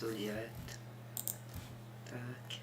direct. Tac.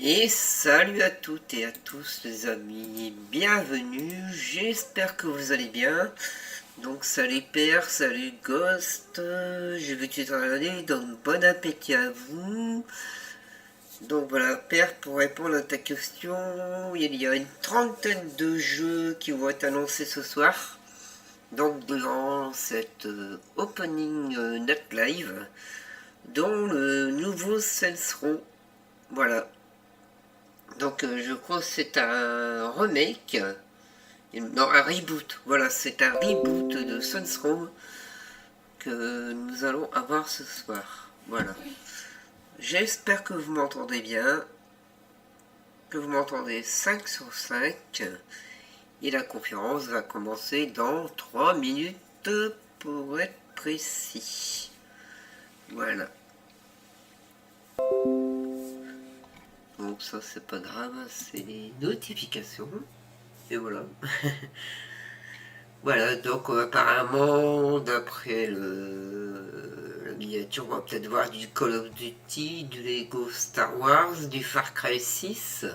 Et salut à toutes et à tous les amis, bienvenue, j'espère que vous allez bien. Donc salut Père, salut Ghost, je vais te regarder, donc bon appétit à vous. Donc voilà Père, pour répondre à ta question, il y a une trentaine de jeux qui vont être annoncés ce soir. Donc durant cette opening net live, dont le nouveau Saints Row, voilà. Donc je crois que c'est un remake, non un reboot, voilà c'est un reboot de Saints Row que nous allons avoir ce soir, voilà. J'espère que vous m'entendez bien, que vous m'entendez 5 sur 5, et la conférence va commencer dans 3 minutes pour être précis, voilà. Donc ça c'est pas grave, c'est les notifications, et voilà. Voilà, donc apparemment, d'après la miniature, on va peut-être voir du Call of Duty, du Lego Star Wars, du Far Cry 6,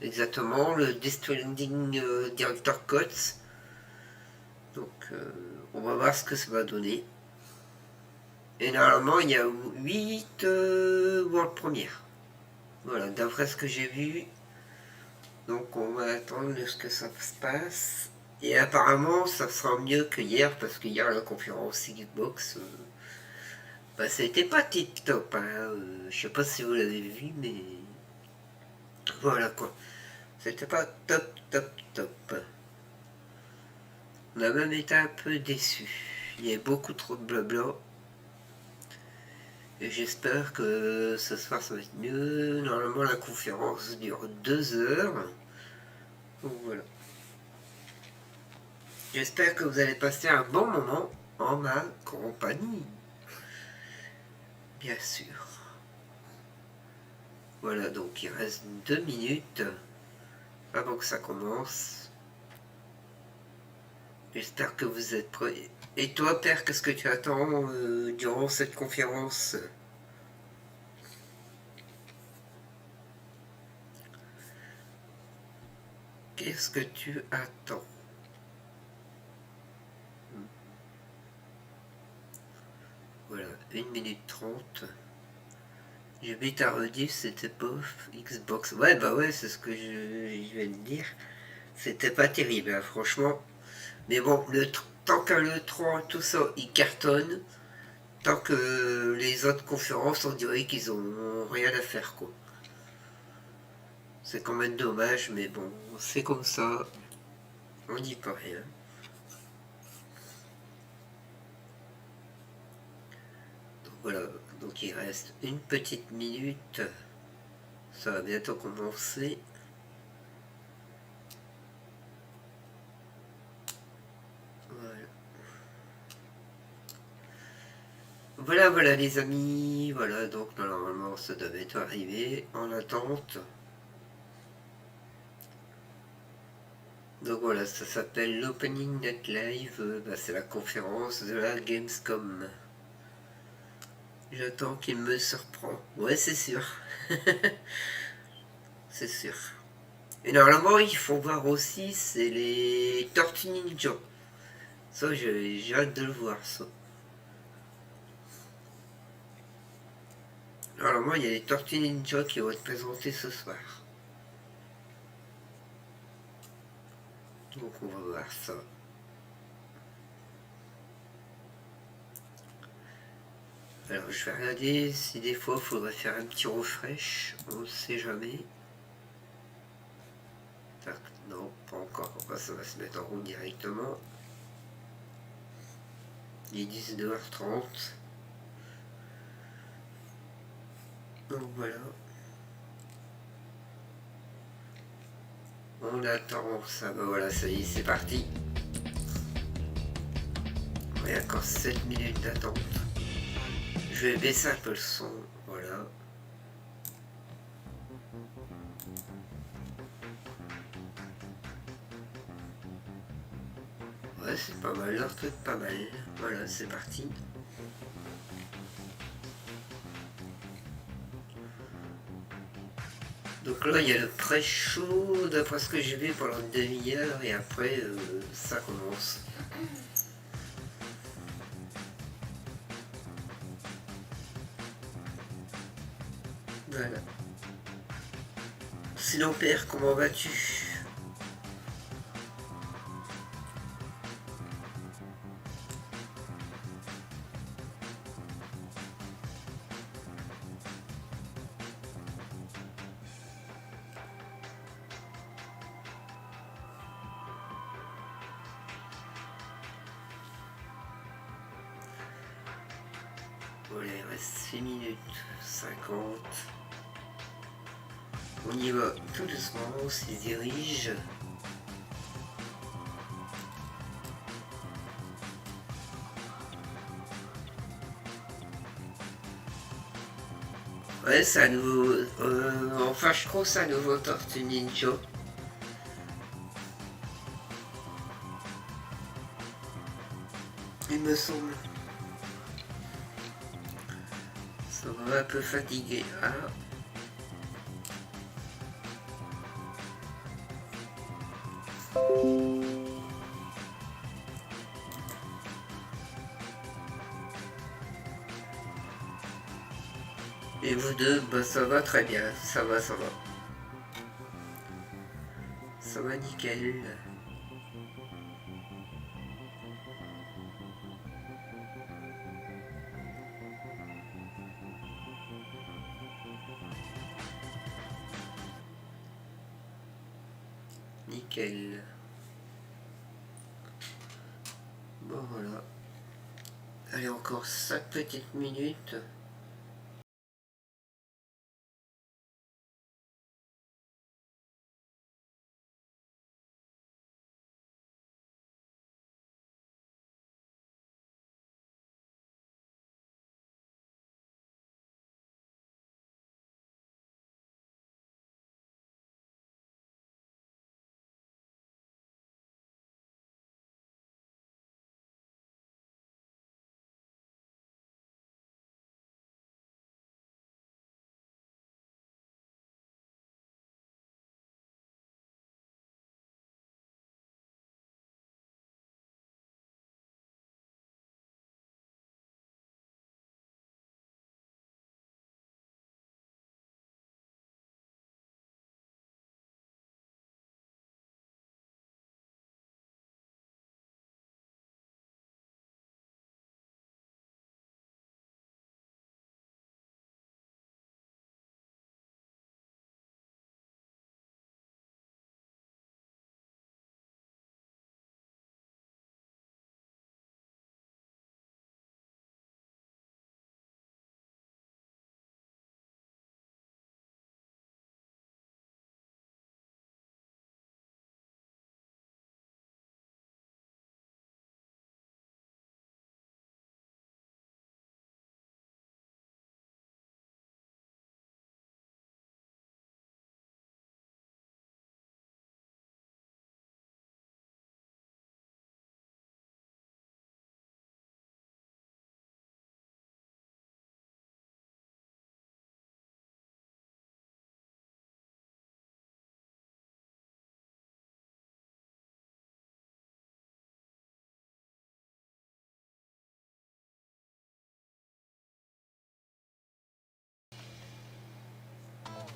exactement, le Death Stranding Director Cuts. Donc on va voir ce que ça va donner. Et normalement, il y a 8 World Premières. Voilà, d'après ce que j'ai vu. Donc on va attendre ce que ça se passe. Et apparemment, ça sera mieux que hier, parce que hier, la conférence Xbox, bah, c'était pas tip top. Hein. Je sais pas si vous l'avez vu, mais voilà quoi. C'était pas top, top, top. On a même été un peu déçus. Il y a beaucoup trop de blabla. Et j'espère que ce soir ça va être mieux. Normalement, la conférence dure 2 heures. Donc voilà. J'espère que vous allez passer un bon moment en ma compagnie. Bien sûr. Voilà, donc il reste 2 minutes avant que ça commence. J'espère que vous êtes prêts. Et toi, Père, qu'est-ce que tu attends durant cette conférence? Qu'est-ce que tu attends? Voilà, 1 minute 30. J'ai vite à redire, c'était pas Xbox. Ouais, bah ouais, c'est ce que je vais te dire. C'était pas terrible, hein, franchement. Mais bon, tant qu'à l'E3, tout ça, il cartonne. Tant que les autres conférences, on dirait qu'ils ont rien à faire, quoi. C'est quand même dommage, mais bon, c'est comme ça. On n'y peut rien. Donc voilà, donc il reste une petite minute. Ça va bientôt commencer. Voilà, voilà les amis. Voilà, donc normalement ça devait être arrivé en attente. Donc voilà, ça s'appelle l'Opening Net Live. Bah, c'est la conférence de la gamescom. J'attends qu'il me surprend. Ouais, c'est sûr. C'est sûr. Et normalement, il faut voir aussi, c'est les Tortues Ninja. Ça, j'ai hâte de le voir, ça. Normalement, il y a les Tortues Ninja qui vont être présentées ce soir. Donc, on va voir ça. Alors, je vais regarder si des fois, il faudrait faire un petit refresh. On ne sait jamais. Tac, non, pas encore. Ça va se mettre en route directement. Il est 19h30. Donc voilà. On attend ça. Ben voilà, ça y est, c'est parti. Il y a encore 7 minutes d'attente. Je vais baisser un peu le son. Voilà. Ouais, c'est pas mal, leur truc pas mal. Voilà, c'est parti. Donc là, il y a le pré-show, d'après ce que j'ai vu, pendant une demi-heure, et après, ça commence. Voilà. Sinon, Père, comment vas-tu? Voilà, il reste 6 minutes 50. On y va tout doucement, on s'y dirige. Ouais, c'est un nouveau... enfin, je crois que c'est un nouveau Tortue Ninja. Il me semble. Ça va un peu fatigué. Ah. Et vous deux, bah ça va très bien. Ça va, ça va. Ça va nickel. Nickel. Bon voilà. Allez, encore 5 petites minutes.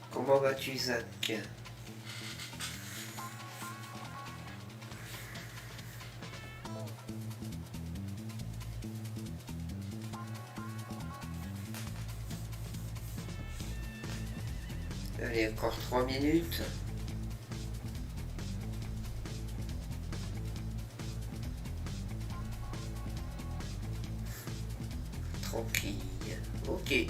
Comment vas-tu, Zach? Allez, encore 3 minutes. Tranquille. Ok.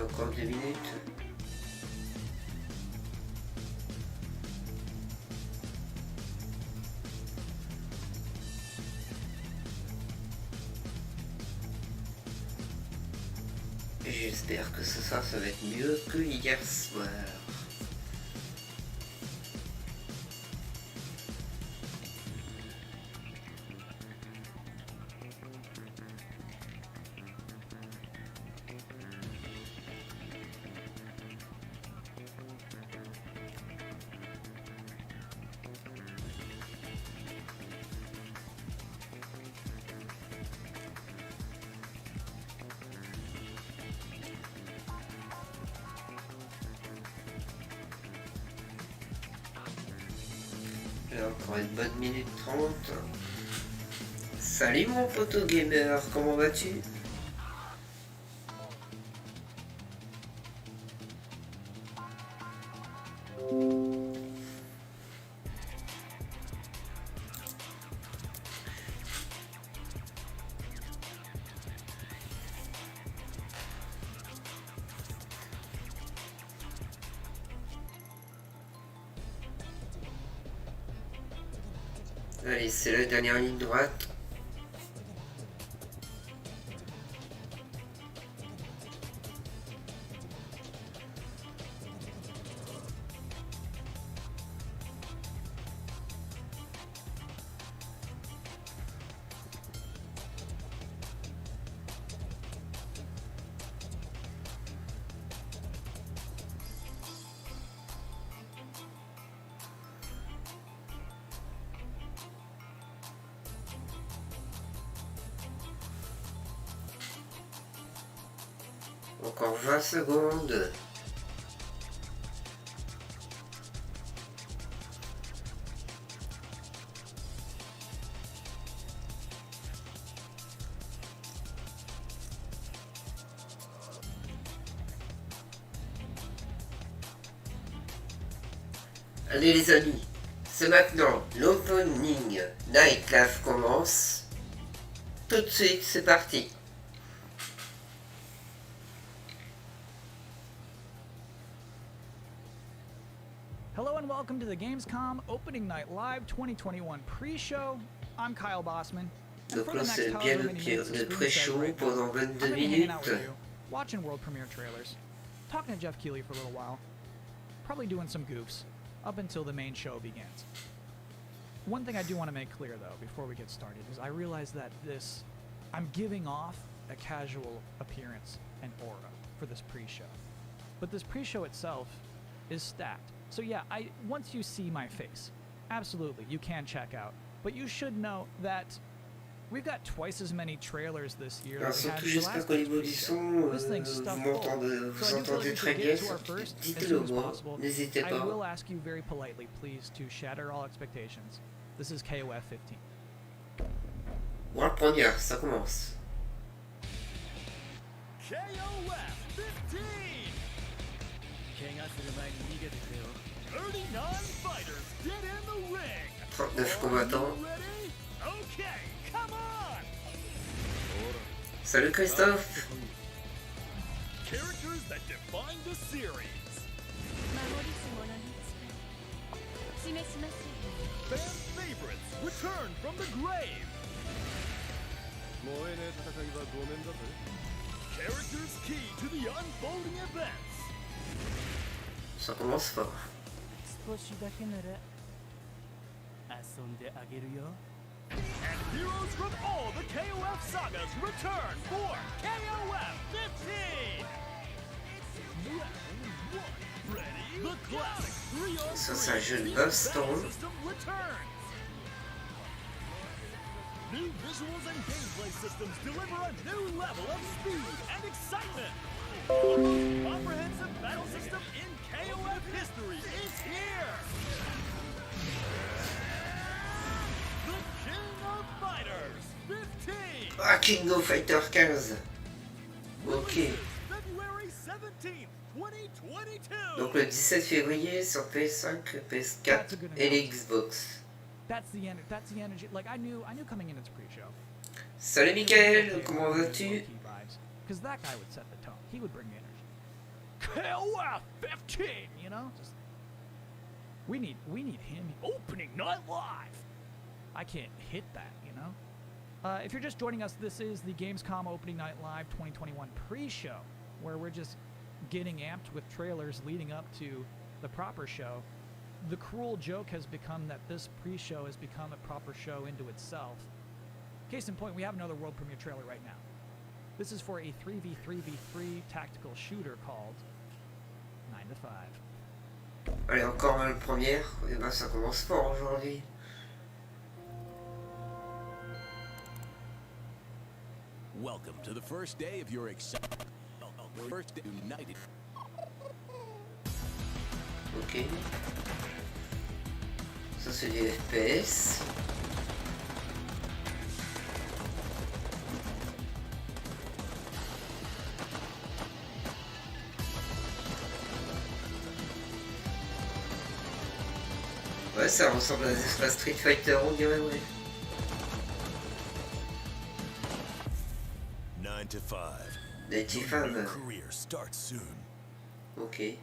Encore 2 minutes. J'espère que ce soir ça va être mieux que hier soir. Là, encore une bonne minute 30. Salut mon poteau gamer, comment vas-tu? Allez, c'est la dernière ligne droite. Encore 20 secondes. Allez les amis, c'est maintenant l'opening night live commence. Tout de suite, c'est parti. Hello and welcome to the Gamescom Opening Night Live 2021 pre-show. I'm Kyle Bossman. Donc là c'est bien le pré-show pendant 22 minutes. Watching world premiere trailers, talking to Jeff Keighley for a little while, probably doing some goofs up until the main show begins. One thing I do want to make clear though before we get started is I realize that I'm giving off a casual appearance and aura for this pre-show. But this pre-show itself is stacked. So yeah, once you see my face, absolutely, you can check out. But you should know that we've got twice as many trailers this year Alors than we had surtout the j'espère last qu'au niveau pre-show. du son, This thing's vous stuffed full. vous So I do feel like entendez we très should bien, get to our first as dites-le soon as moi, possible. n'hésitez I pas. will ask you very politely, please, to shatter all expectations. This is KOF 15. World première, ça commence. KOF 15! 39 fighters get in the ring! 39 combattants. Ready? Okay, come on! Salut Christophe. Characters that define the series. Fan favorites return from the grave. Characters key to the unfolding events. Ça commence fort. 少しだけなら遊んであげるよ And heroes from all the KOF sagas return for KOF 15! Ready? The classic 3-on-3 Ça c'est un jeu de baston. system returns! New visuals and gameplay systems deliver a new level of speed and excitement! The most comprehensive battle system in KOF history is here! The King of Fighters 15! Ah, King of Fighter 15. Ok. February 17th, 2022! Donc le 17 février sur PS5, PS4 et les Xbox. That's the energy. Like I knew coming in its pre-show. Salut Michael, comment vas-tu? Because that guy would set the tone. He would bring the energy. KOF 15, you know? Just we need him opening night live. I can't hit that, you know? If you're just joining us, this is the Gamescom Opening Night Live 2021 pre-show, where we're just getting amped with trailers leading up to the proper show. The cruel joke has become that this pre-show has become a proper show into itself. Case in point, we have another world premiere trailer right now. This is for a 3v3v3 tactical shooter called 9 to 5. Allez, encore une première. Et ben, ça commence fort aujourd'hui. Welcome to the first day of your first day united. Ok. Ça, c'est du FPS. Ouais, ça ressemble à des espaces Street Fighter, on dirait, ouais. 9 to 5. 9 to 5. Your career starts soon. Ok.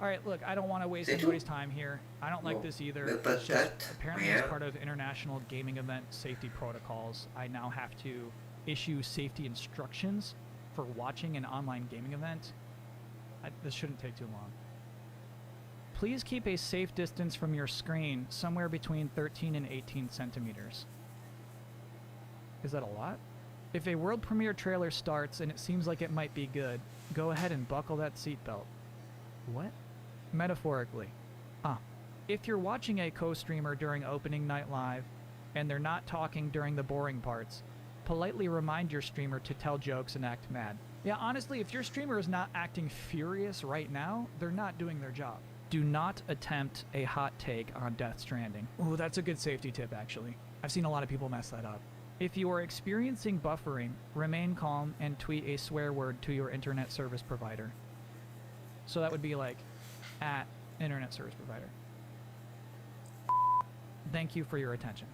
Alright, look, I don't want to waste C'est tout? anybody's time here. I don't like Bon. this either. Mais pas It's de just, date, apparently, as rien. part of international gaming event safety protocols, I now have to issue safety instructions for watching an online gaming event. This shouldn't take too long. Please keep a safe distance from your screen, somewhere between 13 and 18 centimeters. Is that a lot? If a world premiere trailer starts and it seems like it might be good, go ahead and buckle that seatbelt. What? Metaphorically. If you're watching a co-streamer during opening night live, and they're not talking during the boring parts, politely remind your streamer to tell jokes and act mad. Yeah, honestly, if your streamer is not acting furious right now, they're not doing their job. Do not attempt a hot take on Death Stranding. Ooh, that's a good safety tip, actually. I've seen a lot of people mess that up. If you are experiencing buffering, remain calm and tweet a swear word to your internet service provider. So that would be like, at internet service provider. Thank you for your attention.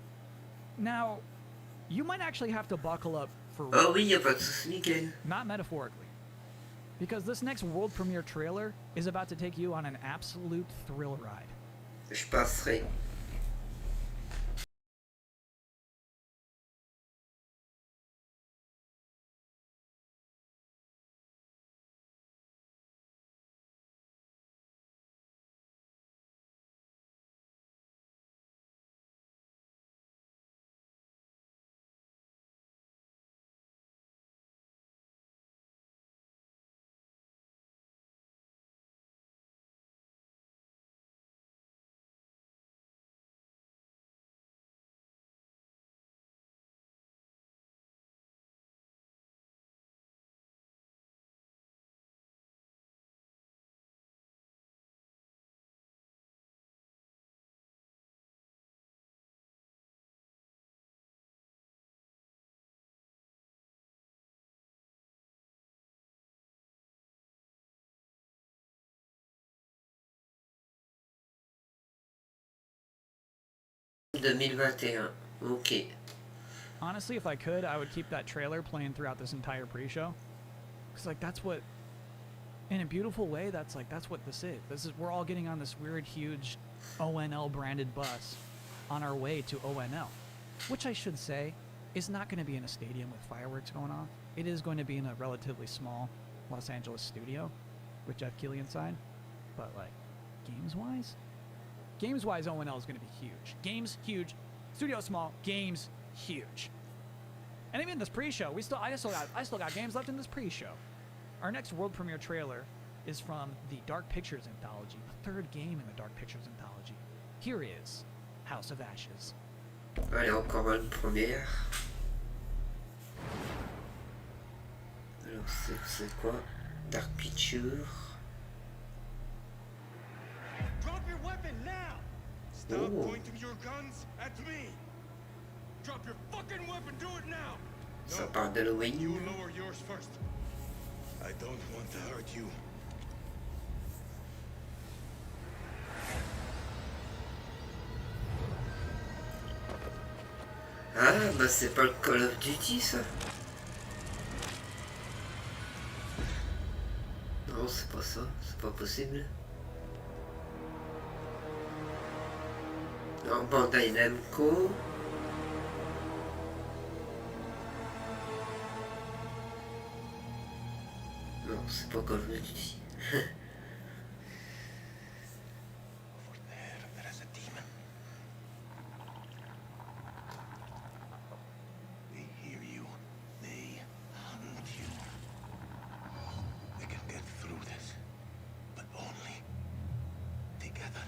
Now, you might actually have to buckle up for Oh oui, y'a pas de soucis, nickel. not metaphorically. Because this next world premiere trailer is about to take you on an absolute thrill ride. Je passerai. « 2021. Ok. Honestly, if I could, I would keep that trailer playing throughout this entire pre-show. Because, like, that's what, in a beautiful way, that's what this is. We're all getting on this weird, huge ONL branded bus on our way to ONL. Which I should say is not going to be in a stadium with fireworks going off. It is going to be in a relatively small Los Angeles studio with Jeff Keighley inside. But, like, games-wise? Games-wise, ONL is going to be huge. Games, huge. Studio, small. Games, huge. And even this pre-show, I still got games left in this pre-show. Our next world premiere trailer is from the Dark Pictures anthology, the third game in the Dark Pictures anthology. Here is House of Ashes. Allez, encore une première. Alors, c'est quoi? Dark Picture. Drop your weapon now! Stop Ooh. pointing your guns at me! Drop your fucking weapon, do it now! Ça parle d'Halloween. You lower yours first. I don't want to hurt you. Ah, bah c'est pas le Call of Duty, ça. Non, c'est ça? C'est pas possible. Alors, Bandai Namco. Non, c'est pas Call of Duty. Over there is a demon. They hear you. They hunt you. We can get through this, but only together.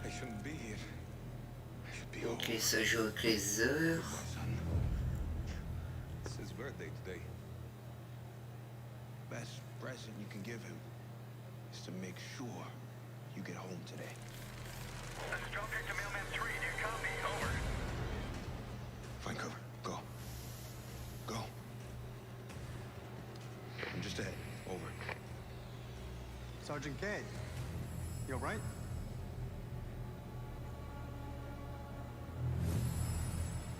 I shouldn't be here. I should be home. Ok, ça joue avec les heures. Son. It's his birthday today. Best present you can give him is to make sure you get home today. This is Drone Pick to Mailman 3. Do you copy? Over. Find cover. Go. Go. I'm just ahead. Over. Sergeant K, you alright?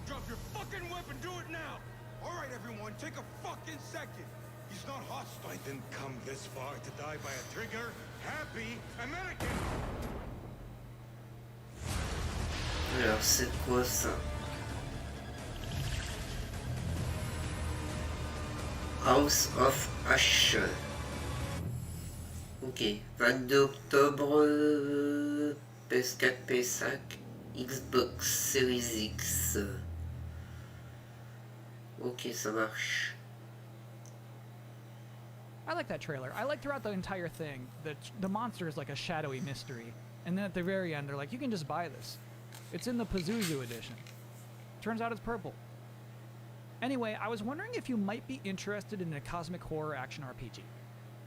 Drop your fucking weapon. Do it now. All right, everyone. Take a fucking second. He's not hostile. I didn't come this far to die by a trigger. Happy American. Alors, c'est quoi ça? House of Ash. Ok, 22 octobre, PS4, PS5, Xbox Series X. Ok, ça marche. I like that trailer. I like throughout the entire thing that the monster is like a shadowy mystery, and then at the very end they're like, you can just buy this. It's in the Pazuzu edition. Turns out it's purple. Anyway, I was wondering if you might be interested in a cosmic horror action RPG.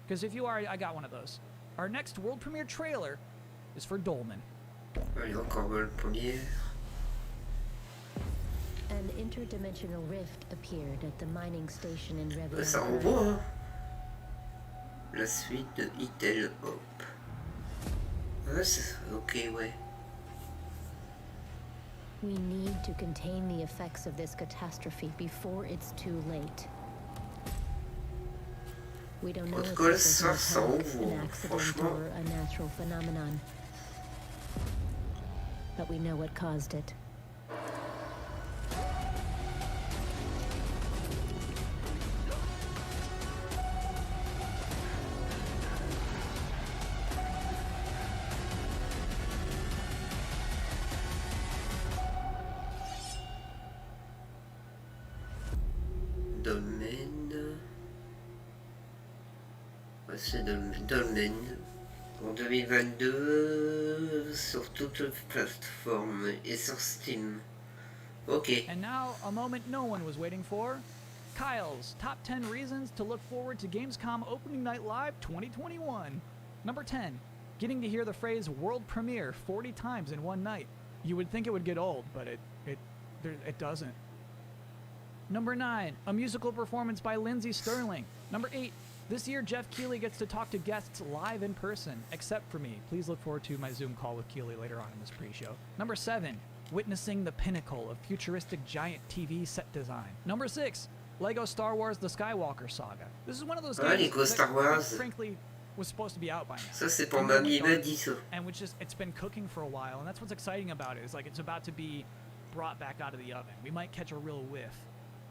Because if you are, I got one of those. Our next world premiere trailer is for Dolmen. Allez, encore le premier. An interdimensional rift appeared at the mining station in Revion. Ça envoie, hein. La suite de Itel Hope. Ah, ok, ouais. We need to contain the effects of this catastrophe before it's too late. We don't know En if tout cas, this was ça an attack, envoie, an accident, franchement. or a natural phenomenon. But we know what caused it. Dolmen. Ouais, c'est Dolmen. En 2022, sur toutes les plateformes et sur Steam. Ok. And now, a moment no one was waiting for. Kyle's top 10 reasons to look forward to Gamescom Opening Night Live 2021. Number 10, getting to hear the phrase world premiere 40 times in one night. You would think it would get old, but it doesn't. Number 9, a musical performance by Lindsey Sterling. Number 8, this year Jeff Keighley gets to talk to guests live in person, except for me. Please look forward to my Zoom call with Keighley later on in this pre-show. Number 7, witnessing the pinnacle of futuristic giant TV set design. Number 6, Lego Star Wars The Skywalker Saga. This is one of those Ah, games Lego Star Wars. frankly was supposed to be out by now. Ça, c'est pour And then Mamie we m'a dit ça. and which is it's been cooking for a while, and that's what's exciting about it. Is like it's about to be brought back out of the oven. We might catch a real whiff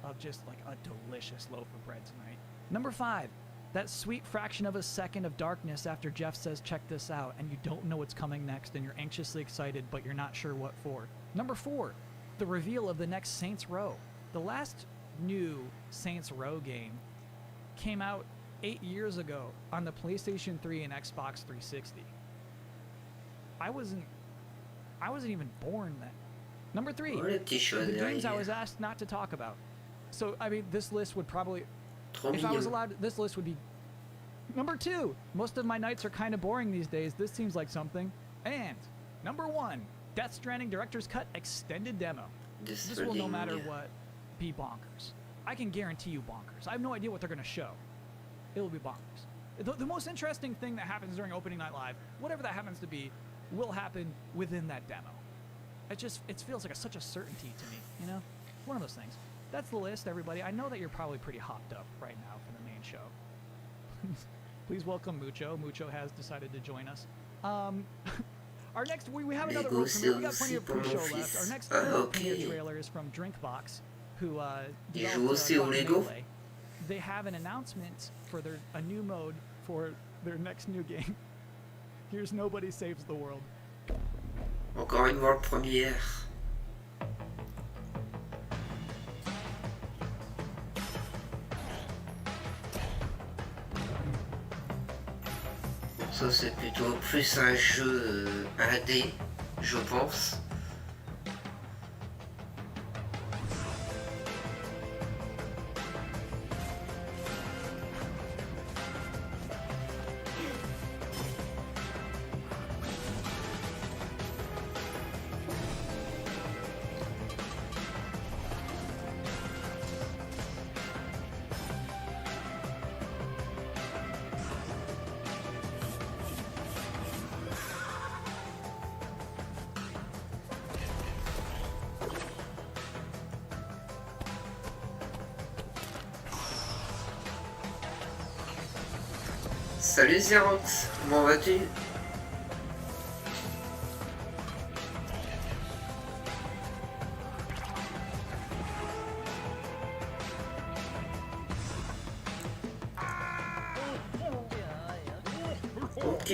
of just like a delicious loaf of bread tonight. Number 5, that sweet fraction of a second of darkness after Jeff says check this out, and you don't know what's coming next, and you're anxiously excited but you're not sure what for. Number 4, the reveal of the next Saints Row. The last new Saints Row game came out 8 years ago on the PlayStation 3 and Xbox 360. I wasn't even born then. Number 3, Oh, les petits chats the games I derrière. was asked not to talk about. So, I mean, this list would probably, Trop if I was mignon. allowed, this list would be number 2. Most of my nights are kind of boring these days. This seems like something. And number 1, Death Stranding Director's Cut Extended Demo. This will, no matter Stranding. what, be bonkers. I can guarantee you bonkers. I have no idea what they're going to show. It'll be bonkers. The most interesting thing that happens during Opening Night Live, whatever that happens to be, will happen within that demo. It feels like such a certainty to me, you know? One of those things. that's the list, everybody. I know that you're probably pretty hopped up right now for the main show. Please welcome Mucho. Mucho has decided to join us. Our next, we have another world premiere. We got plenty of pre-show left. Our next world premiere trailer is from Drinkbox, who developed Melee. They have an announcement for a new mode for their next new game. Here's Nobody Saves the World. Encore une world première. Ça c'est plutôt plus un jeu indé, je pense. Salut Xerox, comment vas-tu? Ok.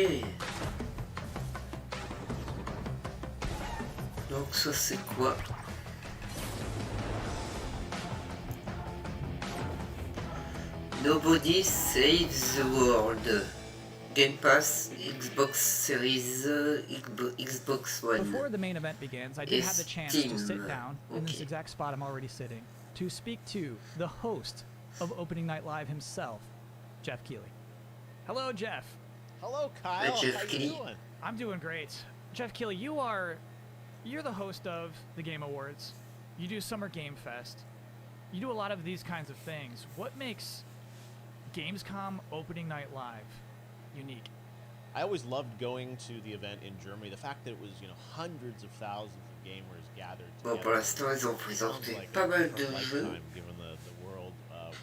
Donc ça c'est quoi? Nobody Saves the World. Game Pass, Xbox Series, Xbox One. Before the main event begins, I did have the chance to sit down in this exact spot I'm already sitting to speak to the host of Opening Night Live himself, Jeff Keighley. Hello, Jeff. Hello, Kyle. How you doing? I'm doing great. Jeff Keighley, you're the host of the Game Awards. You do Summer Game Fest. You do a lot of these kinds of things. What makes Gamescom Opening Night Live unique? I always loved going to the event in Germany. The fact that it was, hundreds of thousands of gamers gathered together. Bon, pour l'instant, ils ont présenté pas mal de jeux. Given the world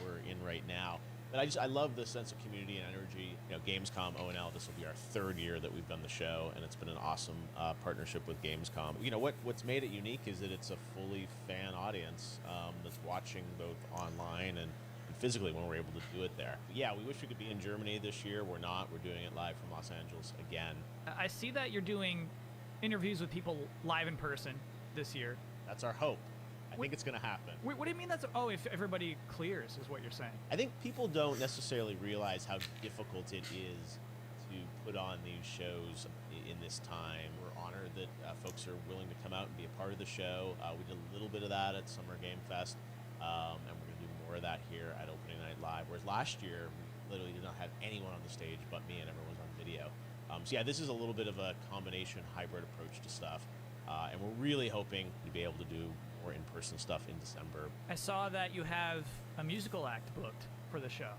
we're in right now. But I love the sense of community and energy. Gamescom, ONL, this will be our third year that we've done the show, and it's been an awesome partnership with Gamescom. What's made it unique is that it's a fully fan audience that's watching both online and physically when we're able to do it there. But yeah, we wish we could be in Germany this year. We're not. We're doing it live from Los Angeles again. I see that you're doing interviews with people live in person this year. That's our hope. I think it's going to happen. Wait, what do you mean that's... Oh, if everybody clears is what you're saying. I think people don't necessarily realize how difficult it is to put on these shows in this time. We're honored that folks are willing to come out and be a part of the show. We did a little bit of that at Summer Game Fest, and we're going to do more of that here at Opening Night Live. Whereas last year, we literally did not have anyone on the stage but me, and everyone was on video. So yeah, this is a little bit of a combination hybrid approach to stuff, and we're really hoping to be able to do more in-person stuff in December. I saw that you have a musical act booked for the show.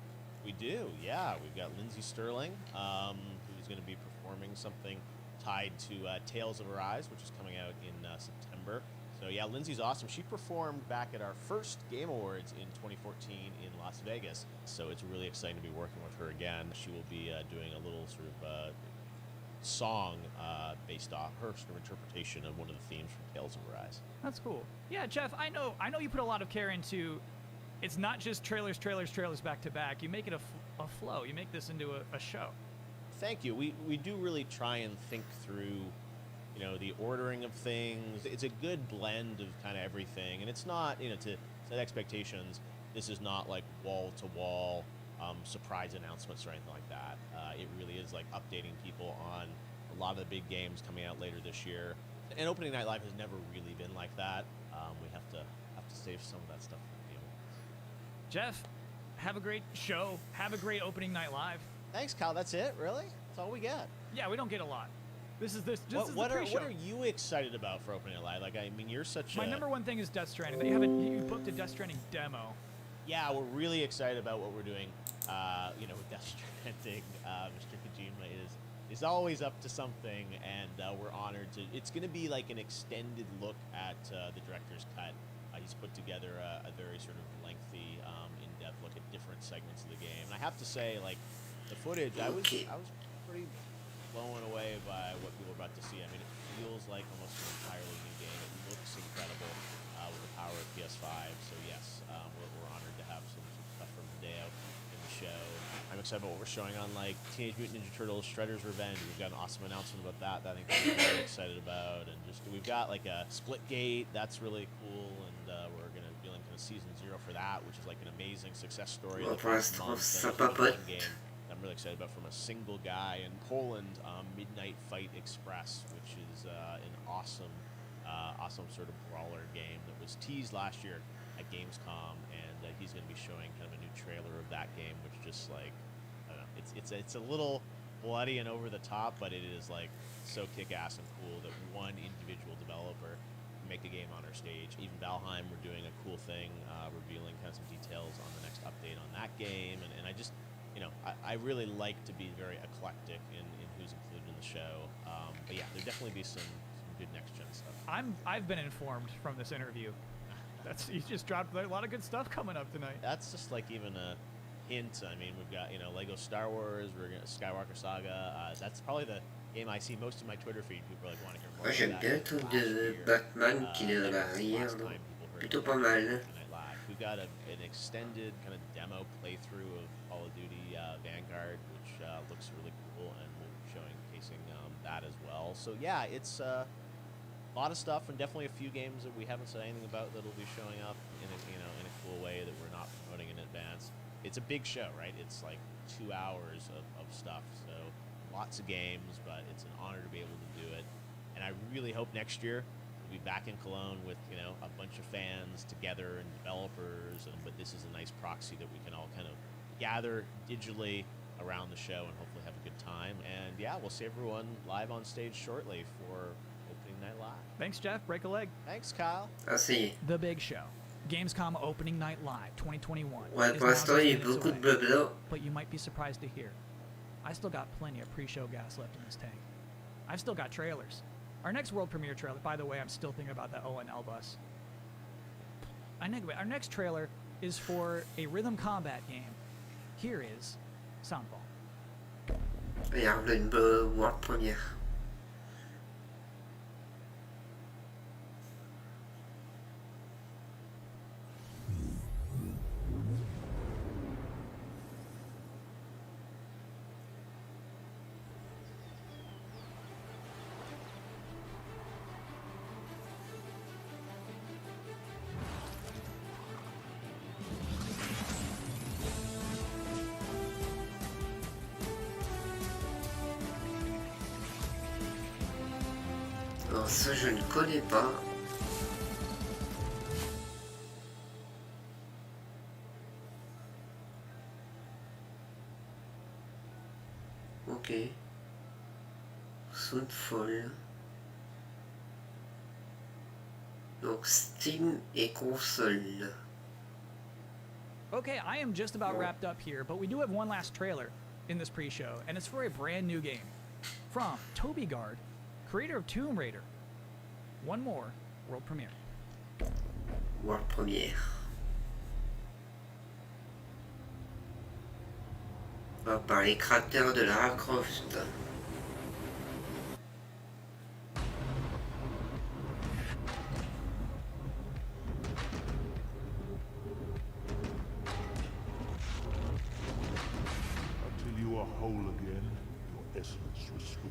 We do, yeah. We've got Lindsay Sterling, who's going to be performing something tied to Tales of Arise, which is coming out in September. So yeah, Lindsay's awesome. She performed back at our first Game Awards in 2014 in Las Vegas. So it's really exciting to be working with her again. She will be doing a little sort of song based off her sort of interpretation of one of the themes from Tales of Arise. That's cool. Yeah, Jeff, I know you put a lot of care into. It's not just trailers back to back. You make it a flow. You make this into a show. Thank you. We do really try and think through, the ordering of things. It's a good blend of kind of everything, and it's not, to set expectations. This is not like wall to wall surprise announcements or anything like that. It really is like updating people on a lot of the big games coming out later this year. And Opening Night Live has never really been like that. We have to save some of that stuff for the Game Awards. Jeff, have a great show. Have a great Opening Night Live. Thanks, Kyle. That's it, really? That's all we get. Yeah, we don't get a lot. This is the what pre-show. What are you excited about for Opening Night Live? Like, I mean, you're such My number one thing is Death Stranding. You booked a Death Stranding demo. Yeah, we're really excited about what we're doing. With Death Stranding, Mr. Kojima is always up to something, and we're honored to. It's going to be like an extended look at the director's cut He's put together a very sort of lengthy, in-depth look at different segments of the game. And I have to say, like, the footage, I was pretty blown away by what people are about to see. I mean, it feels like almost an entirely new game. It looks incredible with the power of PS5. So yes, we're honored to have some stuff from Hideo in the show. I'm excited about what we're showing on like Teenage Mutant Ninja Turtles Shredder's Revenge. We've got an awesome announcement about that I think we're very excited about. And just we've got like a Splitgate that's really cool, and we're gonna be like kind of season 0 for that, which is like an amazing success story. Bon, Like pour last l'instant, month, ça there's papote. one game I'm really excited about from a single guy in Poland, Midnight Fight Express, which is an awesome sort of brawler game that was teased last year at Gamescom, and he's going to be showing kind of a new trailer of that game, which just like I don't know, it's a little bloody and over the top, but it is like so kick-ass and cool that one individual developer can make a game on our stage. Even Valheim, we're doing a cool thing, revealing kind of some details on the next update on that game, and I just I really like to be very eclectic in who's included in the show. But yeah, there'll definitely be some good next-gen stuff. I've been informed from this interview. You just dropped a lot of good stuff coming up tonight. That's just like even a hint. I mean, we've got Lego Star Wars, we're gonna Skywalker Saga. That's probably the game I see most in my Twitter feed. People like want to hear more. Moi j'aime bien le truc de Batman qu'il est à l'arrière, donc plutôt pas mal. We've got an extended kind of demo playthrough of Call of Duty Vanguard, which looks really cool, and we'll be showcasing that as well. So yeah, it's a lot of stuff, and definitely a few games that we haven't said anything about that'll be showing up in a cool way that we're not promoting in advance. It's a big show, right? It's like 2 hours of stuff, so lots of games, but it's an honor to be able to do it. And I really hope next year we'll be back in Cologne with a bunch of fans together and developers, but this is a nice proxy that we can all kind of gather digitally around the show and hopefully have a good time. And yeah, we'll see everyone live on stage shortly for Opening Night Live. Thanks, Jeff. Break a leg. Thanks, Kyle. Ah si. The Big Show. Gamescom Opening Night Live 2021. Ouais, is pour now l'instant, il y a just minutes beaucoup de away. blabla. But you might be surprised to hear, I still got plenty of pre-show gas left in this tank. I've still got trailers. Our next world premiere trailer, by the way, I'm still thinking about that ONL bus. Our next trailer is for a rhythm combat game. Here is Soundball. Regarde, une world première. Alors ça je ne connais pas. Ok. Soundfall. Donc Steam et console. Okay, I am just about wrapped up here, but we do have one last trailer in this pre-show, and it's for a brand new game from Toby Gard, creator of Tomb Raider. One more world premiere. World première. Par les créateurs de Lara Croft. Until you are whole again, your essence restored.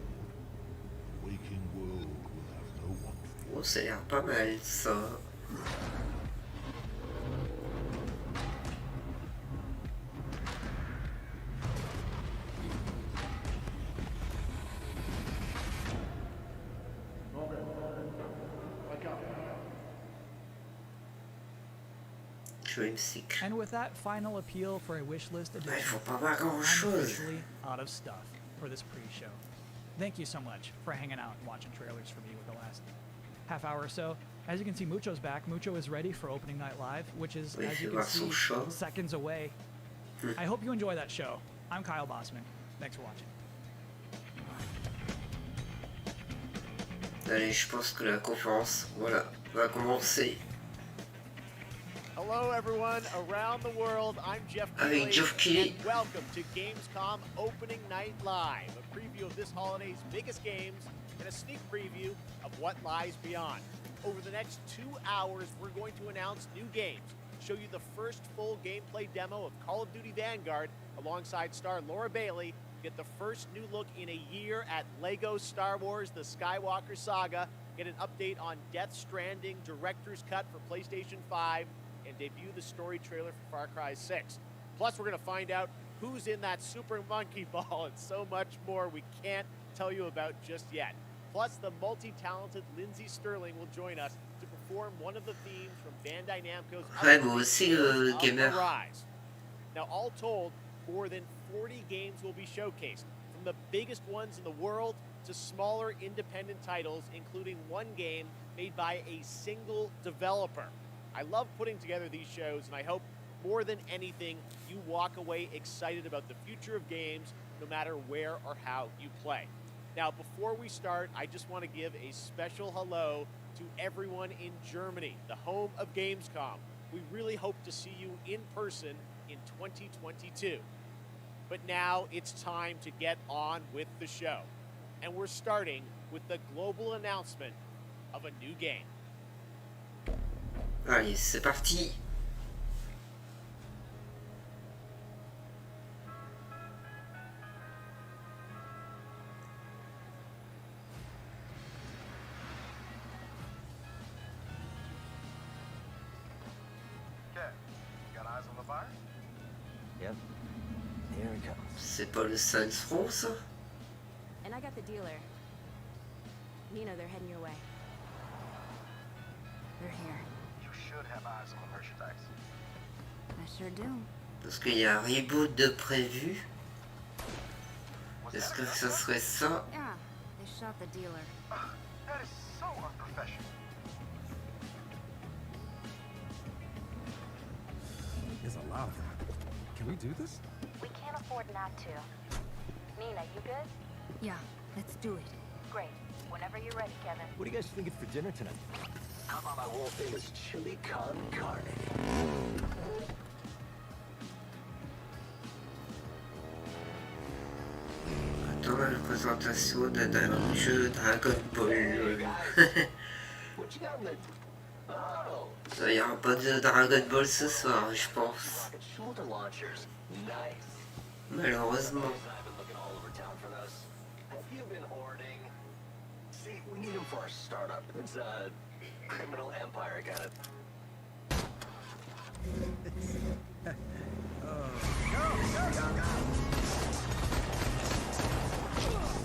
The waking world will have no one for you. Oh, ça a l'air pas mal ça. Dream Seeker. And with that final appeal for a wish list Il edition, faut pas voir grand I'm chose. officially out of stuff for this pre-show. Thank you so much for hanging out and watching trailers for me with the last half hour or so. As you can see, Mucho's back. Mucho is ready for Opening Night Live, which is, Oui, as you il can va son see, show. seconds away. I hope you enjoy that show. I'm Kyle Bossman. Thanks for watching. Allez, je pense que la conférence, voilà, va commencer. Hello, everyone around the world. I'm Jeff Avec Keighley, Geoff Keighley. and welcome to Gamescom Opening Night Live, a preview of this holiday's biggest games and a sneak preview of what lies beyond. Over the next 2 hours, we're going to announce new games, show you the first full gameplay demo of Call of Duty Vanguard alongside star Laura Bailey, get the first new look in a year at LEGO Star Wars The Skywalker Saga, get an update on Death Stranding Director's Cut for PlayStation 5, and debut the story trailer for Far Cry 6. Plus, we're going to find out who's in that Super Monkey Ball and so much more we can't tell you about just yet. Plus, the multi-talented Lindsay Sterling will join us to perform one of the themes from Bandai Namco's Ouais, moi aussi, gamer. Rise. Now, all told, more than 40 games will be showcased, from the biggest ones in the world to smaller independent titles, including one game made by a single developer. I love putting together these shows, and I hope more than anything, you walk away excited about the future of games, no matter where or how you play. Now, before we start, I just want to give a special hello to everyone in Germany, the home of Gamescom. We really hope to see you in person in 2022. But now it's time to get on with the show. And we're starting with the global announcement of a new game. Allez, c'est parti. Yep. Here it comes. C'est pas le Saints Row, ça? And I got the dealer. Nina, they're heading your way. They're here. You should have eyes on the merchandise. I sure do. Parce qu'il y a un reboot de prévu. Est-ce que ça serait ça? Yeah, they shot the dealer. That is so unprofessional. There's a lot of them. Can we do this? We can't afford not to. Nina, you good? Yeah, let's do it. Great. Whenever you're ready, Kevin. What are you guys thinking for dinner tonight? How about my world famous chili con carne? Attends la présentation d'un jeu Dragon Ball. What you got in the... Oh. Il n'y aura pas de Dragon Ball ce soir, je pense. Rocket shoulder launchers. Nice. Malheureusement. I've been looking all over town for those. Have you been hoarding? See, we need them for our startup. It's a criminal empire kind of.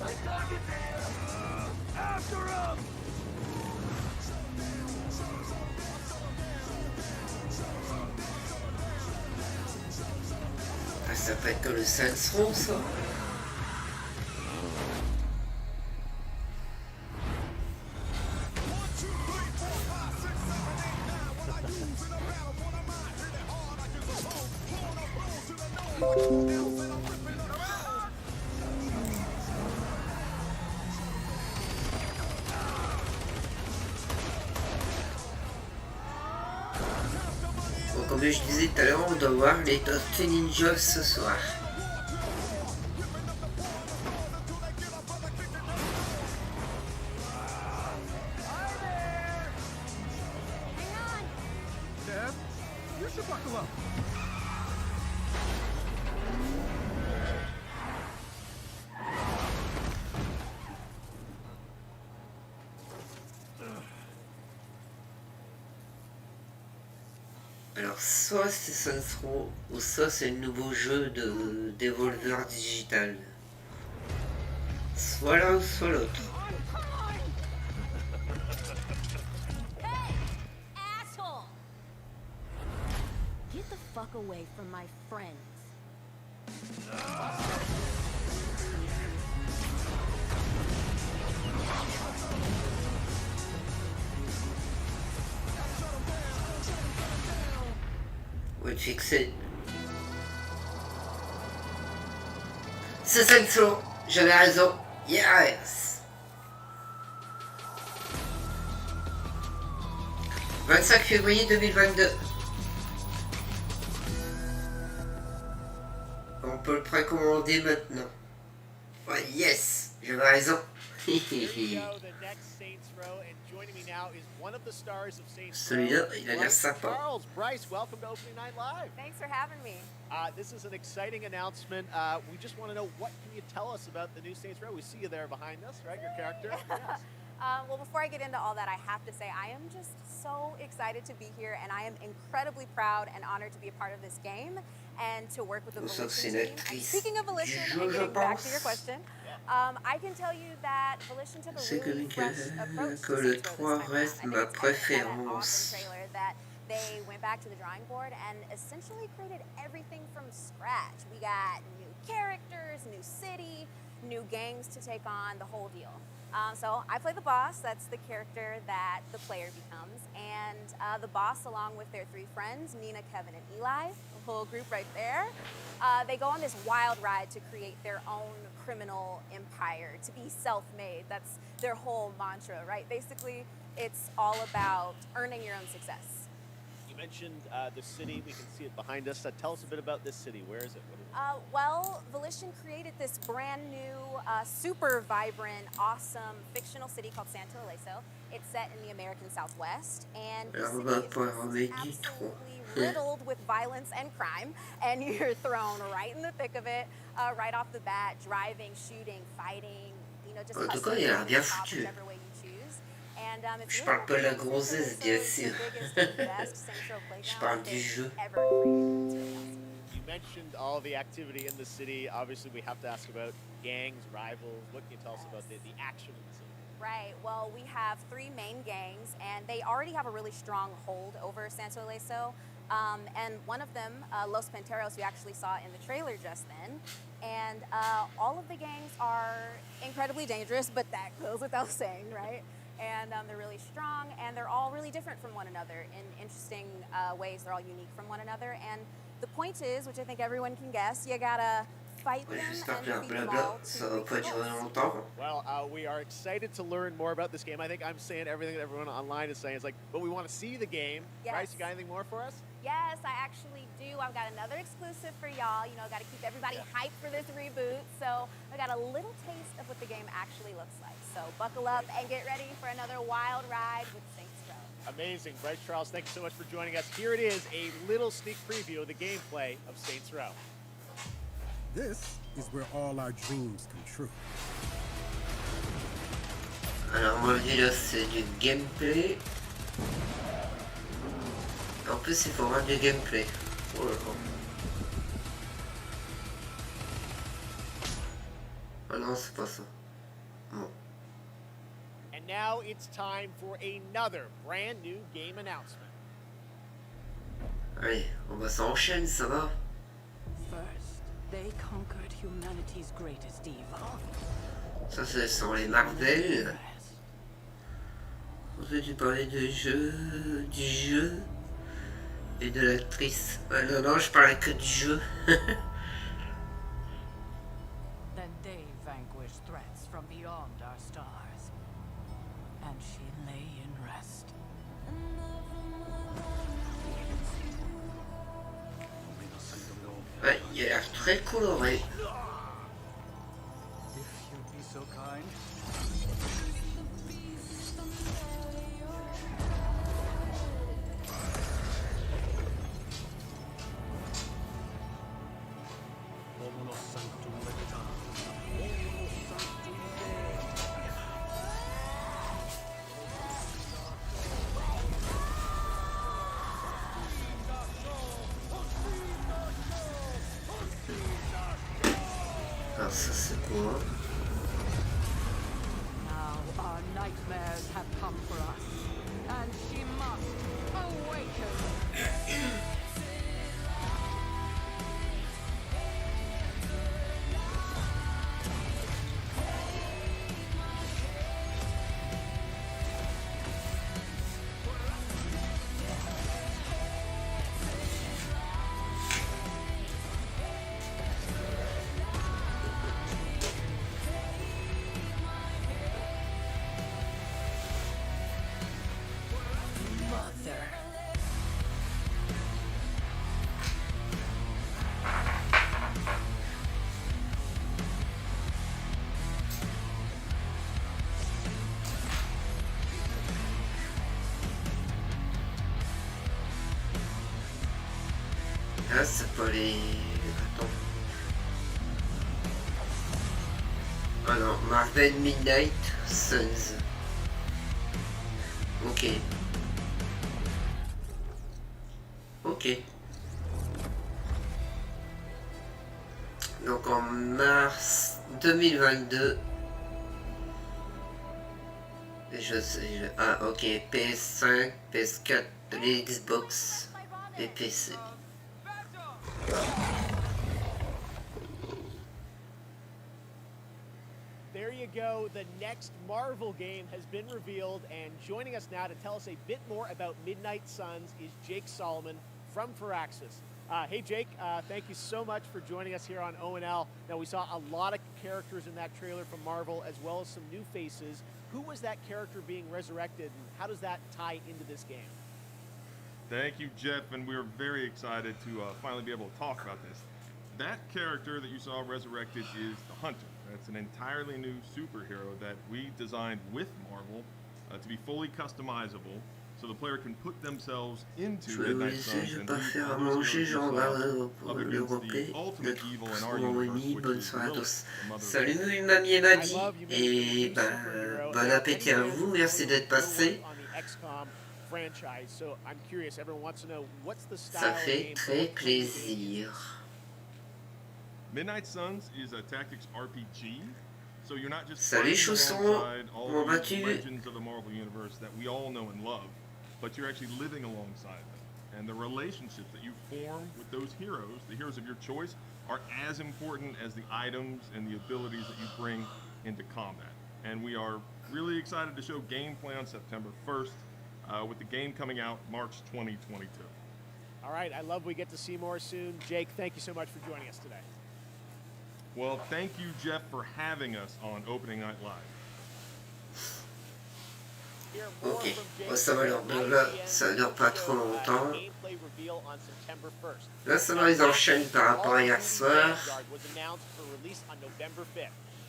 Nice talking to you. After him. Ah, ça peut être que le Saints Row, ça. Bon, comme je disais tout à l'heure, on doit voir les Tortues Ninja ce soir. Dad, you should buckle up. Alors soit c'est Saints Row, ou soit c'est le nouveau jeu de Devolver Digital. Soit l'un, soit l'autre. Hey! Asshole! Get the fuck away from my friends. On va te fixer. C'est Saints Row, j'avais raison. Yes! 25 février 2022. peut le précommander maintenant. Ouais, yes, j'avais raison. Celui-là, il a l'air sympa. Charles, Bryce, welcome to Opening Night Live. Thanks for having me. This is an exciting announcement. We just want to know, what can you tell us about the new Saints Row? We see you there behind us, right? Your character. Yes. Well, before I get into all that, I have to say I am just so excited to be here, and I am incredibly proud and honored to be a part of this game and to work with the Volition team. And speaking of Volition, and getting back to your question, I can tell you that Volition took a really fresh approach to Saints Row this time around. I think it's an awesome trailer that they went back to the drawing board and essentially created everything from scratch. We got new characters, new city, new gangs to take on, the whole deal. So I play the boss. That's the character that the player becomes. And the boss, along with their 3 friends, Nina, Kevin, and Eli, the whole group right there, they go on this wild ride to create their own criminal empire, to be self-made. That's their whole mantra, right? Basically, it's all about earning your own success. You mentioned the city. We can see it behind us. Tell us a bit about this city. Where is it? Well, Volition created this brand new, super vibrant, awesome fictional city called Santo Ileso. It's set in the American Southwest, and the city is absolutely riddled with violence and crime, and you're thrown right in the thick of it, right off the bat, driving, shooting, fighting, you know, just hustling whichever way you choose. And it's Je parle pas de la grossesse, bien sûr. Je parle du jeu. You mentioned all the activity in the city. Obviously, we have to ask about gangs, rivals. What can you tell us about the action in the city? Right. Well, we have 3 main gangs, and they already have a really strong hold over Santo Ileso. And one of them, Los Panteros, you actually saw in the trailer just then. And all of the gangs are incredibly dangerous, but that goes without saying, right? And they're really strong, and they're all really different from one another in interesting ways. They're all unique from one another. And the point is, which I think everyone can guess, you gotta fight them and defeat them all to reach goals. Well, we are excited to learn more about this game. I think I'm saying everything that everyone online is saying. It's like, but we want to see the game. Yes. Bryce, you got anything more for us? Yes, I actually do. I've got another exclusive for y'all. You know, got to keep everybody hyped for this reboot. So I got a little taste of what the game actually looks like. So buckle up and get ready for another wild ride with Saints Row. Amazing. Bryce Charles, thank you so much for joining us. Here it is, a little sneak preview of the gameplay of Saints Row. This is where all our dreams come true. Alors moi je dis là c'est du gameplay. En plus il faut avoir du gameplay. Oh là là. Ah non c'est pas ça. Bon. And now it's time for another brand new game announcement. Allez, on va s'enchaîner, ça va. First, they conquered humanity's greatest evil. Ça ce sont les Marvel. Ensuite tu parlais du jeu et de l'actrice. Ah, non, non, je parlais que du jeu. Then they vanquished threats from beyond our stars. And she lay in rest. Ouais, il a l'air très coloré. If you'd be so kind. Alors ça c'est quoi? Now our nightmares have come for us. And she must awaken. Ah, c'est pas les... Attends. Ah non, Marvel Midnight Suns. Ok. Ok. Donc en mars 2022. Ah ok, PS5, PS4, les Xbox et PC. There you go. The next Marvel game has been revealed, and joining us now to tell us a bit more about Midnight Suns is Jake Solomon from Firaxis. Hey Jake, thank you so much for joining us here on ONL. Now we saw a lot of characters in that trailer from Marvel, as well as some new faces. Who was that character being resurrected, and how does that tie into this game? Thank you, Jeff, and we're very excited to finally be able to talk about this. That character that you saw resurrected is the Hunter. That's an entirely new superhero that we designed with Marvel to be fully customizable, so the player can put themselves into Midnight Suns and do all those heroes yourself up against the ultimate evil in our universe, which is Lilith, the mother of... Salut mamie et Maddy, et ben, bon appétit à vous, merci d'être passé. Franchise, so I'm curious, everyone wants to know what's the style Ça fait très plaisir. Midnight Suns is a tactics RPG, so you're not just Salut fighting alongside all the vas-tu? legends of the Marvel Universe that we all know and love, but you're actually living alongside them. And the relationships that you form with those heroes, the heroes of your choice, are as important as the items and the abilities that you bring into combat. And we are really excited to show gameplay on September 1st, with the game coming out March 2022. All right, I love we get to see more soon. Jake, thank you so much for joining us today. Well, thank you, Jeff, for having us on Opening Night Live. Ok, bon, ça va leur là, ça dure pas trop longtemps. Là, ça va, ils enchaînent par rapport à hier soir.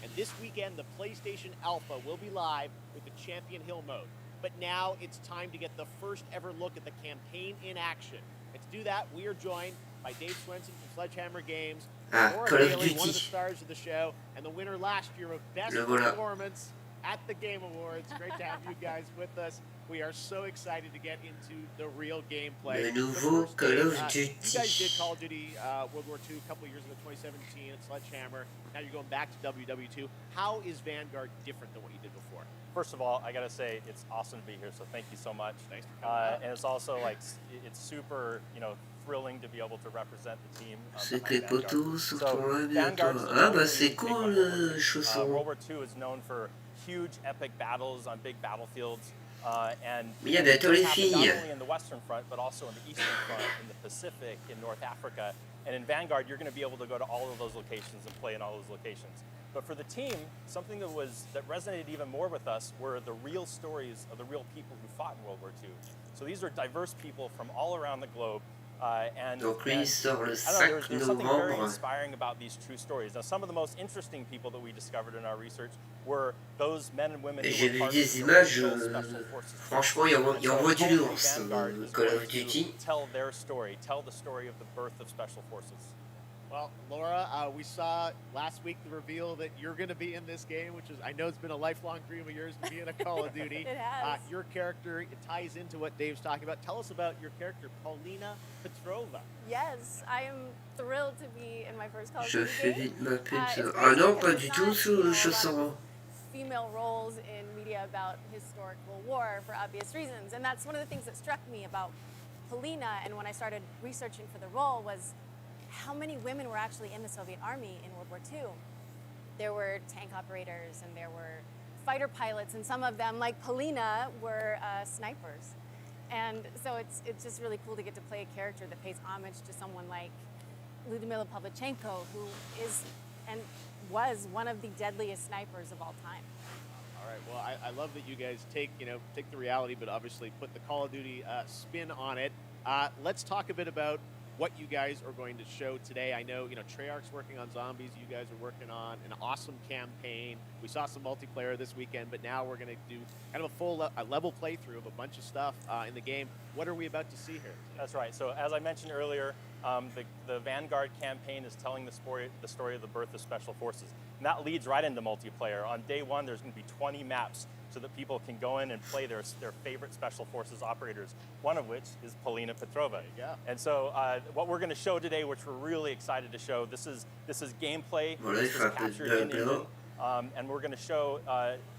And this weekend, the PlayStation Alpha will be live with the Champion Hill mode. But now it's time to get the first ever look at the campaign in action. And to do that, we are joined by Dave Swenson from Sledgehammer Games, Laura Bailey, one of the stars of the show, and the winner last year of Best Performance at the Game Awards. Great to have you guys with us. We are so excited to get into the real gameplay. Le nouveau Call of Duty. You guys did Call of Duty World War II a couple of years ago, 2017 at Sledgehammer. Now you're going back to WW2. How is Vanguard different than what you did before? First of all, I gotta say it's awesome to be here. So thank you so much. Thanks for coming. And it's also like it's super, thrilling to be able to represent the team. C'est que les poteaux sont tombés bientôt. Ah bah c'est cool, chausson. World War II is known for huge epic battles on big battlefields. And il y a bientôt les filles. Not only in the Western Front, but also in the Eastern Front, in the Pacific, in North Africa. And in Vanguard, you're going to be able to go to all of those locations and play in all those locations. But for the team, something that resonated even more with us were the real stories of the real people who fought in World War II. So these are diverse people from all around the globe. Donc lui il sort le 5 there's something very novembre. inspiring about these true stories. Now, some of the most interesting people that we discovered in our research were those men and women Et who j'ai were vu part des of the images, original Special Forces. franchement il envoie du lourd ce Call of Duty. Tell their story, tell the story of the birth of Special Forces. Well, Laura, we saw last week the reveal that you're going to be in this game, which is, I know it's been a lifelong dream of yours to be in a Call of Duty. It has. Your character, it ties into what Dave's talking about. Tell us about your character, Paulina Petrova. Yes, I am thrilled to be in my first Call of Je Duty fais game. vite ma pute. It's Ah non, crazy pas because du it's tout not, sous a chausson. lot of female roles in media about historical war for obvious reasons. And that's one of the things that struck me about Paulina, and when I started researching for the role, was how many women were actually in the Soviet Army in World War II. There were tank operators and there were fighter pilots, and some of them, like Paulina, were snipers. And so it's just really cool to get to play a character that pays homage to someone like Lyudmila Pavlichenko, who is and was one of the deadliest snipers of all time. All right, well, I love that you guys take the reality, but obviously put the Call of Duty spin on it. Let's talk a bit about what you guys are going to show today. I know, Treyarch's working on zombies. You guys are working on an awesome campaign. We saw some multiplayer this weekend, but now we're going to do kind of a full level playthrough of a bunch of stuff in the game. What are we about to see here? That's right. So as I mentioned earlier, the Vanguard campaign is telling the story of the birth of Special Forces. And that leads right into multiplayer. On day one, there's going to be 20 maps so that people can go in and play their favorite Special Forces operators, one of which is Polina Petrova. And so what we're going to show today, which we're really excited to show, this is gameplay. This is captured in engine. And we're going to show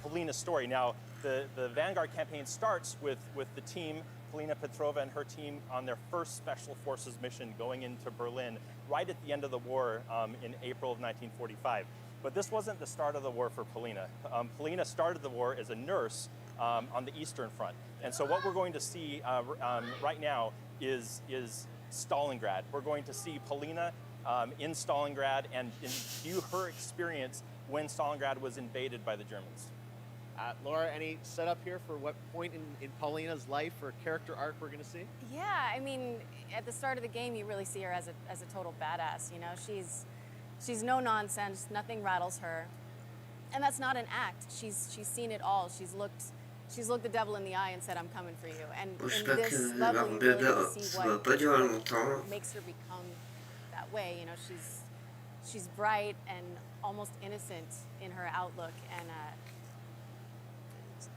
Polina's story. Now, the Vanguard campaign starts with the team, Polina Petrova and her team, on their first Special Forces mission going into Berlin right at the end of the war in April of 1945. But this wasn't the start of the war for Polina. Polina started the war as a nurse on the Eastern Front. And so what we're going to see right now is Stalingrad. We're going to see Polina in Stalingrad and view her experience when Stalingrad was invaded by the Germans. Laura, any setup here for what point in Polina's life or character arc we're going to see? Yeah, I mean, at the start of the game, you really see her as a total badass. She's no nonsense. Nothing rattles her, and that's not an act. She's seen it all. She's looked the devil in the eye and said, "I'm coming for you." And in this level, you really get to see what makes her become that way. She's bright and almost innocent in her outlook, and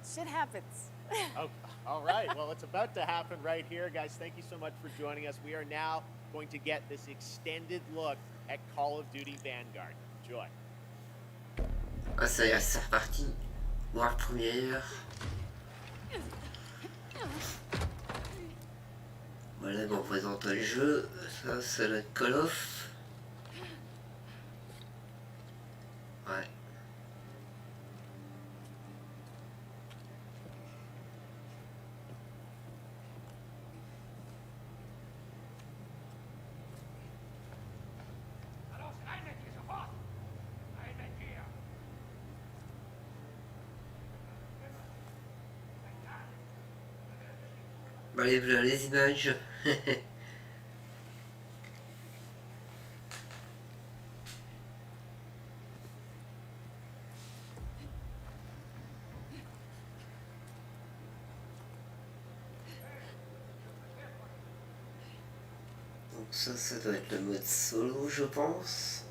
shit happens. Oh, all right. Well, it's about to happen right here. Guys, thank you so much for joining us. We are now going to get this extended look at Call of Duty Vanguard. Enjoy. Ah, ça y est, c'est reparti. Voir première. Voilà, on présente le jeu. Ça, c'est le Call of. Ouais. Allez, voilà les images. Donc ça doit être le mode solo, je pense.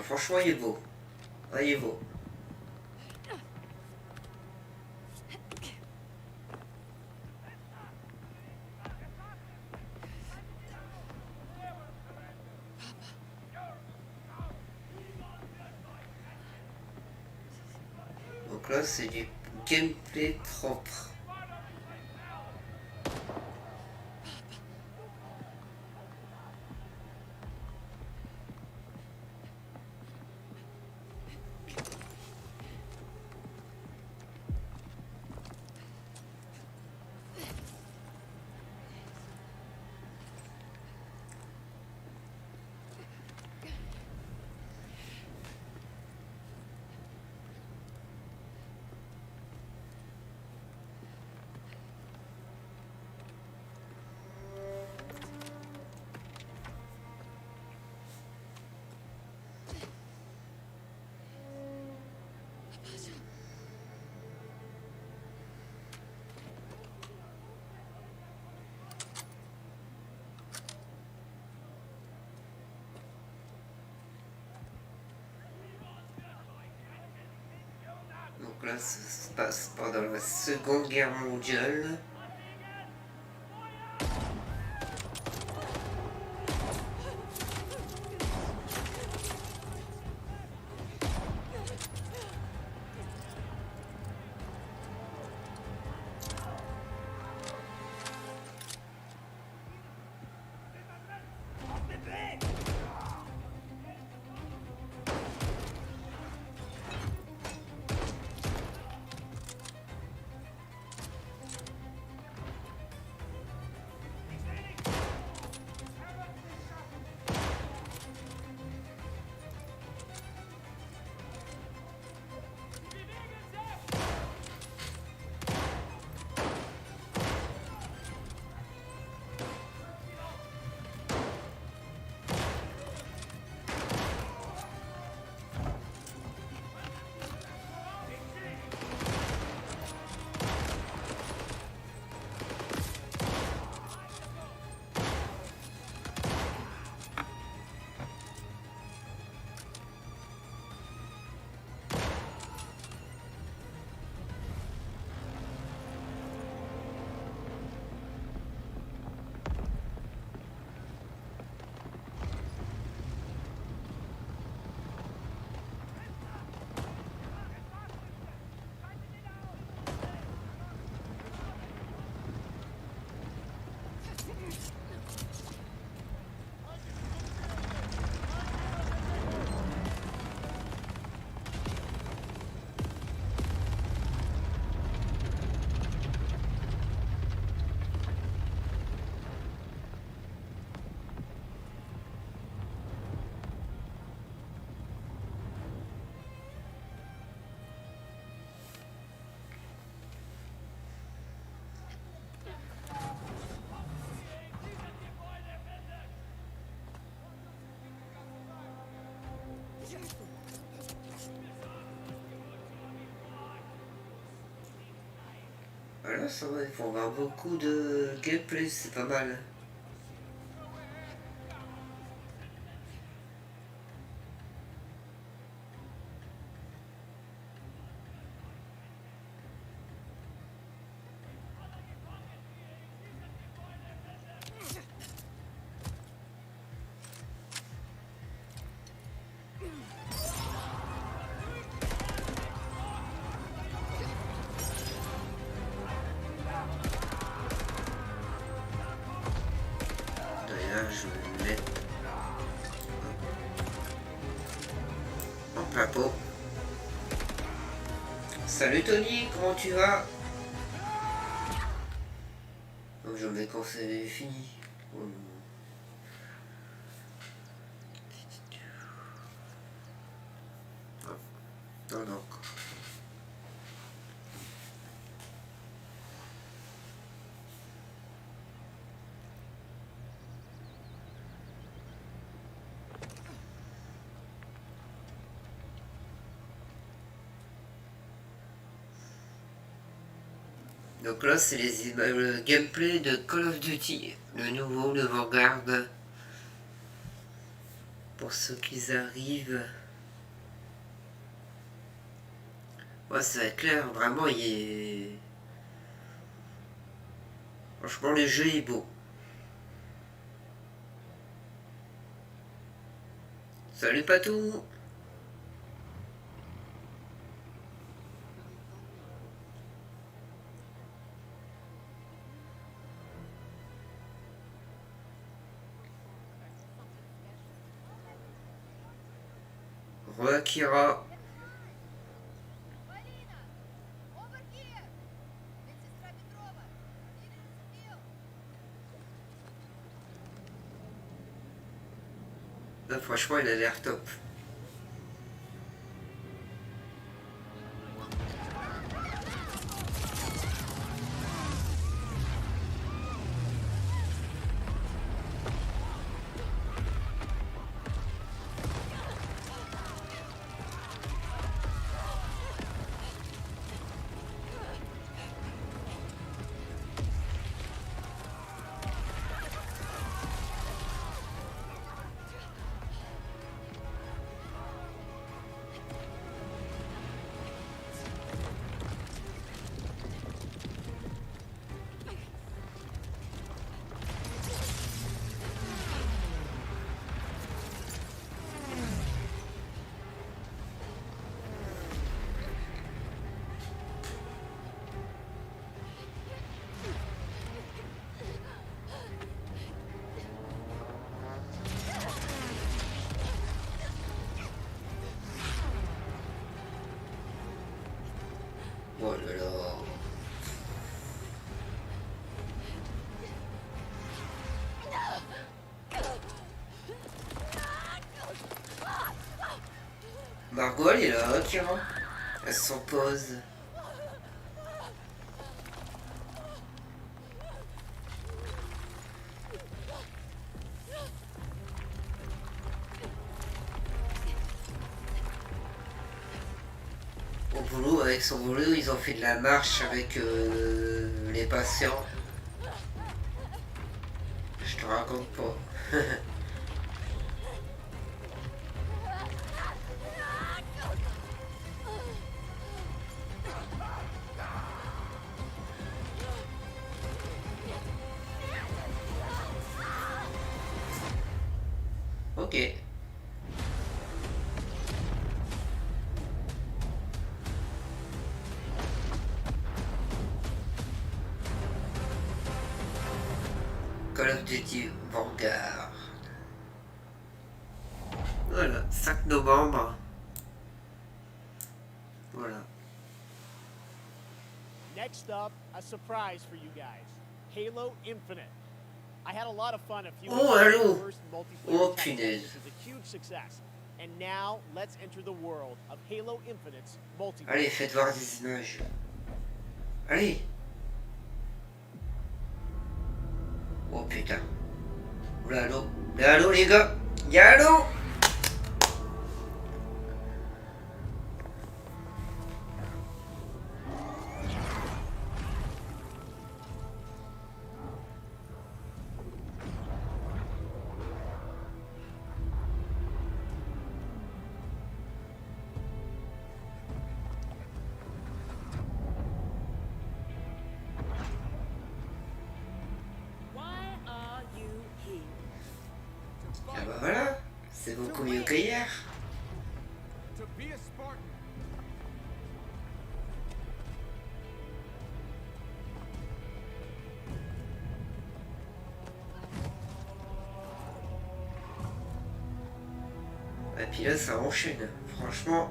Franchement, il est beau. Ah, il est beau. Donc là, c'est du gameplay propre. Donc là, ça se passe pendant la Seconde Guerre mondiale. Ouais, ça va, il faut avoir beaucoup de gameplay, c'est pas mal. D'ailleurs, je vais le mettre en plein pot. Salut Tony, comment tu vas? Donc j'en ai quand c'est fini. Non, non. Donc là, c'est le gameplay de Call of Duty, le nouveau, le Vanguard. Pour ceux qui arrivent. Ouais, ça va être clair, vraiment, il est... Franchement, le jeu est beau. Salut Patou! Re Kira. Là, franchement, il a l'air top. Oh là là. Margot, elle est là, Kira. Elle s'en pose. Au boulot, avec son boulot, ils ont fait de la marche avec les patients. Je te raconte pas. Ok. Call of Duty Vanguard. Voilà, 5 novembre. Voilà. Next up, a surprise for you guys. Halo Infinite. I had a lot of fun a few weeks ago. First multiplayer test, which was a huge success. And now, let's enter the world of Halo Infinite's multiplayer. Allez, faites voir des images. Allez. Oh putain. Oula, l'eau. Y'a l'eau, les gars. Y'a l'eau. prière. To be a Spartan. Et puis là, ça enchaîne. Franchement.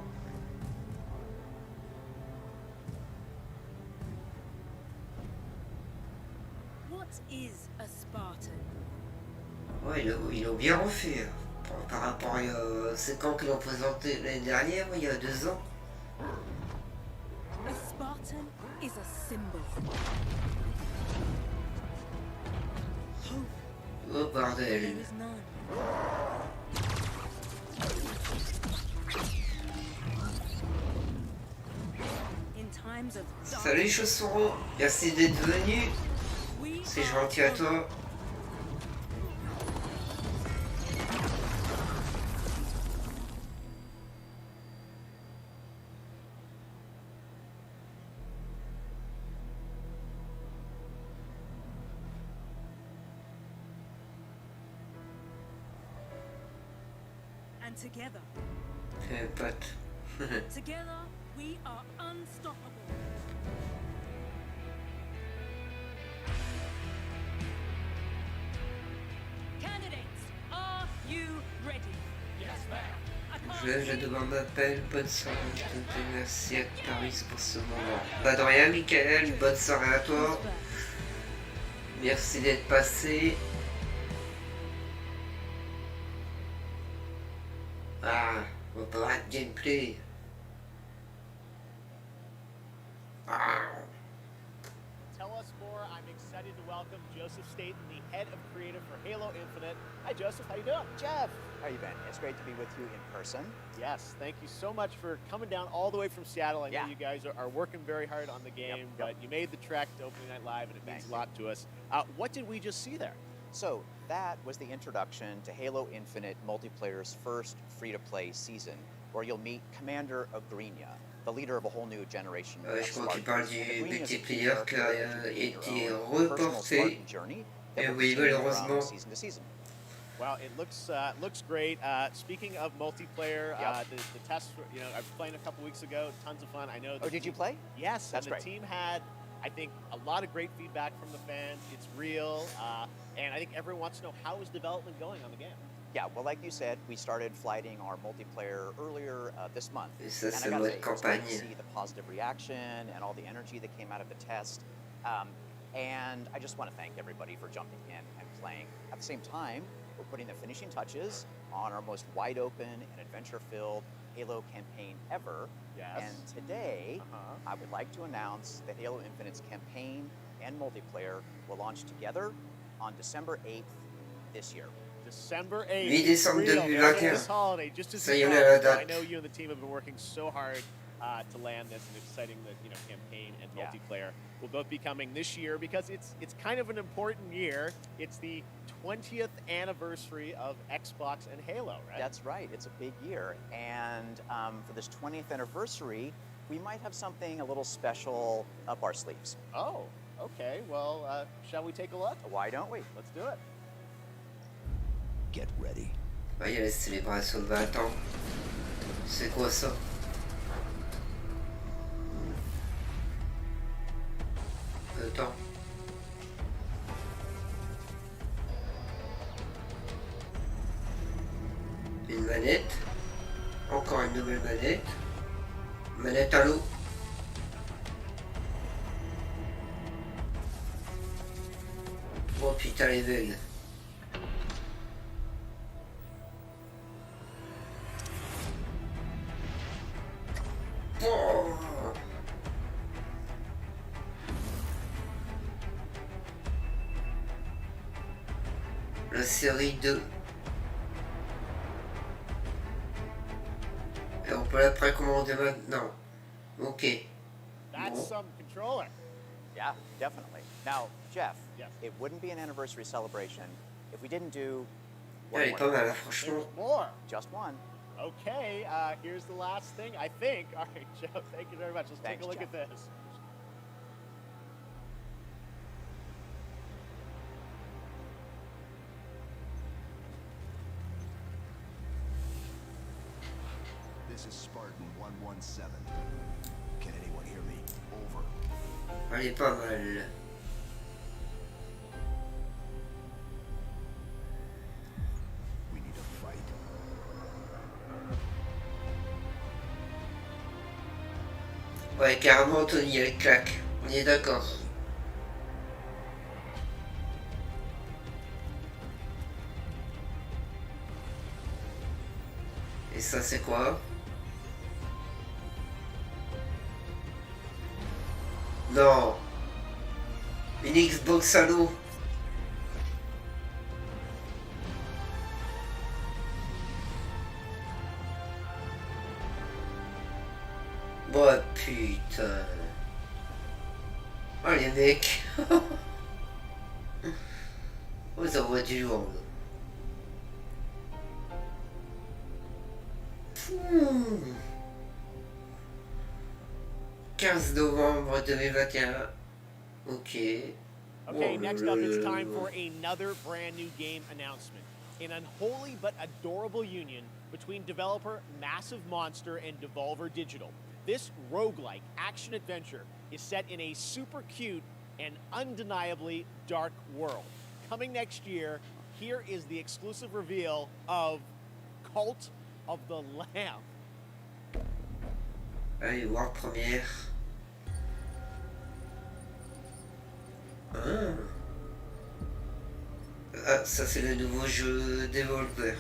What is a Spartan? Ouais, ils l'ont bien refait. Par rapport à... c'est quand qu'ils l'ont présenté l'année dernière, il y a 2 ans. A Spartan is a symbol. Oh bordel. There is none. In times of Salut chausson, merci d'être venu. C'est gentil à toi. And together, Pote. together we are unstoppable. Candidates, are you ready? Yes, ma'am. Je demande d'appel, bonne soirée, merci à Paris pour ce moment. Bah de rien Michael, bonne soirée à toi. Merci d'être passé. Ah, on va pas voir de gameplay. Ah. Tell us more. I'm excited to welcome Joseph Staten, the head of creative for Halo Infinite. Hi, Joseph. How you doing? Jeff, how you been? It's great to be with you in person. Yes, thank you so much for coming down all the way from Seattle. I know you guys are working very hard on the game, but you made the trek to Opening Night Live, and it means a lot to us. What did we just see there? So that was the introduction to Halo Infinite multiplayer's first free-to-play season, where you'll meet Commander Agrinia, the leader of a whole new generation of Je crois qu'il Spartans. parle du Agrinia is a multiplayer character qui a who can été take your own personal reporté. Spartan journey that Et will oui, continue malheureusement. from season to season. Well, it looks great. Speaking of multiplayer, the test, I was playing a couple weeks ago. Tons of fun. I know. Oh, did you play? Yes, That's and the great. team had, I think, a lot of great feedback from the fans. It's real, and I think everyone wants to know how is development going on the game. Yeah, well, like you said, we started flighting our multiplayer earlier this month. Et ça, And I c'est gotta say, votre it's great to campagne. see the positive reaction and all the energy that came out of the test. And I just want to thank everybody for jumping in and playing. At the same time, we're putting the finishing touches on our most wide open and adventure-filled Halo campaign ever. Yes. And today, I would like to announce that Halo Infinite's campaign and multiplayer will launch together on December 8th this year. December 8th. 8 décembre Real, 2021. this holiday, just as Ça y you est, on est à la promised. I date. know you and the team have been working so hard to land this, and exciting that campaign and multiplayer will both be coming this year because it's kind of an important year. It's the 20th anniversary of Xbox and Halo, right? That's right. It's a big year, and for this 20th anniversary, we might have something a little special up our sleeves. Oh, okay. Well, shall we take a look? Why don't we? Let's do it. Get ready. Ah, il y a la célébration de 20 ans. C'est quoi ça? Attends. Une manette. Encore une nouvelle manette. Manette à l'eau. Oh putain les bugs. Oh. La série 2. Et on peut la précommander maintenant. Ok. That's some controller. Yeah, definitely. Now, Jeff, Yes. it wouldn't be an anniversary celebration if we didn't do Elle est more. pas mal, hein, franchement. There's more. Just one. Okay, here's the last thing, I think. All right, Joe, thank you very much. Let's Thanks, take a look Jeff. at this. This is Spartan 117. Can anyone hear me? Over. Elle est pas mal. We need a fight. Ouais, carrément, Tony, elle claque. On est d'accord. Et ça, c'est quoi? Non. Une Xbox Halo. Oh putain. Oh les mecs. Oh, ça envoie du lourd. 15 novembre 2021. Ok. Okay, next up, it's time for another brand new game announcement. An unholy but adorable union between developer Massive Monster and Devolver Digital. This roguelike action-adventure is set in a super cute and undeniably dark world. Coming next year, here is the exclusive reveal of Cult of the Lamb. Allez voir première. Ah, ça c'est le nouveau jeu Devolver.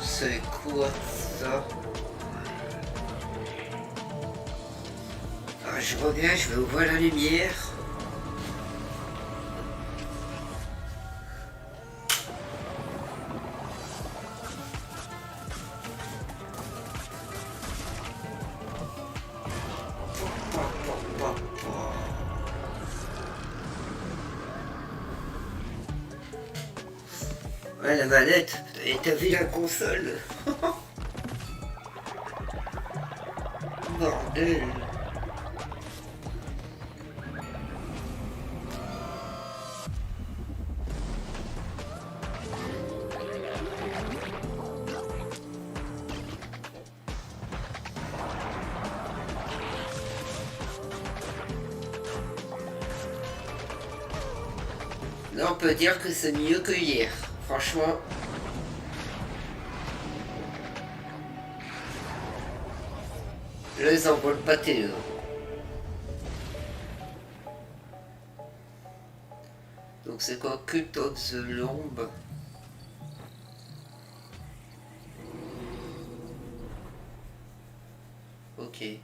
C'est quoi ça? Ah, je reviens, je vais ouvrir la lumière. Ouais, la manette. Et t'as vu la console? Bordel. Là, on peut dire que c'est mieux que hier. Franchement. Là, ils envolent pas tes. Donc c'est quoi? Cult of the Lamb. Ok.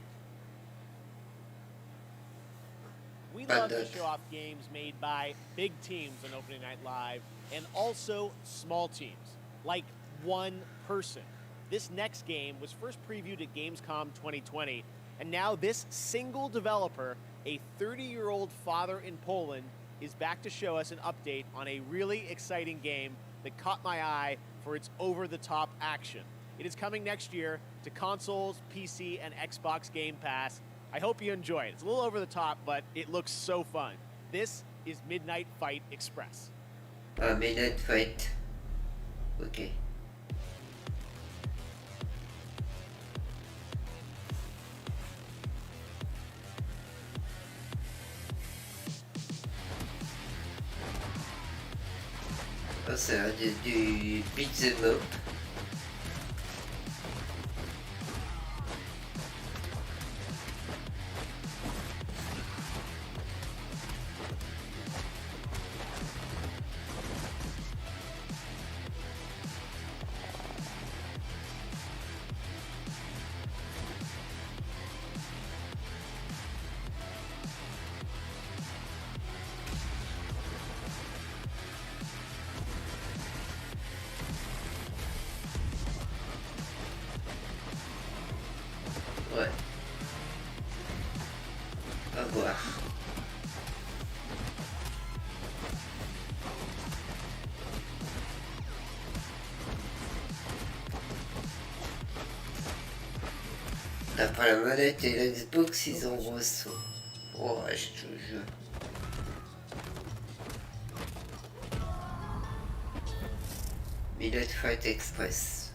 We love to show off games made by big teams on Opening Night Live and also small teams, like one person. This next game was first previewed at Gamescom 2020, and now this single developer, a 30-year-old father in Poland, is back to show us an update on a really exciting game that caught my eye for its over-the-top action. It is coming next year to consoles, PC, and Xbox Game Pass. I hope you enjoy it. It's a little over the top, but it looks so fun. This is Midnight Fight Express. Midnight Fight. Ok. Ah, c'est du beat'em up. Après la manette et la Xbox, ils envoient ça. Oh, je te jure. Minute Fight Express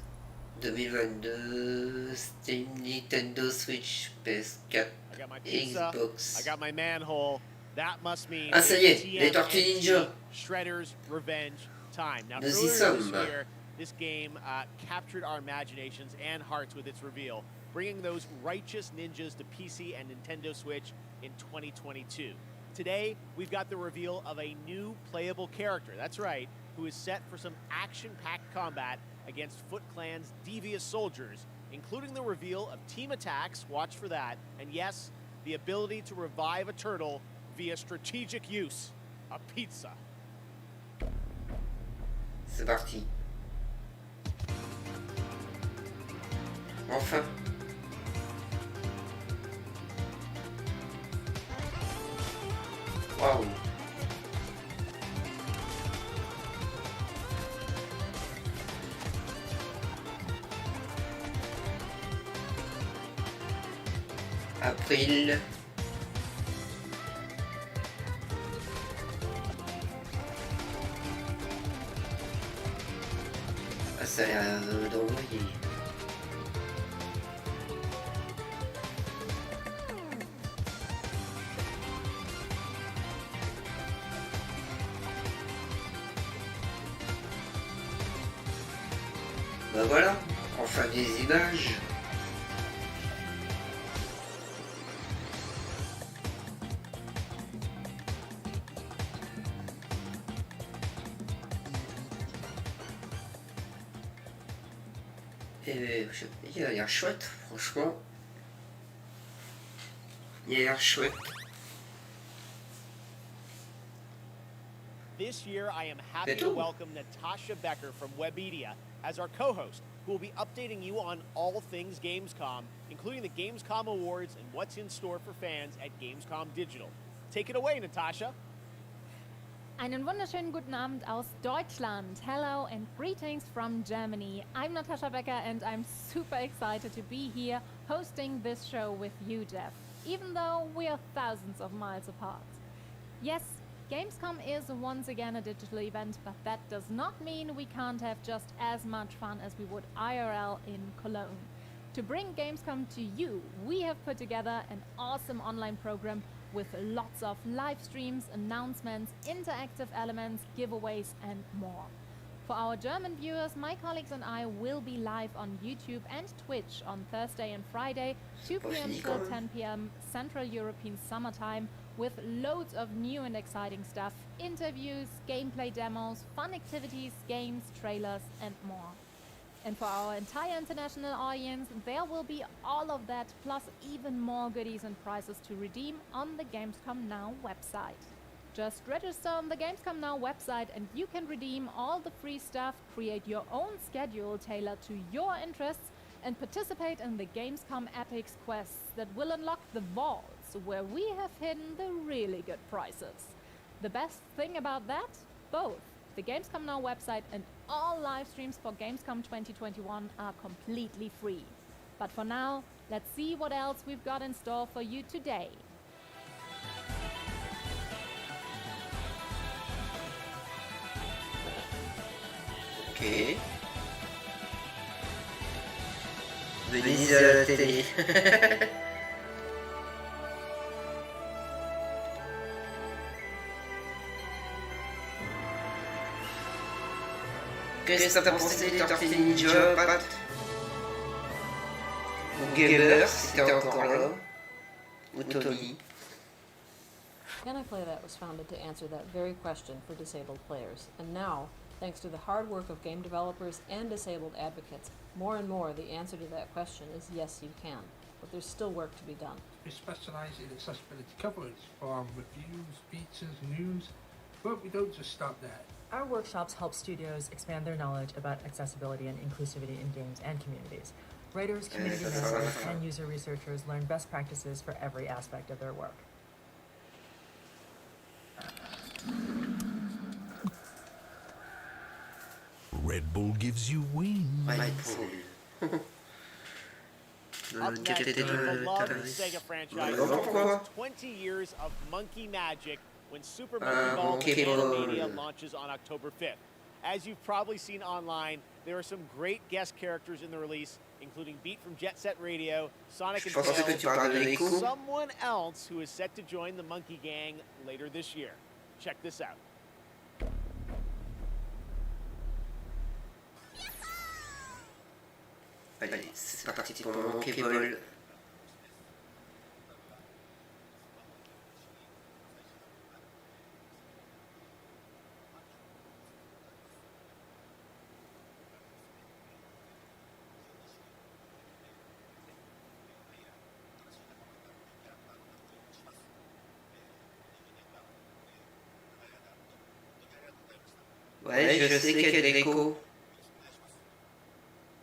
2022, Steam, Nintendo Switch, PS4, I got my pizza. Xbox. I got my manhole. That must mean Ah, ça y est, les TMNT, Tortues Ninja. Shredder's Revenge time. Now, Nous y earlier this sommes. year, this game captured our imaginations and hearts with its reveal, bringing those righteous ninjas to PC and Nintendo Switch in 2022. Today, we've got the reveal of a new playable character. That's right, who is set for some action-packed combat against Foot Clan's devious soldiers, including the reveal of team attacks, watch for that, and yes, the ability to revive a turtle via strategic use, a pizza. C'est parti. Enfin. Waouh. April. Ah, ça a l'air d'envoyer. Bah voilà, enfin des images. Et il a l'air chouette, franchement. Il a l'air chouette. This year, I am happy to welcome Natasha Becker from Webedia as our co-host, who will be updating you on all things Gamescom, including the Gamescom Awards and what's in store for fans at Gamescom Digital. Take it away, Natasha. Einen wunderschönen guten Abend aus Deutschland. Hello and greetings from Germany. I'm Natasha Becker and I'm super excited to be here hosting this show with you, Jeff, even though we are thousands of miles apart. Yes, Gamescom is once again a digital event, but that does not mean we can't have just as much fun as we would IRL in Cologne. To bring Gamescom to you, we have put together an awesome online program with lots of live streams, announcements, interactive elements, giveaways and more. For our German viewers, my colleagues and I will be live on YouTube and Twitch on Thursday and Friday, 2 p.m. till 10 p.m. Central European Summertime, with loads of new and exciting stuff, interviews, gameplay demos, fun activities, games, trailers and more. And for our entire international audience, there will be all of that plus even more goodies and prizes to redeem on the Gamescom Now website. Just register on the Gamescom Now website and you can redeem all the free stuff, create your own schedule tailored to your interests, and participate in the Gamescom Epics quests that will unlock the vaults where we have hidden the really good prizes. The best thing about that? Both the Gamescom Now website and all live streams for Gamescom 2021 are completely free. But for now, let's see what else we've got in store for you today. Ok. Venise à la télé. Qu'est-ce que t'as pensé des Tortues Ninja, Pat? Ou Gamer, si t'es encore là? Ou Tony? Can Play That was founded to answer that very question for disabled players, and now, thanks to the hard work of game developers and disabled advocates, more and more the answer to that question is yes, you can, but there's still work to be done. We specialise in accessibility coverage from reviews, features, news, but we don't just stop there. Our workshops help studios expand their knowledge about accessibility and inclusivity in games and communities. Writers, community managers, and user researchers learn best practices for every aspect of their work. Red Bull gives you wings. Red Bull. Up next, the beloved Sega franchise celebrates 20 years of monkey magic when Super Monkey Ball Animania launches on October 5th. As you've probably seen online, there are some great guest characters in the release, including Beat from Jet Set Radio, Sonic and Tails, and someone else who is set to join the Monkey Gang later this year. Check this out. Allez, c'est parti pour mon Monkey Ball. Ouais, je sais qu'il y a de l'écho.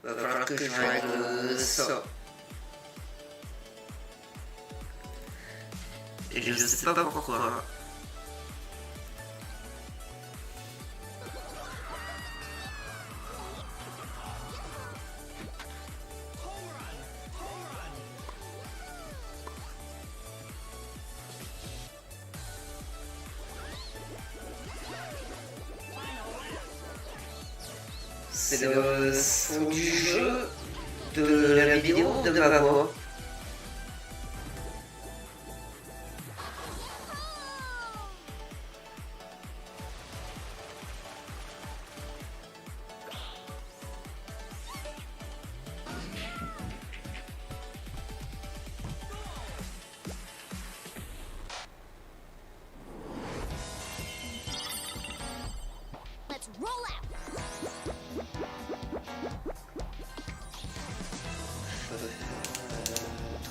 Va falloir que je règle ça. Et je sais pas pourquoi. C'est le son du jeu, de la vidéo, de ma voix. Let's roll out.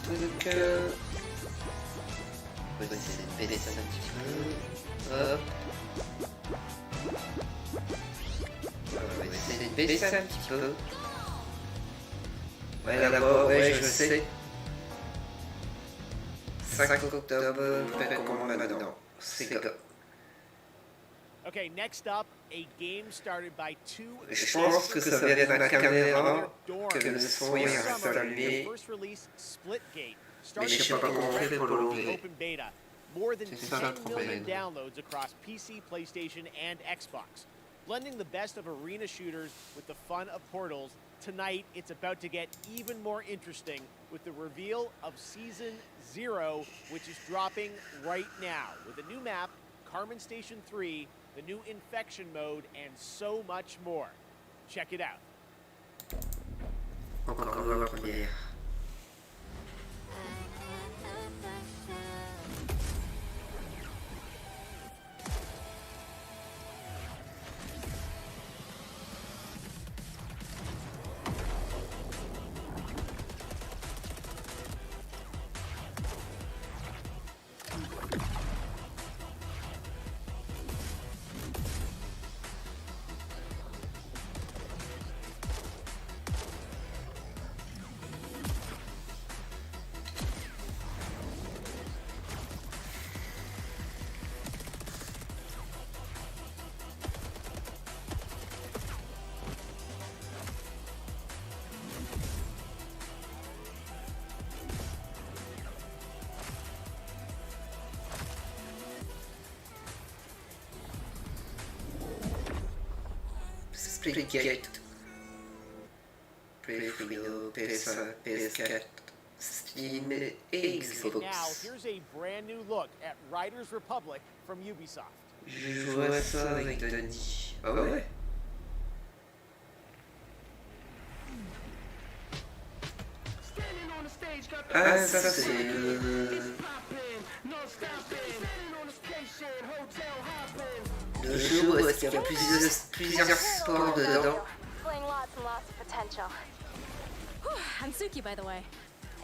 Truc. On va essayer de baisser ça un petit peu. Hop. On va essayer de baisser ça un petit peu. Ouais, là-bas, ouais, je sais. 5 octobre, précommande maintenant. C'est comme. Okay, next up, a game started by two. Je pense que ça vient de la caméra, que le son est installé. Mais je sais pas comment on fait pour l'enlever. More than C'est ça le 10 million problème. downloads across PC, PlayStation, and Xbox. Blending the best of arena shooters with the fun of Portals, tonight it's about to get even more interesting with the reveal of Season 0, which is dropping right now, with a new map, Carmen Station 3, the new infection mode, and so much more. Check it out. Encore la première. Splitgate. Play-Free-O, PS1, PS4, Steam et Xbox. Now, here's a brand new look at Riders Republic from Ubisoft. Je joue à ça avec Denis. Ah ouais? Ah, ça c'est le jeu où est-ce qu'il y a plusieurs sports dedans. Displaying lots and lots of potential. I'm Suki, by the way.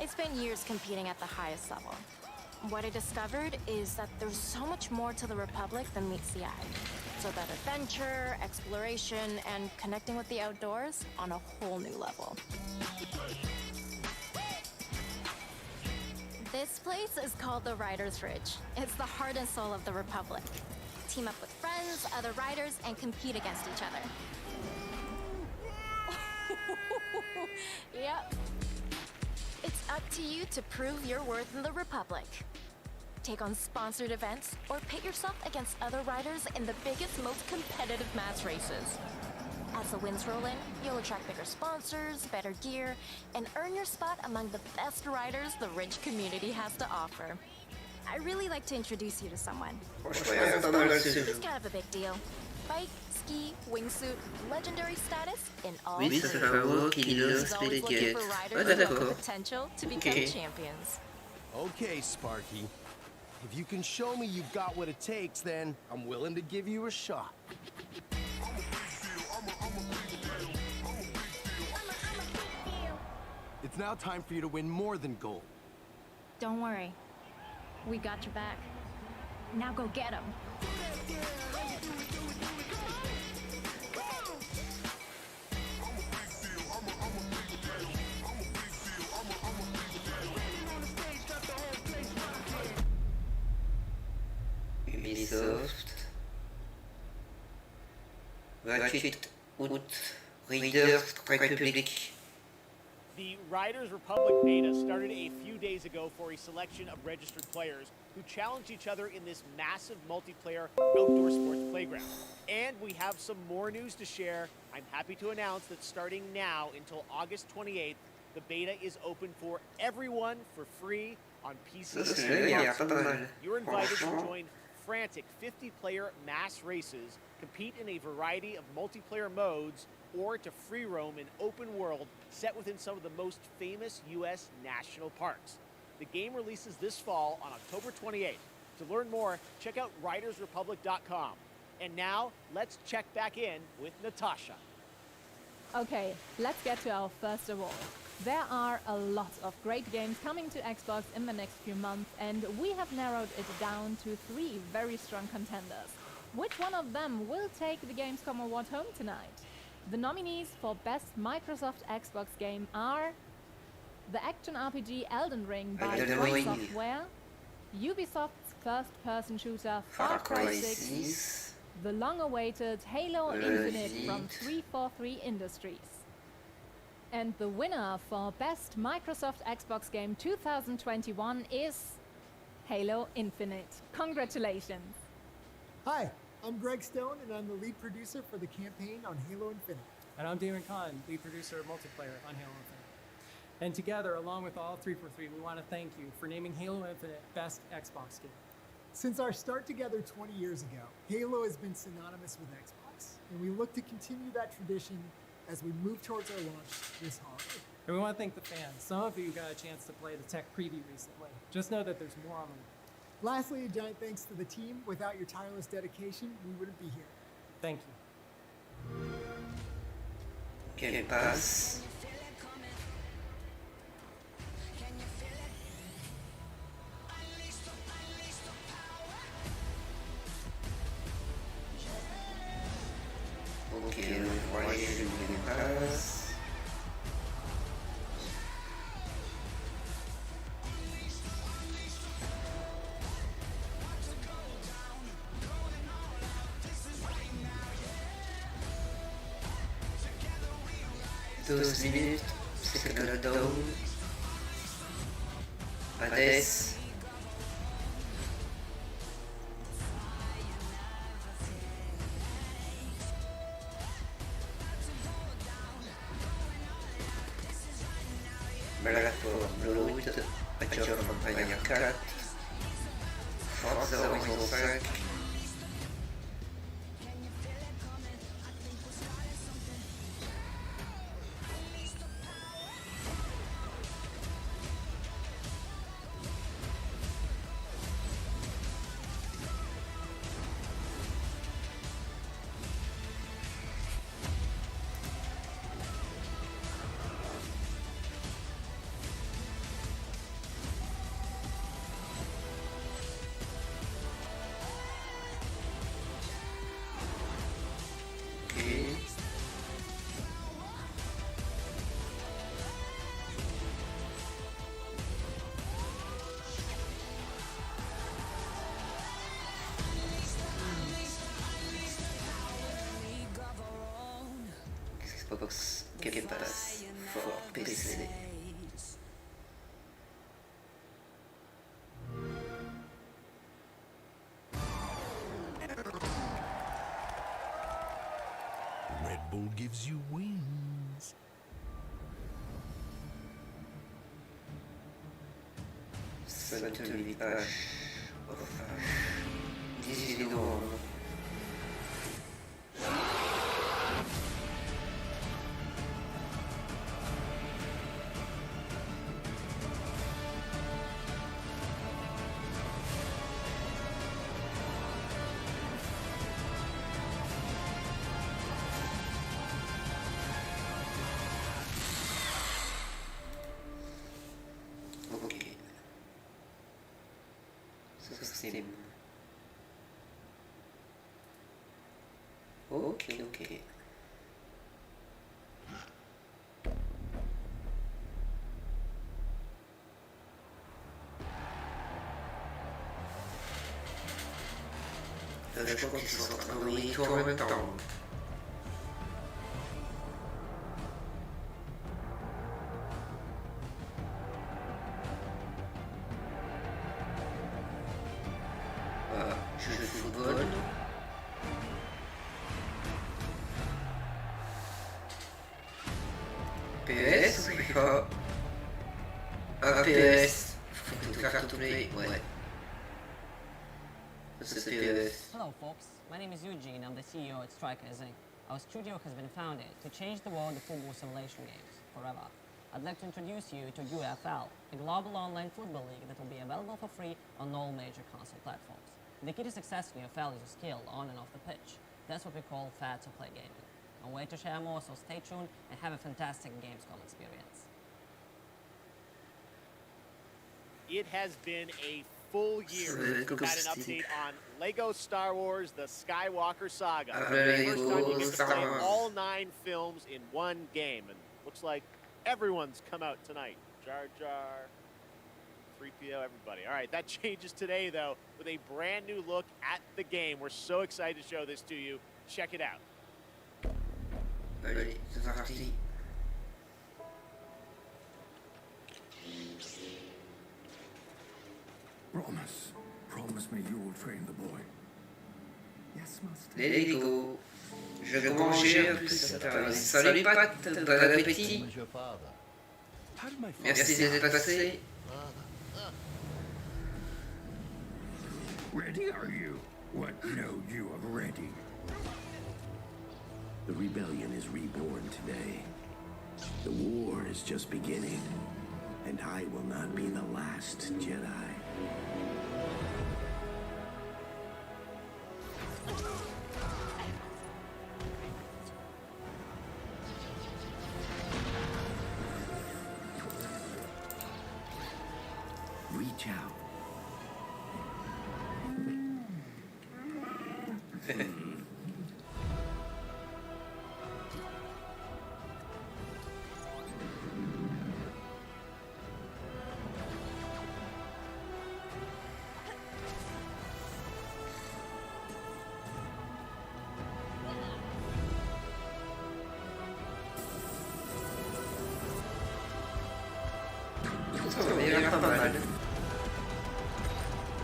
I spent years competing at the highest level. What I discovered is that there's so much more to the Republic than meets the eye. So that adventure, exploration, and connecting with the outdoors on a whole new level. This place is called the Riders Ridge. It's the heart and soul of the Republic. Team up with friends, other riders, and compete against each other. Yep. It's Up to you to prove your worth in the Republic. Take on sponsored events or pit yourself against other riders in the biggest, most competitive mass races. As the wins roll in, you'll attract bigger sponsors, better gear, and earn your spot among the best riders the Ridge community has to offer. I really like to introduce you to someone. It's kind of a big deal. Bike, ski, wingsuit, legendary status in all Oui, ça fait un mois qu'il est là, c'est les quêtes. Ah, d'accord. Potential to become Okay. champions. Okay, Sparky. If you can show me you've got what it takes, then I'm willing to give you a shot. It's now time for you to win more than gold. Don't worry. We got your back. Now go get him. Ubisoft. 28 août. Readers Republic. The Riders Republic beta started a few days ago for a selection of registered players who challenged each other in this massive multiplayer outdoor sports playground. And we have some more news to share. I'm happy to announce that starting now until August 28th, the beta is open for everyone for free on PC and Xbox. You're invited to join frantic 50-player mass races, compete in a variety of multiplayer modes, or to free roam an open world set within some of the most famous U.S. national parks. The game releases this fall on October 28th. To learn more, check out ridersrepublic.com. And now, let's check back in with Natasha. Okay, let's get to our first award. There are a lot of great games coming to Xbox in the next few months, and we have narrowed it down to 3 very strong contenders. Which one of them will take the Gamescom award home tonight? The nominees for Best Microsoft Xbox Game are the action RPG Elden Ring by From Software, Ubisoft's first-person shooter Far Cry 6, the long-awaited Halo Infinite from 343 Industries. And the winner for Best Microsoft Xbox Game 2021 is Halo Infinite. Congratulations! Hi, I'm Greg Stone, and I'm the lead producer for the campaign on Halo Infinite. And I'm Damon Kahn, lead producer of multiplayer on Halo Infinite. And together, along with all 343, we want to thank you for naming Halo Infinite Best Xbox Game. Since our start together 20 years ago, Halo has been synonymous with Xbox, and we look to continue that tradition as we move towards our launch this holiday. And we want to thank the fans. Some of you got a chance to play the tech preview recently. Just know that there's more on the way. Lastly, a giant thanks to the team. Without your tireless dedication, we wouldn't be here. Thank you. Game Pass. Ok, voyez le Game Pass. Douze minutes, c'est que le dôme. Hades. Bellator, Blood, Age of Empires 4, Forza Horizon 5. Xbox Game Pass for PC. Trouble gives you wings. Sainte H. 18 novembre. Ok. Je crois qu'ils sont en train d'envoyer tout en même temps. Voilà, jeu de football. PS ou FIFA? PS. Faut tout faire tout play, ouais. C'est PS. Hello folks, my name is Eugene, I'm the CEO at Strikers Inc. Our studio has been founded to change the world of football simulation games forever. I'd like to introduce you to UFL, a global online football league that will be available for free on all major console platforms. The key to success in UFL is your skill on and off the pitch. That's what we call fair to play gaming. I'll wait to share more, so stay tuned and have a fantastic gamescom experience. It has been a full year. We've had an update on Lego Star Wars, the Skywalker Saga. The first time you get to play all 9 films in one game. And looks like everyone's come out tonight. Jar Jar, 3PO, everybody. All right, that changes today, though, with a brand new look at the game. We're so excited to show this to you. Check it out. Allez, c'est parti. Promise me you will train the boy. Yes, master. Les Lego. Je vais manger un peu ça. Salut Pat, bon appétit. Merci d'être passé. Ready are you? What know you of ready? The rebellion is reborn today. The war is just beginning, and I will not be the last Jedi. Reach out. Ça m'a l'air pas mal.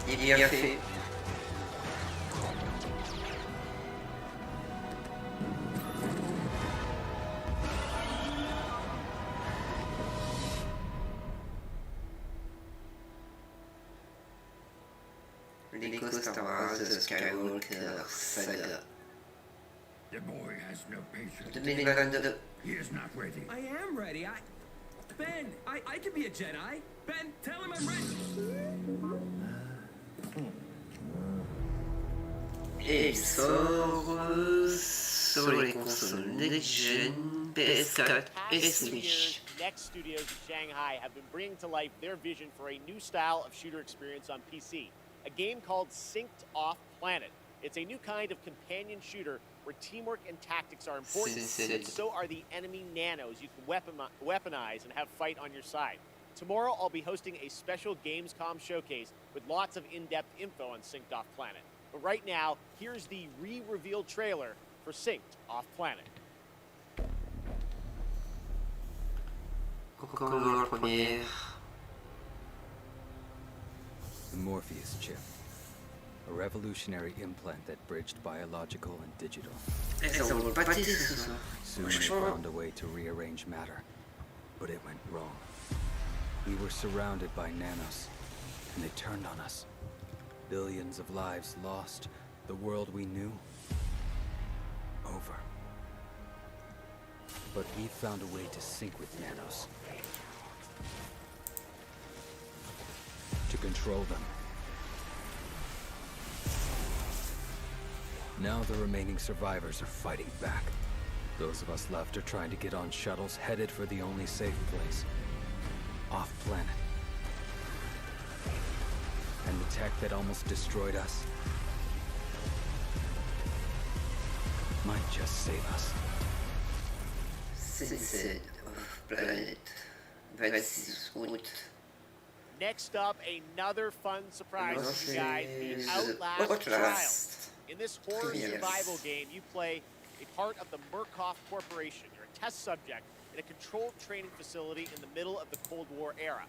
Il est bien fait. Lego Star Wars The Skywalker Saga. The boy has no patience. 2022. He is not ready. I am ready. Ben, I can be a Jedi. Ben, tell him I'm ready. Et il sort sur les consoles next-gen, PS4 et Switch. Next Studios in Shanghai have been bringing to life their vision for a new style of shooter experience on PC, a game called Synced Off Planet. It's a new kind of companion shooter where teamwork and tactics are important, and so are the enemy nanos you can weaponize and have fight on your side. Tomorrow, I'll be hosting a special Gamescom showcase with lots of in-depth info on Synced Off Planet. But right now, here's the re-revealed trailer for Synced Off Planet. Encore la première. The Morpheus chip. A revolutionary implant that bridged biological and digital. Ça roule pas de ce soir. Soon they found a way to rearrange matter, but it went wrong. We were surrounded by nanos, and they turned on us. Billions of lives lost, the world we knew, over. But we found a way to sync with nanos. To control them. Now the remaining survivors are fighting back. Those of us left are trying to get on shuttles headed for the only safe place. Off-planet. And the tech that almost destroyed us might just save us. Sunset of Planet, 26 août. Next up, another fun surprise for you guys, the Outlast Outlast. Trials. In this horror Yes. survival game, you play a part of the Murkoff Corporation. You're a test subject in a controlled training facility in the middle of the Cold War era.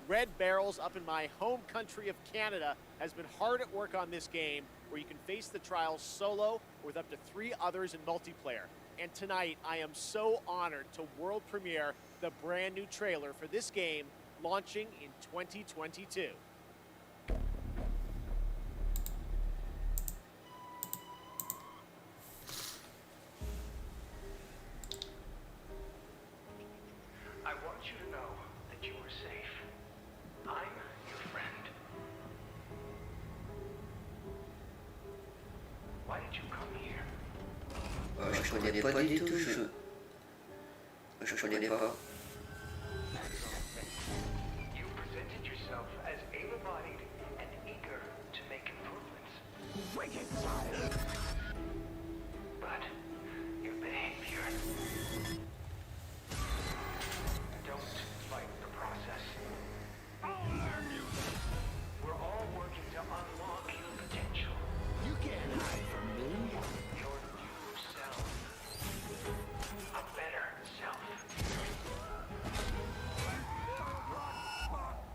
Red Barrels up in my home country of Canada has been hard at work on this game, where you can face the trials solo or with up to 3 others in multiplayer. And tonight, I am so honored to world premiere the brand new trailer for this game, launching in 2022. I want you to know that you are safe. I'm your friend. Why did you come here? Je connais pas du tout, je connais pas. You presented yourself as able-bodied and eager to make improvements. Wicked child. But your behavior. Don't fight the process. I'll learn you. We're all working to unlock your potential. You can't hide from me. Your new self. A better self.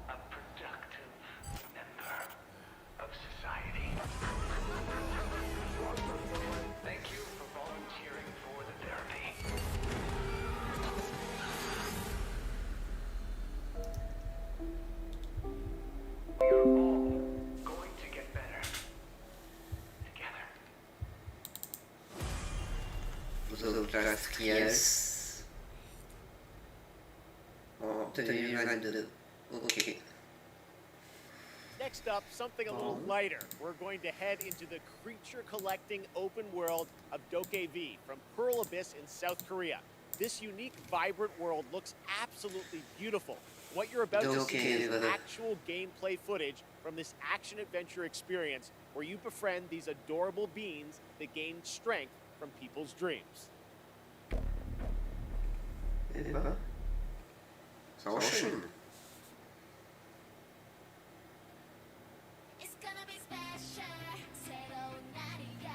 A productive member of society. Thank you for volunteering for the therapy. We are all going to get better. Together. Aux Outlast Trials. En 2022. Ok. Next up, something a little lighter. We're going to head into the creature-collecting open world of Dokkaevi from Pearl Abyss in South Korea. This unique, vibrant world looks absolutely beautiful. What you're about to see is actual gameplay footage from this action-adventure experience where you befriend these adorable beings that gain strength from people's dreams. Eh ben, ça enchaîne. It's gonna be special. 새로운 날이야.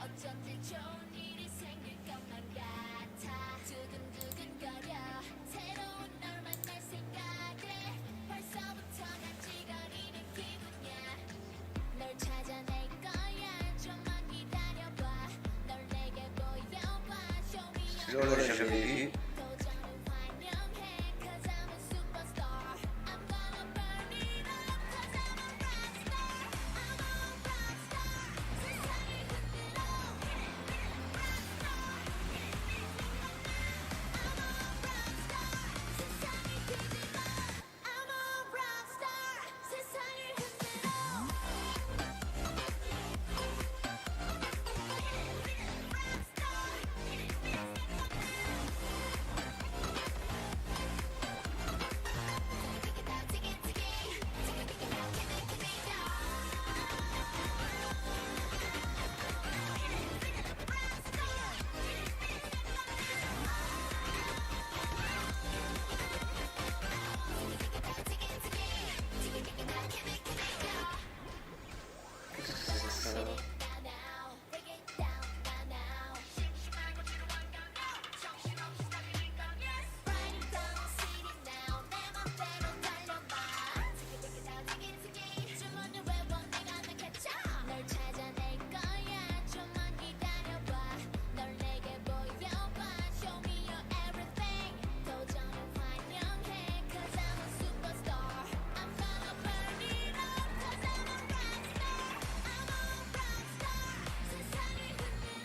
어쩐지 좋은 일이 생길 것만 같아. 두근두근거려. 새로운 널 만날 생각에 벌써부터 간지거리는 기분이야. 널 찾아낼 거야. 좀만 기다려봐. 널 내게 보여봐. Show me your Celui-là, j'ai jamais vu. 도전을 환영해. 'Cause I'm a superstar. I'm gonna burn it up. 'Cause I'm a rockstar. I'm a rockstar. 세상을 흔들어. rockstar. 세상을 뒤집어. I'm a rockstar. 세상을 흔들어.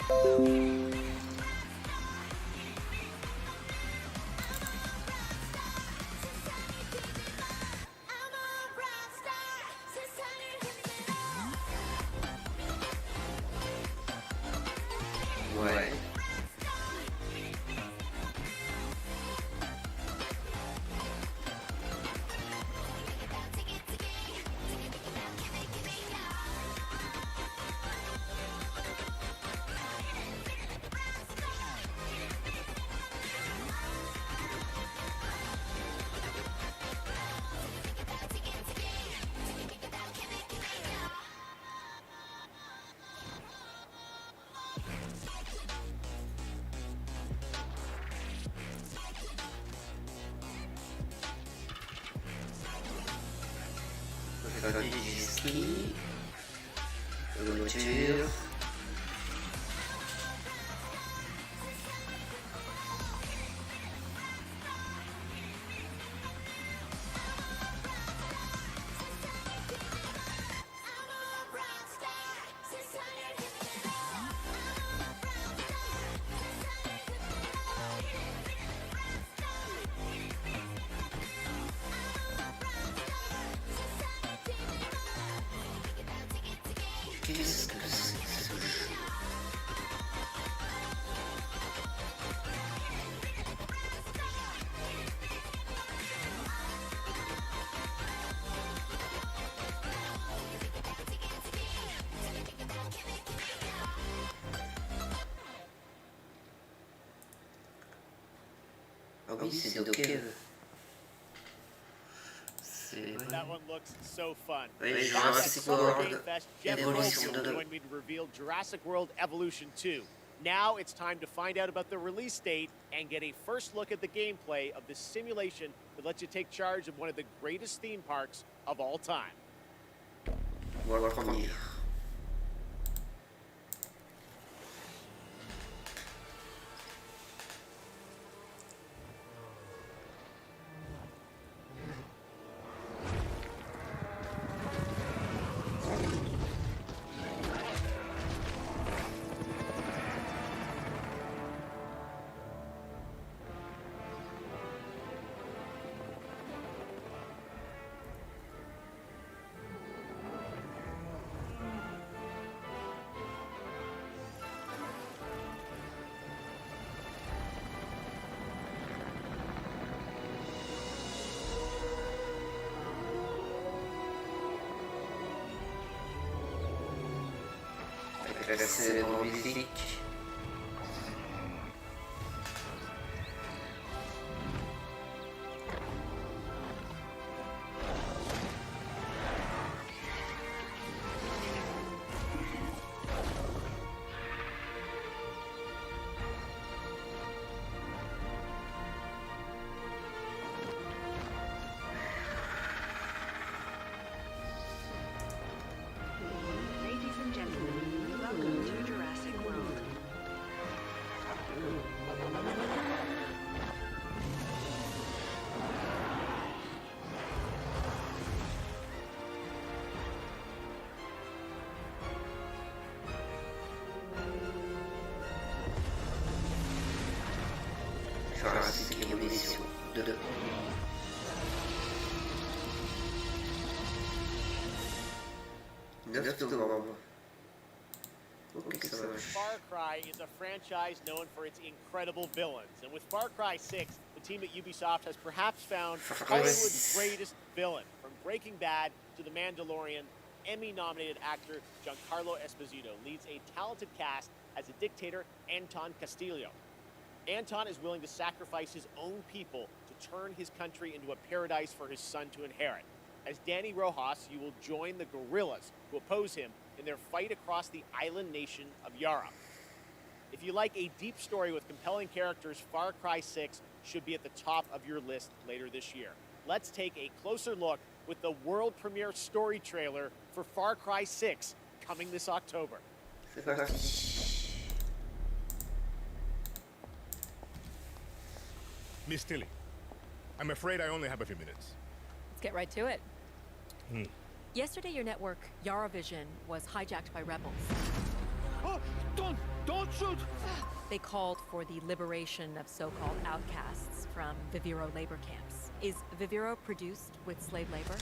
Ouais. Regarder du ski, de voiture. Qu'est-ce que c'est que ce jeu? Ah oui, c'est ok. That one looks so fun. Oui, Jurassic World Jeff Evolution Logan 2. joined me to reveal Jurassic World Evolution 2. Now it's time to find out about the release date and get a first look at the gameplay of this simulation that lets you take charge of one of the greatest theme parks of all time. On va le premier. Avec la célèbre musique. Ladies and gentlemen, welcome to Jurassic World. Jurassic Evolution 2. Okay, ça marche. Far Cry is a franchise known for its incredible villains. And with Far Cry 6, the team at Ubisoft has perhaps found Hollywood's greatest villain. From Breaking Bad to The Mandalorian, Emmy-nominated actor Giancarlo Esposito leads a talented cast as a dictator, Anton Castillo. Anton is willing to sacrifice his own people to turn his country into a paradise for his son to inherit. As Danny Rojas, you will join the guerrillas who oppose him in their fight across the island nation of Yara. If you like a deep story with compelling characters, Far Cry 6 should be at the top of your list later this year. Let's take a closer look with the world premiere story trailer for Far Cry 6 coming this October. C'est parti. Miss Tilly, I'm afraid I only have a few minutes. Let's get right to it. Hmm. Yesterday, your network, Yara Vision, was hijacked by rebels. Oh, don't shoot! They called for the liberation of so-called outcasts from Viviro labor camps. Is Viviro produced with slave labor?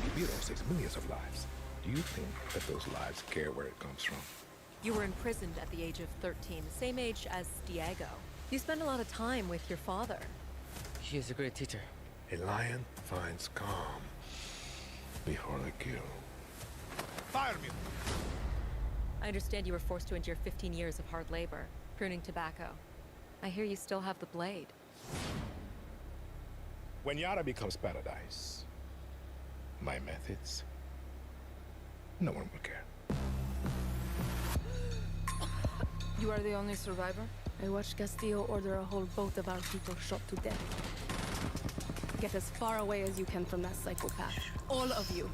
Viviro saves millions of lives. Do you think that those lives care where it comes from? You were imprisoned at the age of 13, the same age as Diego. You spend a lot of time with your father. He is a great teacher. A lion finds calm before the kill. Fire me! I understand you were forced to endure 15 years of hard labor, pruning tobacco. I hear you still have the blade. When Yara becomes paradise, my methods, no one will care. You are the only survivor? I watched Castillo order a whole boat of our people shot to death. Get as far away as you can from that psychopath. All of you.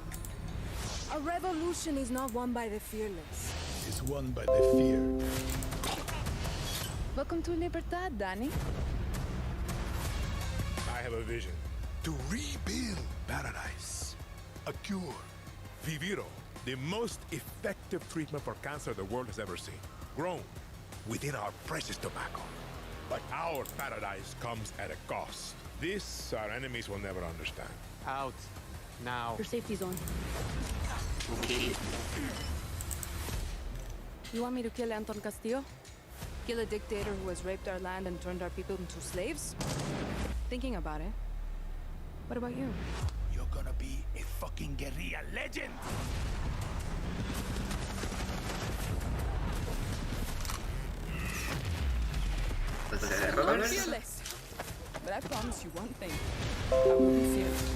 A revolution is not won by the fearless. It's won by the fear. Welcome to Libertad, Danny. I have a vision. To rebuild paradise. A cure. Viviro, the most effective treatment for cancer the world has ever seen. Grown within our precious tobacco. But our paradise comes at a cost. This our enemies will never understand. Out. Now. Your safety zone. Okay. You want me to kill Anton Castillo? Kill a dictator who has raped our land and turned our people into slaves? Thinking about it. What about you? You're gonna be a fucking guerrilla legend! I'm fearless. But I promise you one thing. I will be fearless.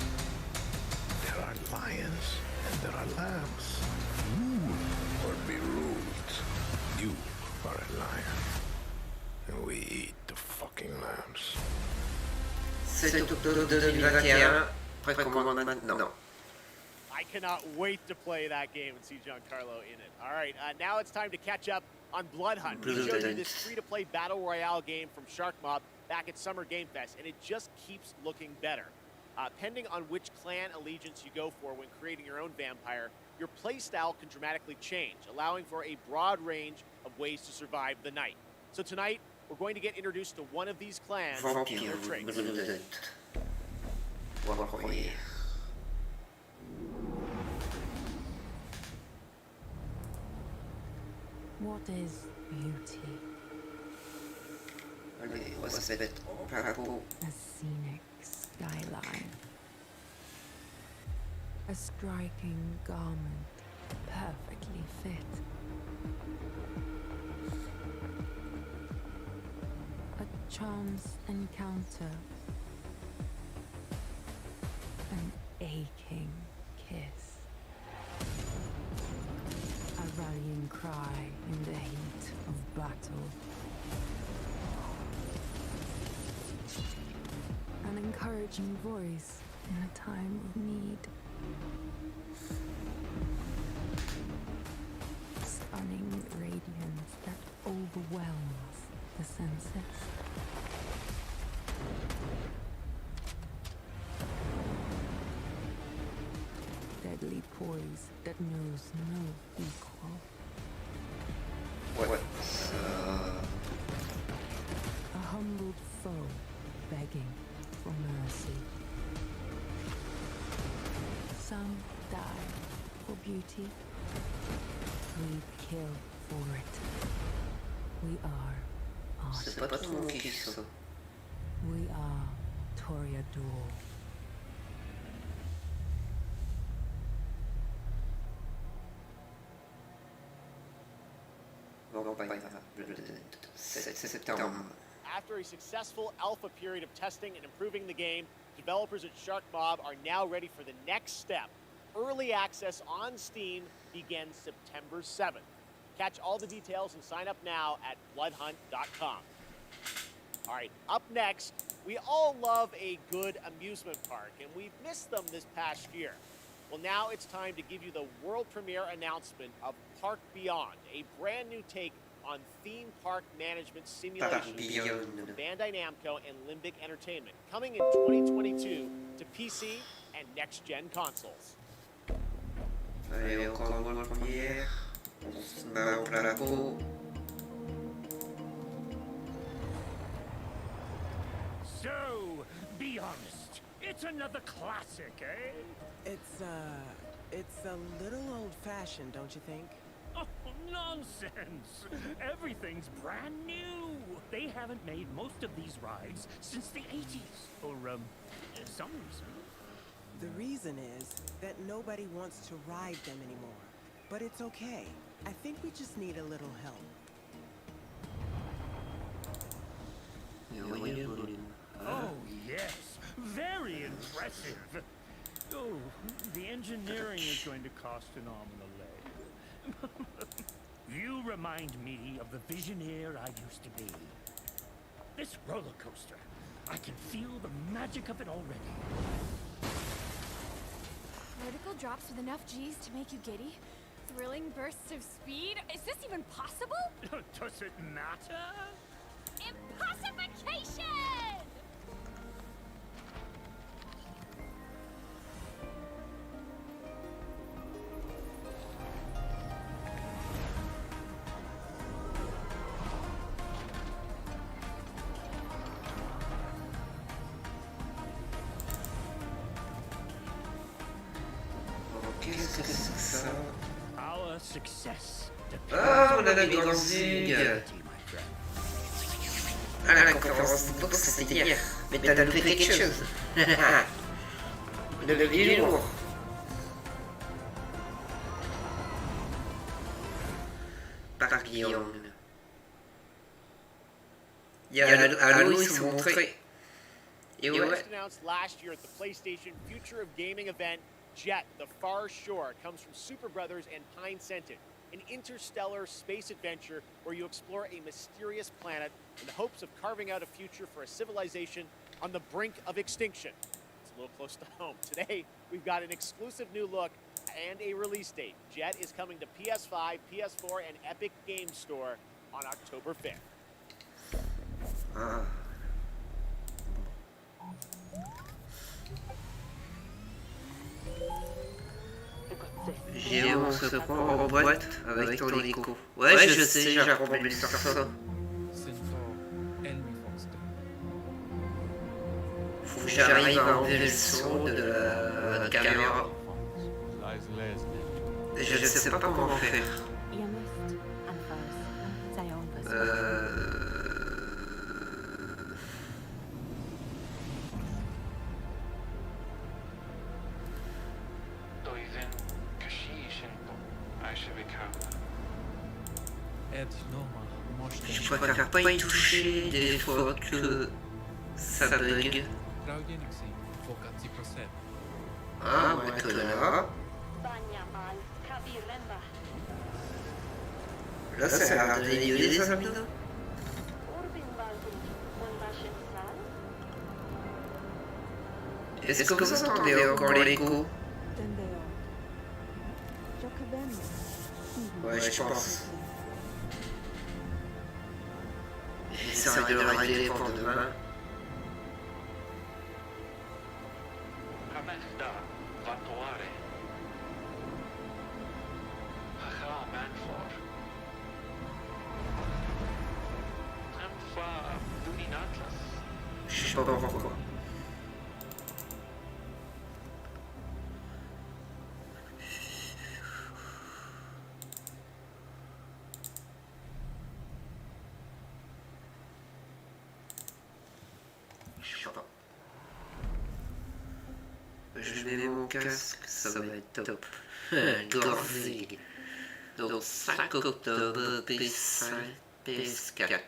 There are lions and there are lambs. Rule or be ruled. You are a lion. And we eat the fucking lambs. 7 octobre 2021, précommande maintenant. I cannot wait to play that game and see Giancarlo in it. All right, now it's time to catch up on Blood Hunt. We showed you this free-to-play battle royale game from Shark Mob back at Summer Game Fest, and it just keeps looking better. Depending on which clan allegiance you go for when creating your own vampire, your playstyle can dramatically change, allowing for a broad range of ways to survive the night. So tonight, we're going to get introduced to one of these clans and their traits. What is beauty? Allez, on va se mettre en plein pot. A scenic skyline. A striking garment, perfectly fit. A chance encounter. An aching kiss. A rallying cry in the heat of battle. An encouraging voice in a time of need. Stunning radiance that overwhelms the senses. Deadly poise that knows no equal. What's A humbled foe begging for mercy. Some die for beauty. We kill for it. We are C'est pas trop mon kiff, ça. We are Toreador. Non, pas 7 septembre. After a successful alpha period of testing and improving the game, developers at Shark Mob are now ready for the next step. Early access on Steam begins September 7th. Catch all the details and sign up now at bloodhunt.com. All right, up next, we all love a good amusement park, and we've missed them this past year. Well, now it's time to give you the world premiere announcement of Park Beyond, a brand new take on theme park management simulations from Bandai Namco and Limbic Entertainment, coming in 2022 to PC and next-gen consoles. Allez, encore une première. On se met en plein la peau. So, be honest. It's another classic, eh? It's a little old-fashioned, don't you think? Oh, nonsense! Everything's brand new! They haven't made most of these rides since the 80s, for, some reason. The reason is that nobody wants to ride them anymore. But it's okay. I think we just need a little help. Oh, yes. Very impressive. Oh, the engineering is going to cost an arm and a leg. You remind me of the visioneer I used to be. This roller coaster, I can feel the magic of it already. Vertical drops with enough G's to make you giddy? Thrilling bursts of speed? Is this even possible? Does it matter? Impossification! Qu'est-ce que c'est que ça? Our success Ah, on a la grande zig. Ah, la conférence de boxe, c'était hier. Mais t'as loupé quelque chose. Le vieux lourd. Par Guillaume. Il y a Halo, ils se montraient. Et ouais. Just announced last year at the PlayStation Future of Gaming event, Jet, the Far Shore, comes from Super Brothers and Pine Scented, an interstellar space adventure where you explore a mysterious planet in the hopes of carving out a future for a civilization on the brink of extinction. It's a little close to home. Today, we've got an exclusive new look and a release date. Jet is coming to PS5, PS4, and Epic Games Store on October 5th. Ah. Géo, on se prend en boîte avec ton écho. Ouais, je sais, j'ai un problème sur ça. Faut que j'arrive à enlever le son de la caméra. Je ne sais pas comment faire. Je préfère pas y toucher des fois que ça bug. Ah, maintenant. Là, ça a l'air de dénouer les amis. Est-ce que vous entendez encore l'écho? Ouais, je pense. J'essaierai de le régler pour demain. Je sais pas pourquoi. Je mets mon casque, ça va être top. Gorzig. Donc 5 octobre, PS5, PS4.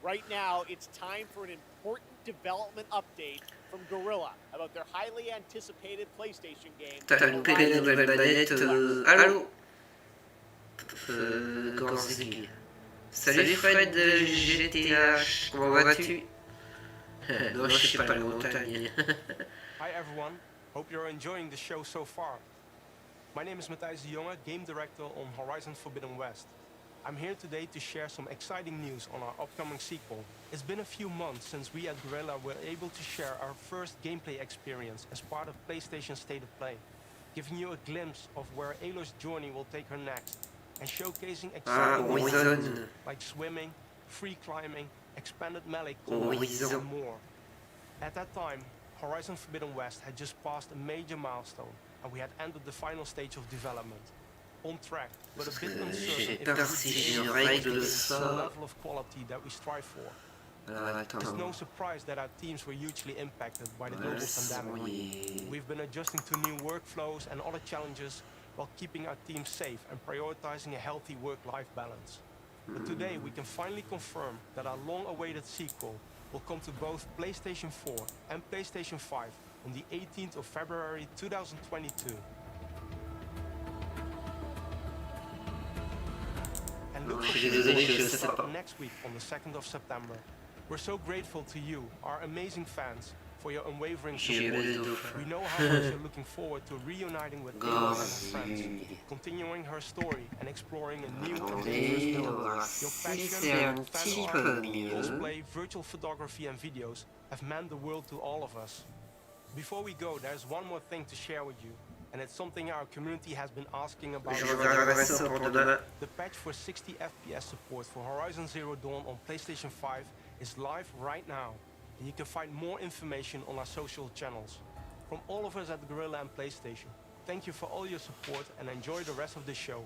Right now, it's time for an important development update from Guerrilla about their highly anticipated PlayStation game. T'as loupé les nouvelles manettes. Allô Gorzig. Salut Fred de GTH, comment vas-tu? Non, je sais pas la montagne. Hi everyone, hope you're enjoying the show so far. My name is Matthijs de Jonge, Game Director on Horizon Forbidden West. I'm here today to share some exciting news on our upcoming sequel. It's been a few months since we at Guerrilla were able to share our first gameplay experience as part of PlayStation State of Play, giving you a glimpse of where Aloy's journey will take her next, and showcasing exciting things like swimming, free climbing, expanded melee combat, and more. At that time, Horizon Forbidden West had just passed a major milestone, and we had entered the final stage of development. On track, but a bit uncertain if we would be able to maintain the level of quality that we strive for. It's no surprise that our teams were hugely impacted by the global pandemic. We've been adjusting to new workflows and other challenges while keeping our team safe and prioritizing a healthy work-life balance. But today we can finally confirm that our long-awaited sequel will come to both PlayStation 4 and PlayStation 5 on the 18th of February 2022. And look for the start next week on the 2nd of September. We're so grateful to you, our amazing fans, for your unwavering support. We know how much you're looking forward to reuniting with Aloy and her friends, continuing her story and exploring a new and dangerous world. Your passion, fan art, cosplay, virtual photography and videos have meant the world to all of us. Before we go, there's one more thing to share with you, and it's something our community has been asking about. The patch for 60 FPS support for Horizon Zero Dawn on PlayStation 5 is live right now, and you can find more information on our social channels. From all of us at Guerrilla and PlayStation, thank you for all your support and enjoy the rest of the show.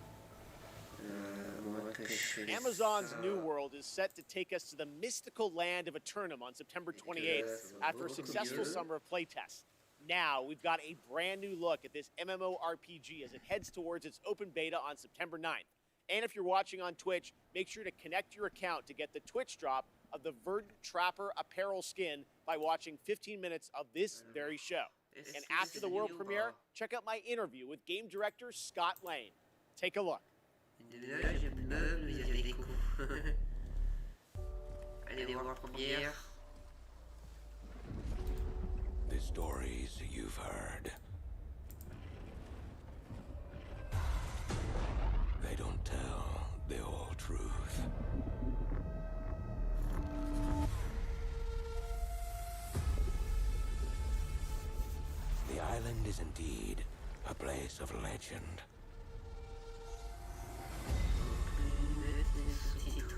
Amazon's New World is set to take us to the mystical land of Eternum on September 28th after a successful summer of playtests. Now we've got a brand new look at this MMORPG as it heads towards its open beta on September 9th. And if you're watching on Twitch, make sure to connect your account to get the Twitch drop of the Verdant Trapper apparel skin by watching 15 minutes of this very show. And after the world premiere, check out my interview with game director Scott Lane. Take a look. The stories you've heard, they don't tell the whole truth. The island is indeed a place of legend.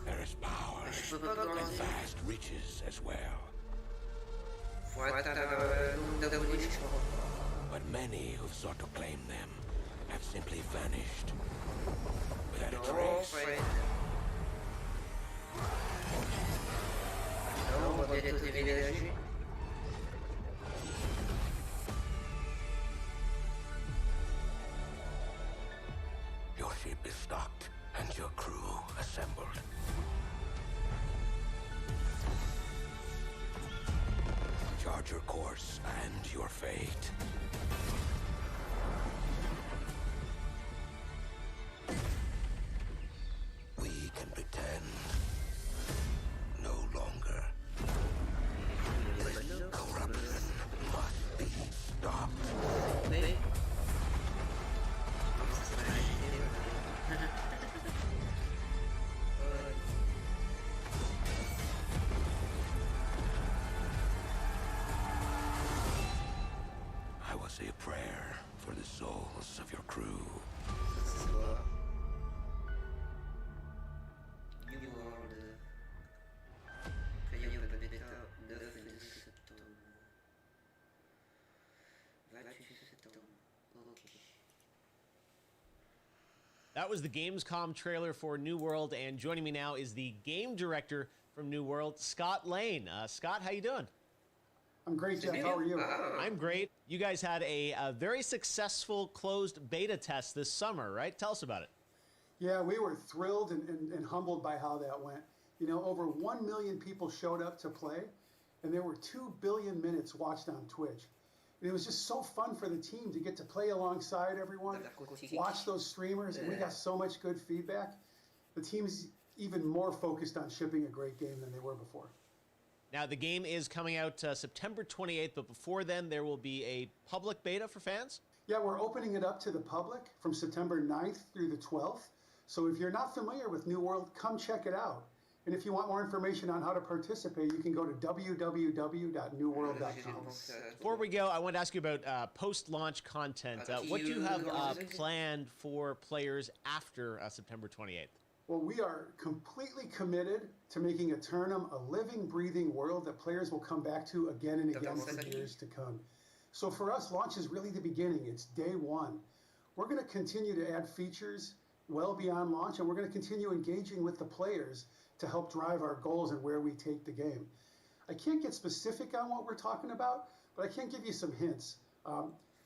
There is power and vast riches as well. But many who've sought to claim them have simply vanished without a trace. Your ship is stocked and your crew assembled. Chart your course and your fate. We can pretend no longer. Corruption must be stopped. I will say a prayer for the souls of your crew. That was the Gamescom trailer for New World, and joining me now is the game director from New World, Scott Lane. Scott, how you doing? I'm great, Jeff. How are you? I'm great. You guys had a very successful closed beta test this summer, right? Tell us about it. Yeah, we were thrilled and humbled by how that went. You know, over 1 million people showed up to play, and there were 2 billion minutes watched on Twitch. And it was just so fun for the team to get to play alongside everyone, watch those streamers, and we got so much good feedback. The team's even more focused on shipping a great game than they were before. Now, the game is coming out September 28th, but before then, there will be a public beta for fans? Yeah, we're opening it up to the public from September 9th through the 12th. So if you're not familiar with New World, come check it out. And if you want more information on how to participate, you can go to www.newworld.com. Before we go, I want to ask you about post-launch content. What do you have planned for players after September 28th? Well, we are completely committed to making Eternum a living, breathing world that players will come back to again and again for years to come. So for us, launch is really the beginning. It's day one. We're going to continue to add features well beyond launch, and we're going to continue engaging with the players to help drive our goals and where we take the game. I can't get specific on what we're talking about, but I can give you some hints.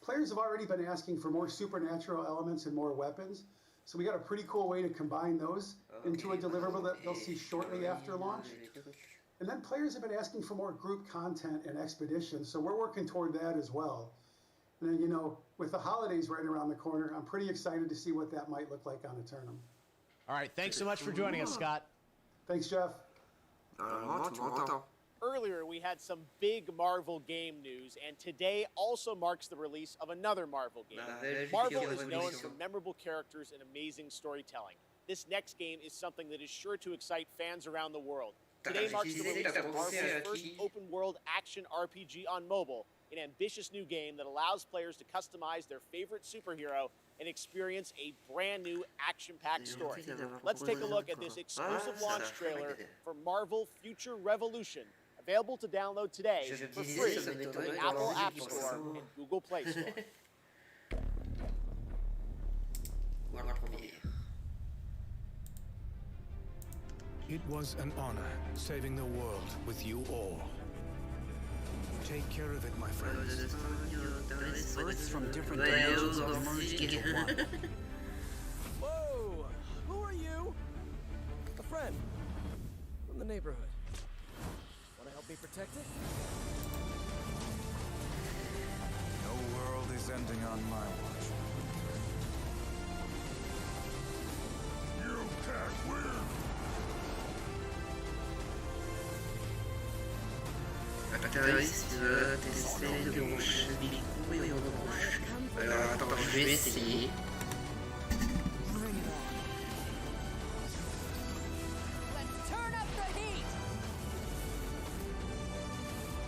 Players have already been asking for more supernatural elements and more weapons, so we got a pretty cool way to combine those into a deliverable that they'll see shortly after launch. And then players have been asking for more group content and expeditions, so we're working toward that as well. And then, you know, with the holidays right around the corner, I'm pretty excited to see what that might look like on Eternum. All right, thanks so much for joining us, Scott. Thanks, Jeff. Earlier, we had some big Marvel game news, and today also marks the release of another Marvel game. Marvel is known for memorable characters and amazing storytelling. This next game is something that is sure to excite fans around the world. Today marks the release of Marvel's first open-world action RPG on mobile, an ambitious new game that allows players to customize their favorite superhero and experience a brand new action-packed story. Let's take a look at this exclusive launch trailer for Marvel Future Revolution, available to download today for free from the Apple App Store and Google Play Store. It was an honor saving the world with you all. Take care of it, my friends. Earths from different dimensions have merged into one. Whoa! Who are you? A friend from the neighborhood. Want to help me protect it? No world is ending on my watch. You can't win! Atterrisse, tu vas tester de brancher le micro et on rebranche. Alors attends, je vais essayer.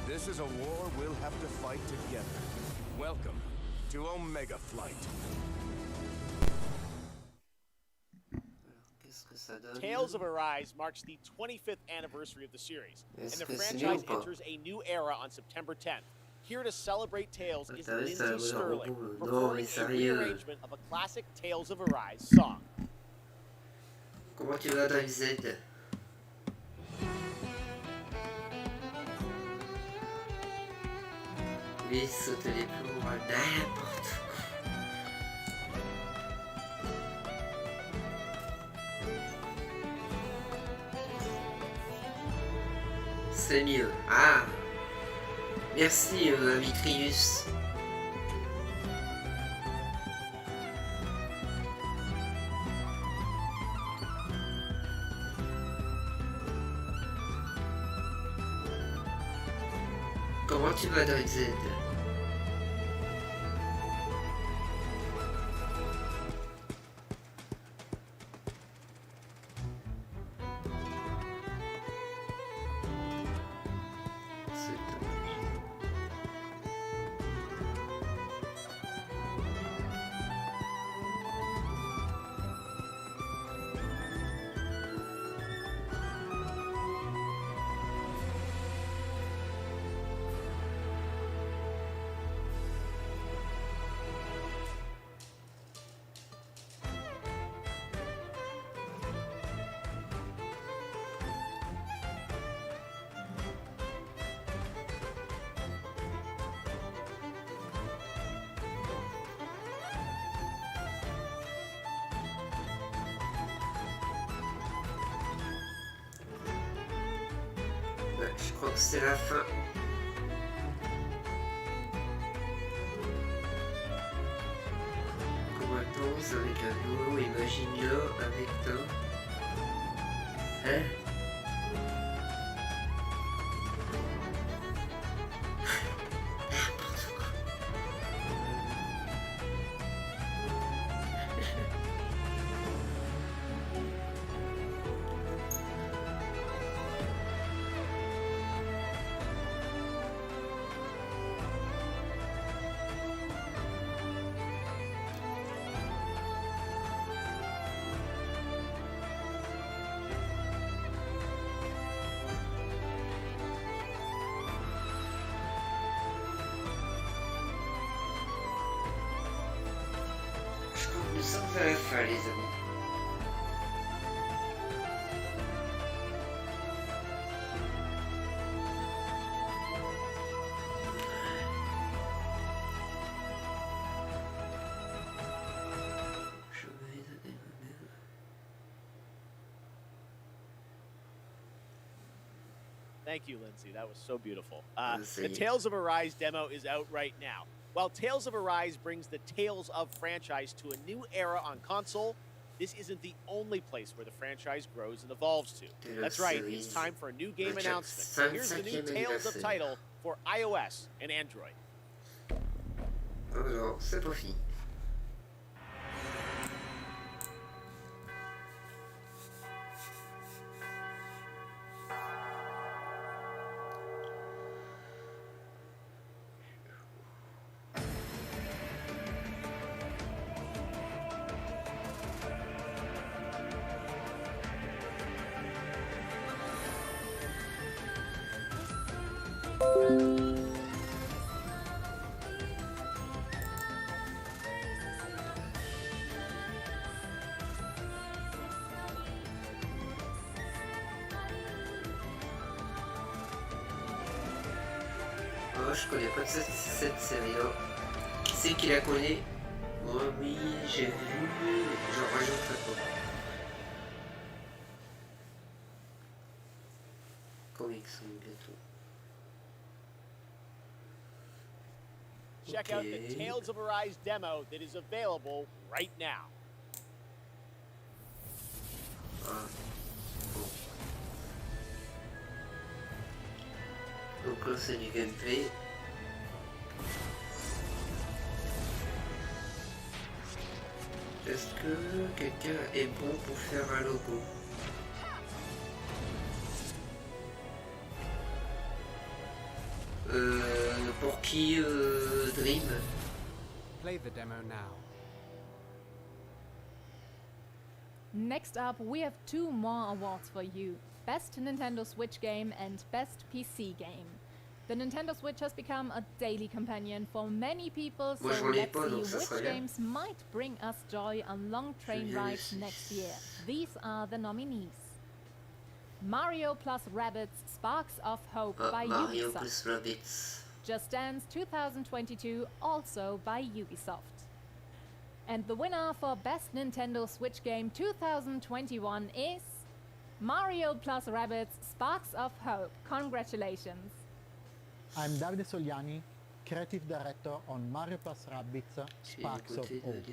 This is a war we'll have to fight together. Welcome to Omega Flight. Tales of Arise marks the 25th anniversary of the series, and the franchise enters a new era on September 10th. Here to celebrate Tales is Lindsay Sterling, performing a rearrangement of a classic Tales of Arise song. Comment tu vas, Drive Z? Lui saute les plombs à n'importe où. C'est mieux. Ah, merci Vitrius. Comment tu vas, Drive Z? Je crois que c'est la fin. Commence avec un loup, imagine-le avec toi. Hein? N'importe quoi. à la fin, les amis. Je vais donner ma main. Thank you, Lindsay. That was so beautiful. Ça The y est. Tales of Arise demo is out right now. While Tales of Arise brings the Tales of franchise to a new era on console, this isn't the only place where the franchise grows and evolves to. That's right, it's time for a new game announcement. Here's the new Tales of title for iOS and Android. Alors, c'est pas fini. Oh, je connais pas cette série-là. Qui c'est qui la connaît? Oh oui, j'ai vu. J'en rajoute pas. Comics bientôt. Check out the Tales of Arise demo that is available right now. Ah, bon. Donc là c'est du gameplay. Est-ce que quelqu'un est bon pour faire un logo? Pour qui Dream? Play the demo now. Next up, we have two more awards for you. Best Nintendo Switch Game and Best PC Game. The Nintendo Switch has become a daily companion for many people, so let's see which games might bring us joy on long train rides next year. These are the nominees. Mario plus Rabbids Sparks of Hope by Mario Ubisoft. plus Rabbids. Just Dance 2022, also by Ubisoft. And the winner for Best Nintendo Switch Game 2021 is Mario plus Rabbids Sparks of Hope. Congratulations. I'm Davide Soliani, Creative Director on Mario plus Rabbids Sparks of Hope.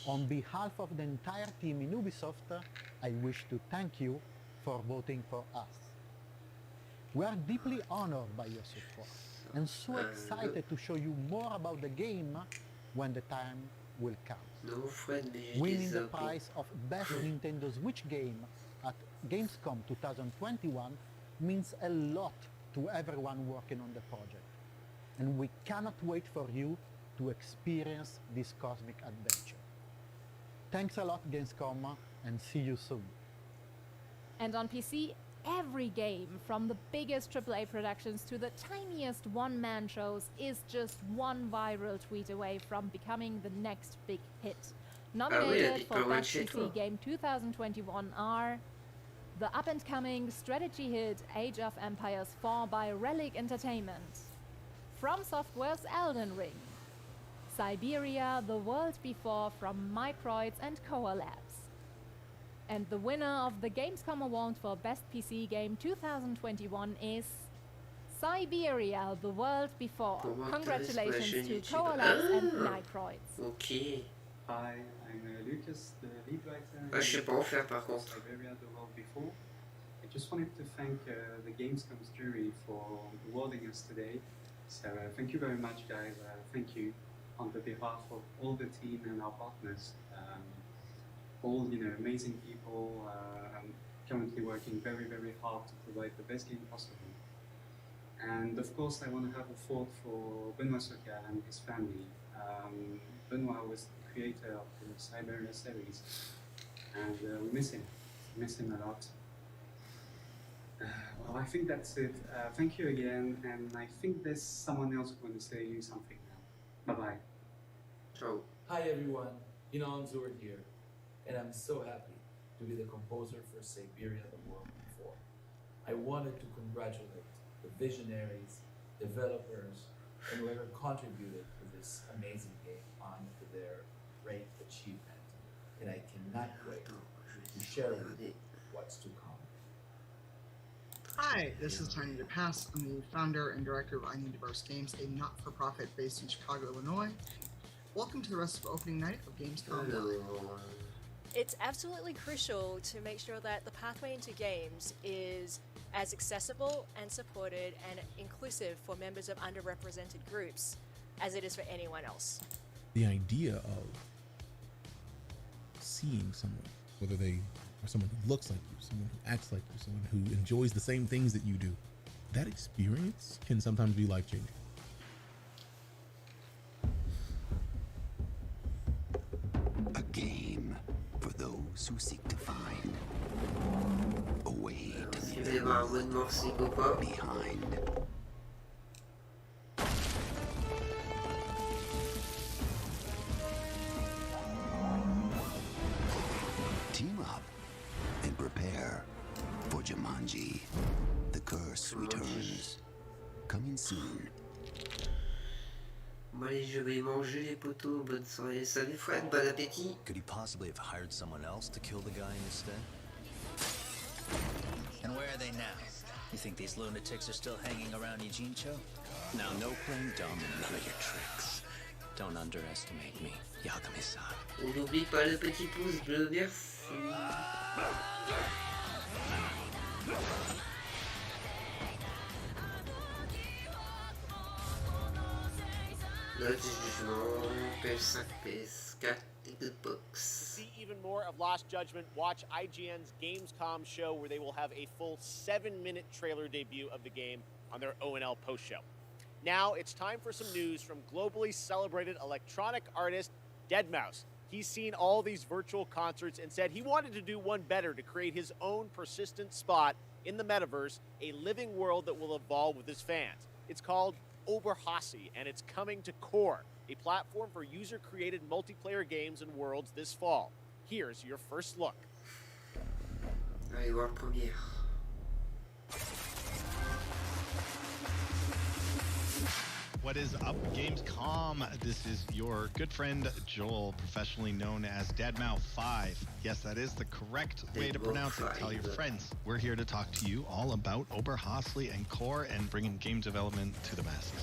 On behalf of the entire team in Ubisoft, I wish to thank you for voting for us. We are deeply honored by your support and so excited to show you more about the game when the time will come. Winning the prize of Best Nintendo Switch Game at Gamescom 2021 means a lot to everyone working on the project, and we cannot wait for you to experience this cosmic adventure. Thanks a lot, Gamescom, and see you soon. And on PC, every game, from the biggest AAA productions to the tiniest one-man shows, is just one viral tweet away from becoming the next big hit. Nominated for Best PC Game 2021 are the up-and-coming strategy hit Age of Empires 4 by Relic Entertainment, From Software's Elden Ring, Siberia: The World Before from Microids and Koa Labs. And the winner of the Gamescom Award for Best PC Game 2021 is Siberia: The World Before. Congratulations to Koa Labs and Microids. Ok. Hi, I'm Lucas, the lead writer. Ah, je sais pas en faire par contre. Siberia: The World Before. I just wanted to thank the Gamescom's jury for awarding us today. So thank you very much, guys. Thank you on the behalf of all the team and our partners. All amazing people currently working very, very hard to provide the best game possible. And of course, I want to have a thought for Benoit Sokal and his family. Benoit was the creator of the Siberia series, and we miss him. Miss him a lot. Well, I think that's it. Thank you again, and I think there's someone else who wants to say something now. Bye bye. Ciao. Hi everyone, Inon's here, and I'm so happy to be the composer for Siberia the World Before. I wanted to congratulate the visionaries, developers, and whoever contributed to this amazing game on to their great achievement. And I cannot wait to share with you what's to come. Hi, this is Tiny DePass. I'm the founder and director of I Need Diverse Games, a not-for-profit based in Chicago, Illinois. Welcome to the rest of opening night of Gamescom Live. It's absolutely crucial to make sure that the pathway into games is as accessible and supported and inclusive for members of underrepresented groups as it is for anyone else. The idea of seeing someone, whether they are someone who looks like you, someone who acts like you, someone who enjoys the same things that you do, that experience can sometimes be life-changing. A game for those who seek to find a way to leave behind. Team up and prepare for Jumanji. The Curse returns. Coming soon. Bon allez, je vais manger les poteaux, bonne soirée. Salut Fred, bon appétit. Could he possibly have hired someone else to kill the guy instead? And where are they now? You think these lunatics are still hanging around Eugene-cho? Now, no playing dumb and none of your tricks. Don't underestimate me, Yagami-san. On n'oublie pas le petit pouce bleu, merci. Note du jugement, PS5, PS4, Xbox. To see even more of Lost Judgment, watch IGN's Gamescom show where they will have a full 7-minute trailer debut of the game on their ONL post show. Now it's time for some news from globally celebrated electronic artist deadmau5. He's seen all these virtual concerts and said he wanted to do one better to create his own persistent spot in the metaverse, a living world that will evolve with his fans. It's called Oberhasli, and it's coming to Core, a platform for user-created multiplayer games and worlds this fall. Here's your first look. Allez voir première. What is up, Gamescom? This is your good friend Joel, professionally known as deadmau5. Yes, that is the correct way to pronounce it. Tell your friends. We're here to talk to you all about Oberhasli and Core and bringing game development to the masses.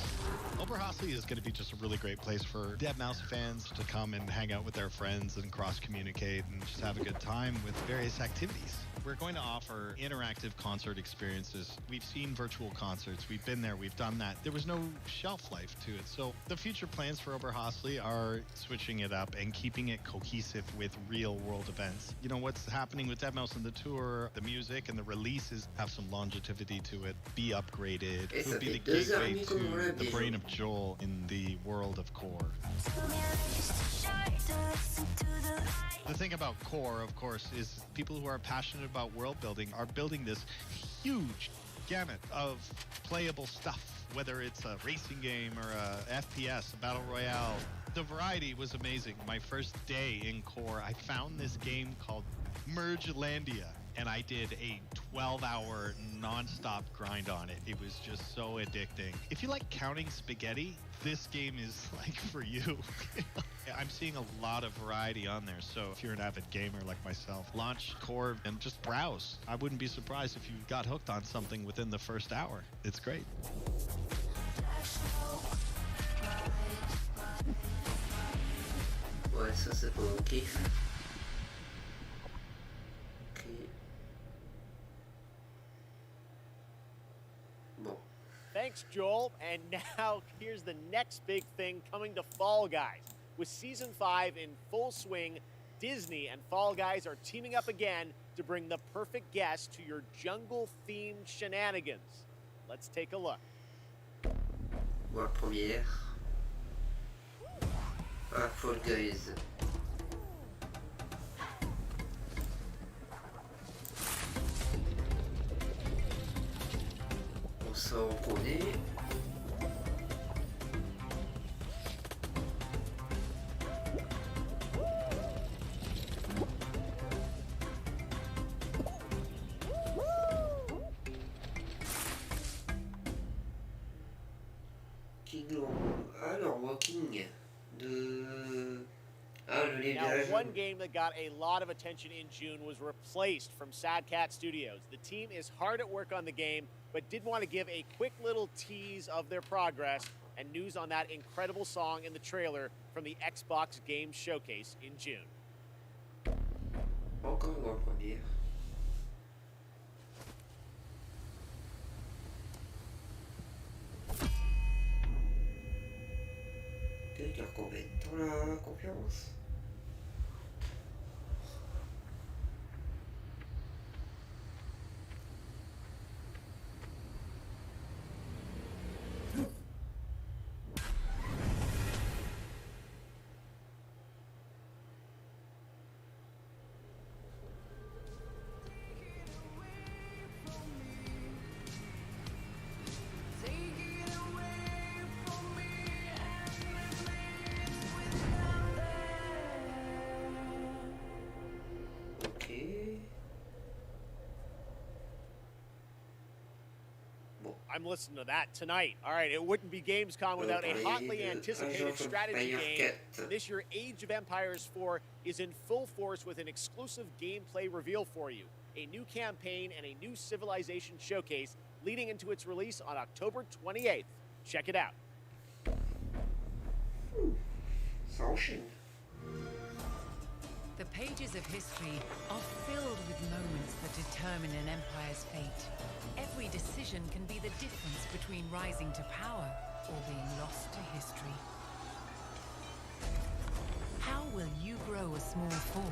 Oberhasli is going to be just a really great place for deadmau5 fans to come and hang out with their friends and cross-communicate and just have a good time with various activities. We're going to offer interactive concert experiences. We've seen virtual concerts. We've been there. We've done that. There was no shelf life to it. So the future plans for Oberhasli are switching it up and keeping it cohesive with real world events. You know, what's happening with deadmau5 and the tour, the music and the releases have some longevity to it, be upgraded. It would be the gateway to the brain of Joel in the world of Core. The thing about Core, of course, is people who are passionate about world building are building this huge gamut of playable stuff, whether it's a racing game or a FPS, a battle royale. The variety was amazing. My first day in Core, I found this game called Mergelandia, and I did a 12-hour non-stop grind on it. It was just so addicting. If you like counting spaghetti, this game is like for you. I'm seeing a lot of variety on there, so if you're an avid gamer like myself, launch Core and just browse. I wouldn't be surprised if you got hooked on something within the first hour. It's great. Ouais, ça c'est pas ok. Ok. Bon. Thanks, Joel. And now here's the next big thing coming to Fall Guys. With Season 5 in full swing, Disney and Fall Guys are teaming up again to bring the perfect guest to your jungle-themed shenanigans. Let's take a look. Voir première. Ah, Fall Guys. Bon, ça on connaît. one game that got a lot of attention in June was replaced from Sad Cat Studios. The team is hard at work on the game, but did want to give a quick little tease of their progress and news on that incredible song in the trailer from the Xbox Game Showcase in June. Encore une première. Tu dure combien de temps la conférence? I'm listening to that tonight. All right, it wouldn't be Gamescom without a hotly anticipated strategy game. This year, Age of Empires 4 is in full force with an exclusive gameplay reveal for you. A new campaign and a new civilization showcase leading into its release on October 28th. Check it out. The pages of history are filled with moments that determine an empire's fate. Every decision can be the difference between rising to power or being lost to history. How will you grow a small fort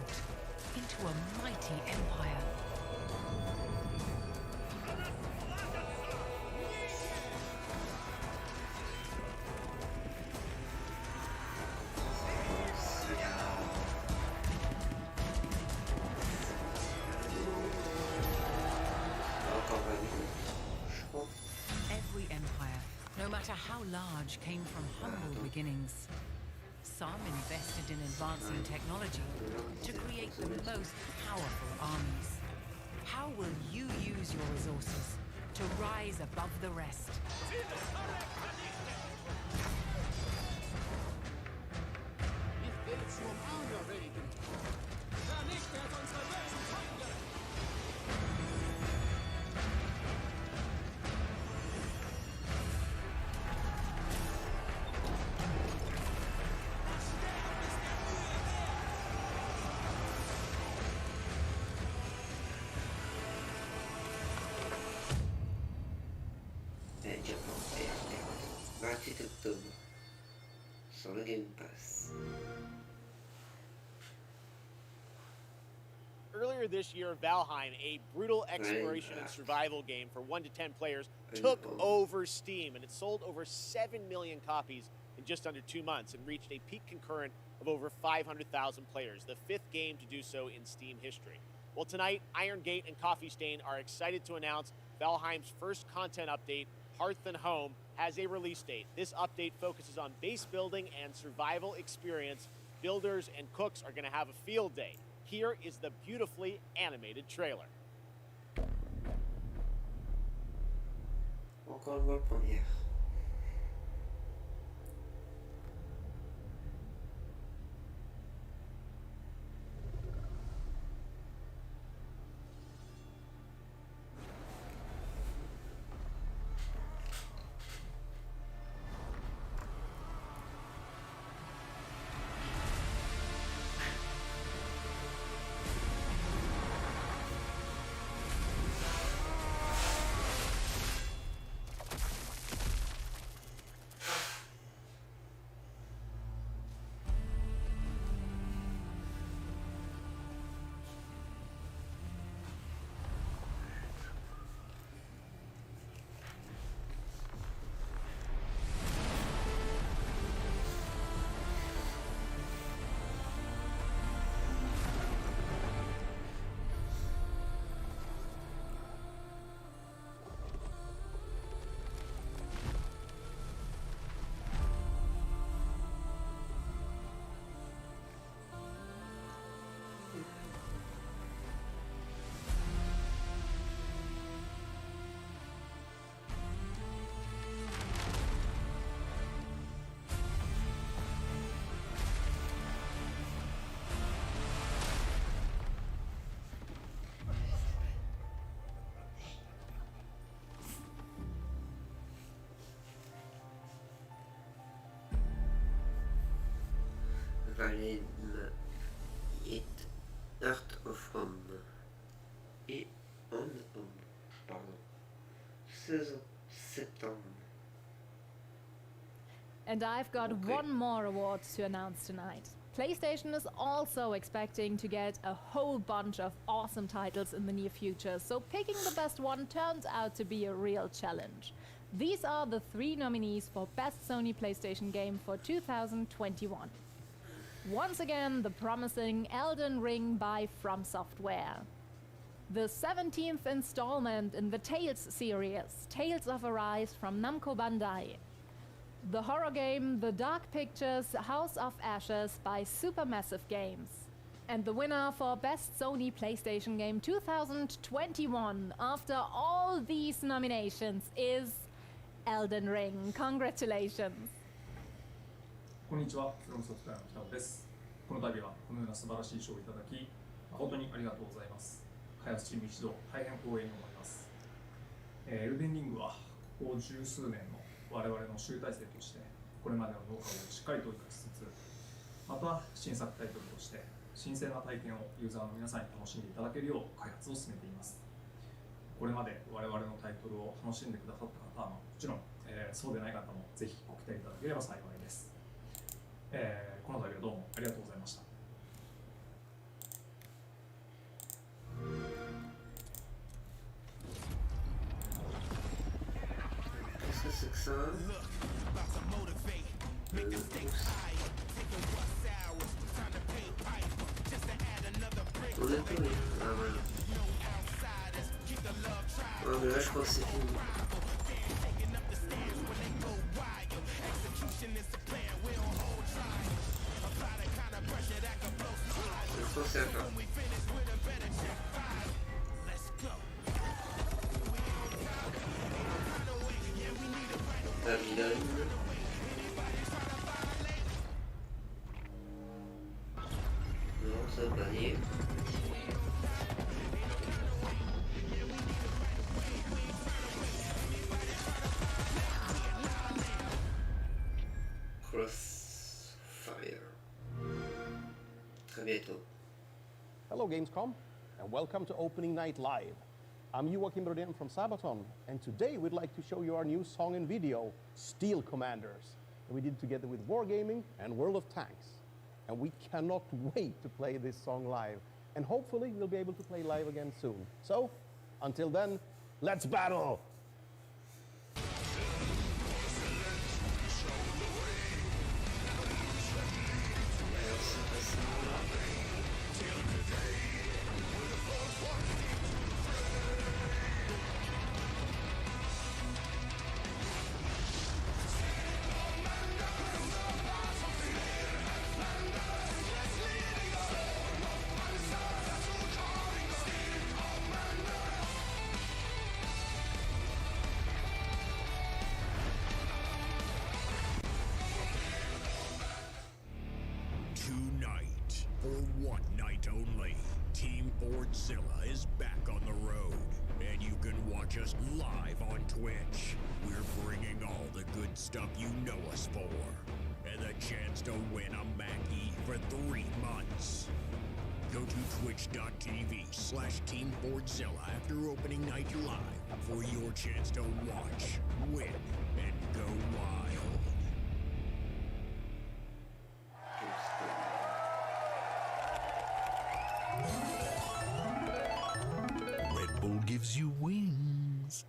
into a mighty empire? Every empire, no matter how large, came from humble beginnings. Some invested in advancing technology to create the most powerful armies. How will you use your resources to rise above the rest? Sur le Game Pass. Earlier this year, Valheim, a brutal exploration and survival game for 1 to 10 players, took over Steam, and it sold over 7 million copies in just under 2 months and reached a peak concurrent of over 500,000 players, the 5th game to do so in Steam history. Well, tonight, Iron Gate and Coffee Stain are excited to announce Valheim's first content update, Hearth and Home, has a release date. This update focuses on base building and survival experience. Builders and cooks are going to have a field day. Here is the beautifully animated trailer. Encore une première. Alem et Art of Home et On Home, pardon, 16 septembre. And I've got one more award to announce tonight. PlayStation is also expecting to get a whole bunch of awesome titles in the near future, so picking the best one turned out to be a real challenge. These are the 3 nominees for Best Sony PlayStation Game for 2021. Once again, the promising Elden Ring by From Software. The 17th installment in the Tales series, Tales of Arise from Namco Bandai. The horror game The Dark Pictures House of Ashes by Supermassive Games. And the winner for Best Sony PlayStation Game 2021 after all these nominations is Elden Ring. Congratulations! こんにちは、フロムソフトウェアの北尾です。この度はこのような素晴らしい賞をいただき、誠にありがとうございます。開発チーム一同、大変光栄に思います。エルデンリングはここ十数年の我々の集大成としてこれまでのノウハウをしっかりと生かしつつ、また新作タイトルとして新鮮な体験をユーザーの皆さんに楽しんでいただけるよう開発を進めています。これまで我々のタイトルを楽しんでくださった方はもちろん、そうでない方もぜひご期待いただければ幸いです。この度はどうもありがとうございました。Ouais, mais là je crois que c'est fini. Je crois que c'est la fin. Babylone. Non, ça va pas aller. Crossfire. Très bientôt. Hello Gamescom, and welcome to Opening Night Live. I'm Joachim Brodin from Sabaton, and today we'd like to show you our new song and video, Steel Commanders, that we did together with Wargaming and World of Tanks. And we cannot wait to play this song live, and hopefully we'll be able to play live again soon. So, until then, let's battle! Tonight, for one night only, Team Fordzilla is back on the road, and you can watch us live on Twitch. We're bringing all the good stuff you know us for, and the chance to win a Mackie for 3 months. Go to twitch.tv/Team Fordzilla after opening night live for your chance to watch, win, and go wild. Red Bull gives you wings.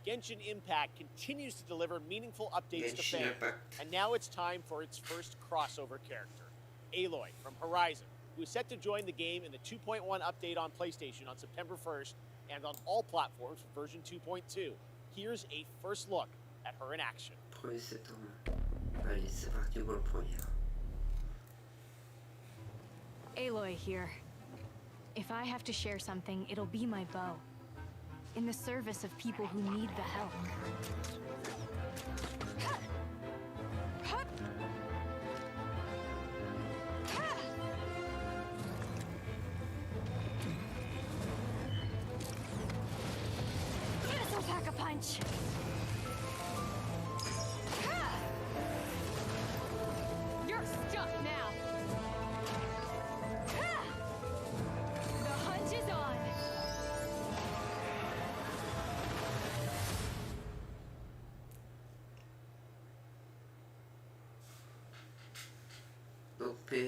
Genshin Impact continues to deliver meaningful updates to fans, and now it's time for its first crossover character, Aloy from Horizon, who is set to join the game in the 2.1 update on PlayStation on September 1st and on all platforms for version 2.2. Here's a first look at her in action. 1er septembre. Allez, c'est parti pour le premier. Aloy here. If I have to share something, it'll be my bow. In the service of people who need the help. This'll pack a punch! You're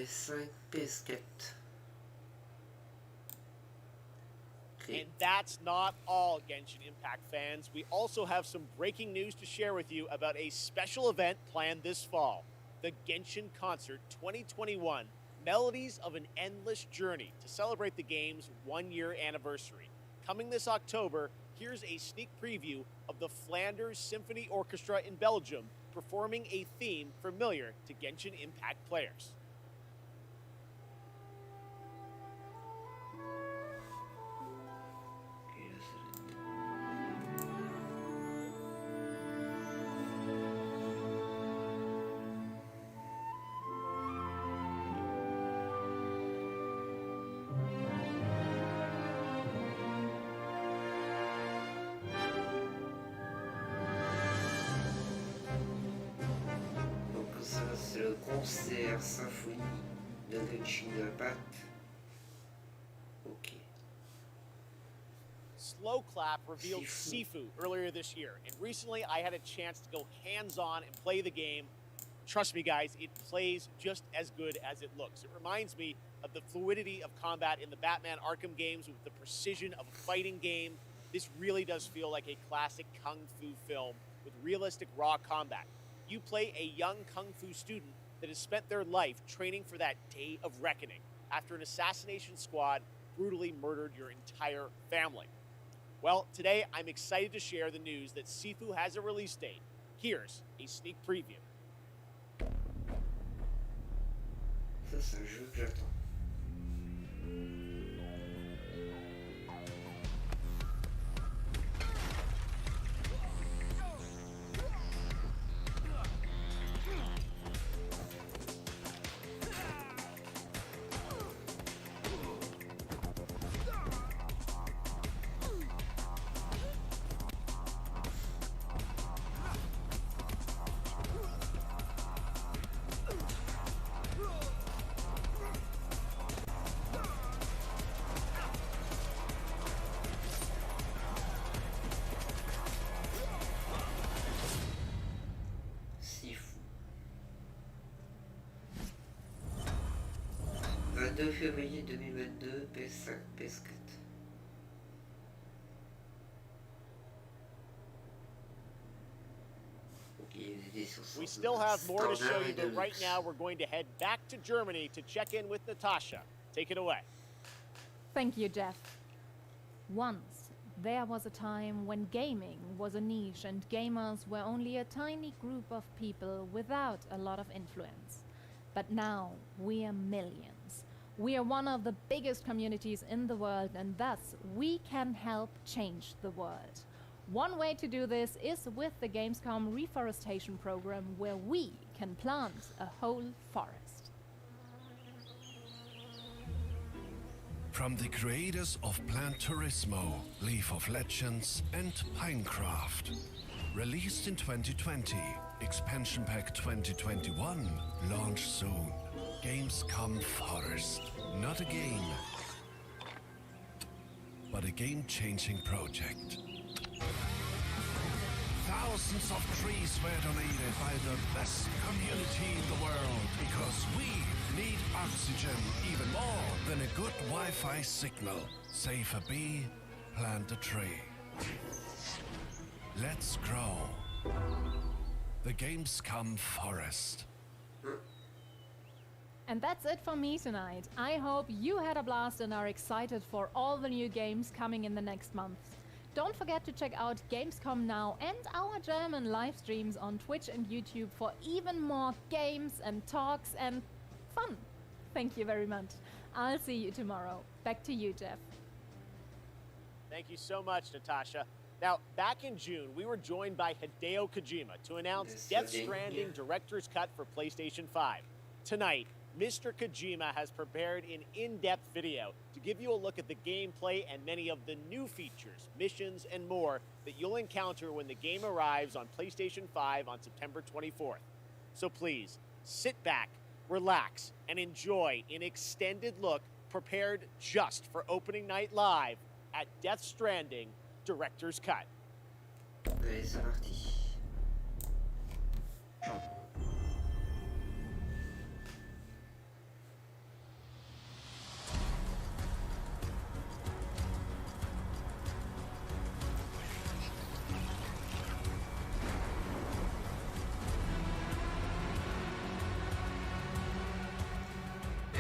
PS5, PS4. And that's not all, Genshin Impact fans. We also have some breaking news to share with you about a special event planned this fall. The Genshin Concert 2021, Melodies of an Endless Journey, to celebrate the game's 1-year anniversary. Coming this October, here's a sneak preview of the Flanders Symphony Orchestra in Belgium performing a theme familiar to Genshin Impact players. Donc ça c'est le concert symphonie de Genshin Impact. Ok. Slow Clap revealed Sifu earlier this year, and recently I had a chance to go hands-on and play the game. Trust me, guys, it plays just as good as it looks. It reminds me of the fluidity of combat in the Batman Arkham games with the precision of a fighting game. This really does feel like a classic kung fu film with realistic raw combat. You play a young kung fu student that has spent their life training for that day of reckoning after an assassination squad brutally murdered your entire family. Well, today I'm excited to share the news that Sifu has a release date. Here's a sneak preview. Ça c'est un jeu que j'attends. Sifu. 22 février 2022, PS5, PS4. We still have more to show you, but right now we're going to head back to Germany to check in with Natasha. Take it away. Thank you, Jeff. Once, there was a time when gaming was a niche and gamers were only a tiny group of people without a lot of influence. But now, we are millions. We are one of the biggest communities in the world, and thus, we can help change the world. One way to do this is with the Gamescom reforestation program, where we can plant a whole forest. From the creators of Plant Turismo, Leaf of Legends, and Pinecraft. Released in 2020, Expansion Pack 2021, launch soon. Gamescom Forest. Not a game, but a game-changing project. Thousands of trees were donated by the best community in the world because we need oxygen even more than a good Wi-Fi signal. Save a bee, plant a tree. Let's grow. The Gamescom Forest. And that's it for me tonight. I hope you had a blast and are excited for all the new games coming in the next month. Don't forget to check out Gamescom Now and our German live streams on Twitch and YouTube for even more games and talks and fun. Thank you very much. I'll see you tomorrow. Back to you, Jeff. Thank you so much, Natasha. Now, back in June, we were joined by Hideo Kojima to announce Death Stranding Director's Cut for PlayStation 5. Tonight, Mr. Kojima has prepared an in-depth video to give you a look at the gameplay and many of the new features, missions, and more that you'll encounter when the game arrives on PlayStation 5 on September 24th. So please, sit back, relax, and enjoy an extended look prepared just for opening night live at Death Stranding Director's Cut. Allez, c'est parti.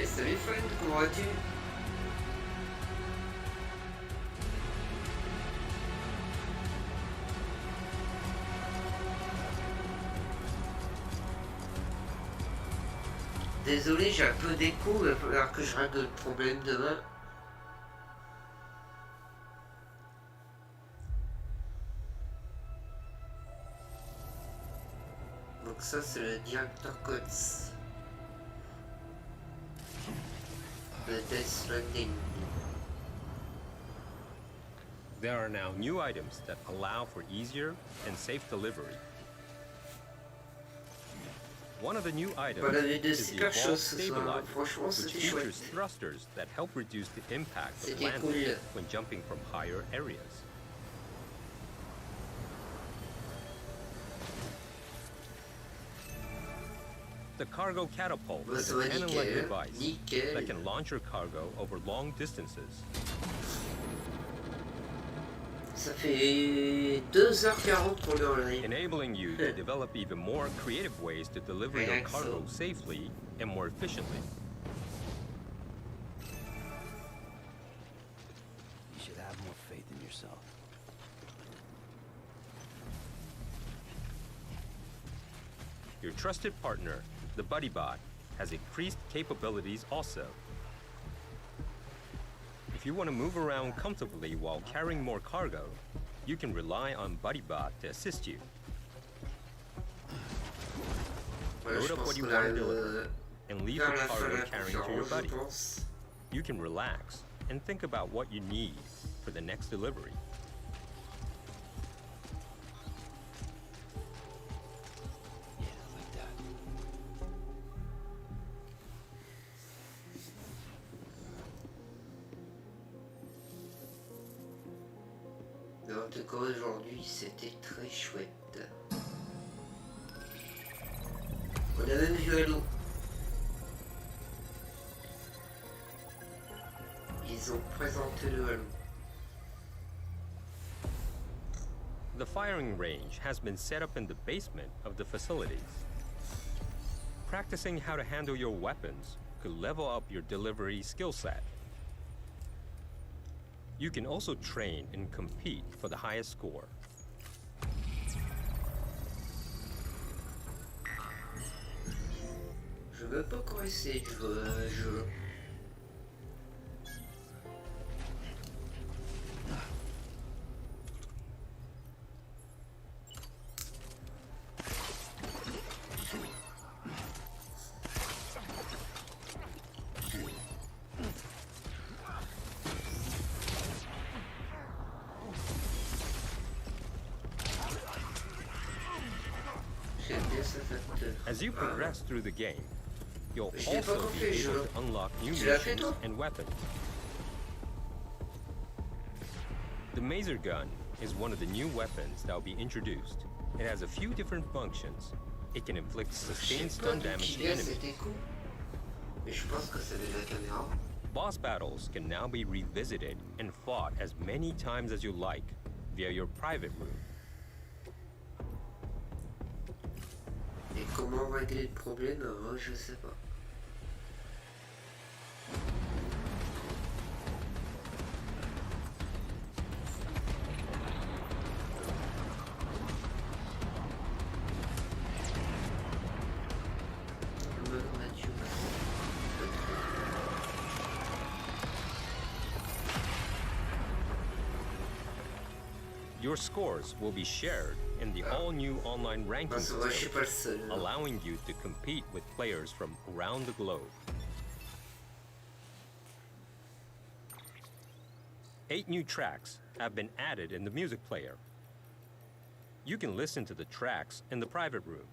Et salut friend, comment vas-tu? Désolé, j'ai un peu d'écho, il va falloir que je règle le problème demain. Donc ça c'est le directeur Coates. The Death Stranding. There are now new items that allow for easier and safe delivery. One of the new items is the Evolved Stabilizer, which features thrusters that help reduce the impact of landing when jumping from higher areas. The Cargo Catapult is a cannon-like device that can launch your cargo over long distances. Ça fait 2h40 pour le live. Enabling you to develop even more creative ways to deliver your cargo safely and more efficiently. You should have more faith in yourself. Your trusted partner, the BuddyBot, has increased capabilities also. If you want to move around comfortably while carrying more cargo, you can rely on BuddyBot to assist you. Load up what you want to deliver and leave the cargo carrying to your buddy. You can relax and think about what you need for the next delivery. En tout cas aujourd'hui c'était très chouette. On a même vu à l'eau. Ils ont présenté le halo. The firing range has been set up in the basement of the facilities. Practicing how to handle your weapons could level up your delivery skill set. You can also train and compete for the highest score. Je veux pas encore essayer de jouer à un jeu. As you progress through the game, you'll also be able to unlock new missions and weapons. The Maser Gun is one of the new weapons that will be introduced. It has a few different functions. It can inflict sustained stun damage to enemies. Boss battles can now be revisited and fought as many times as you like via your private room. Et comment régler le problème? Je sais pas. Your scores will be shared in the all-new online ranking system, allowing you to compete with players from around the globe. 8 new tracks have been added in the music player. You can listen to the tracks in the private room.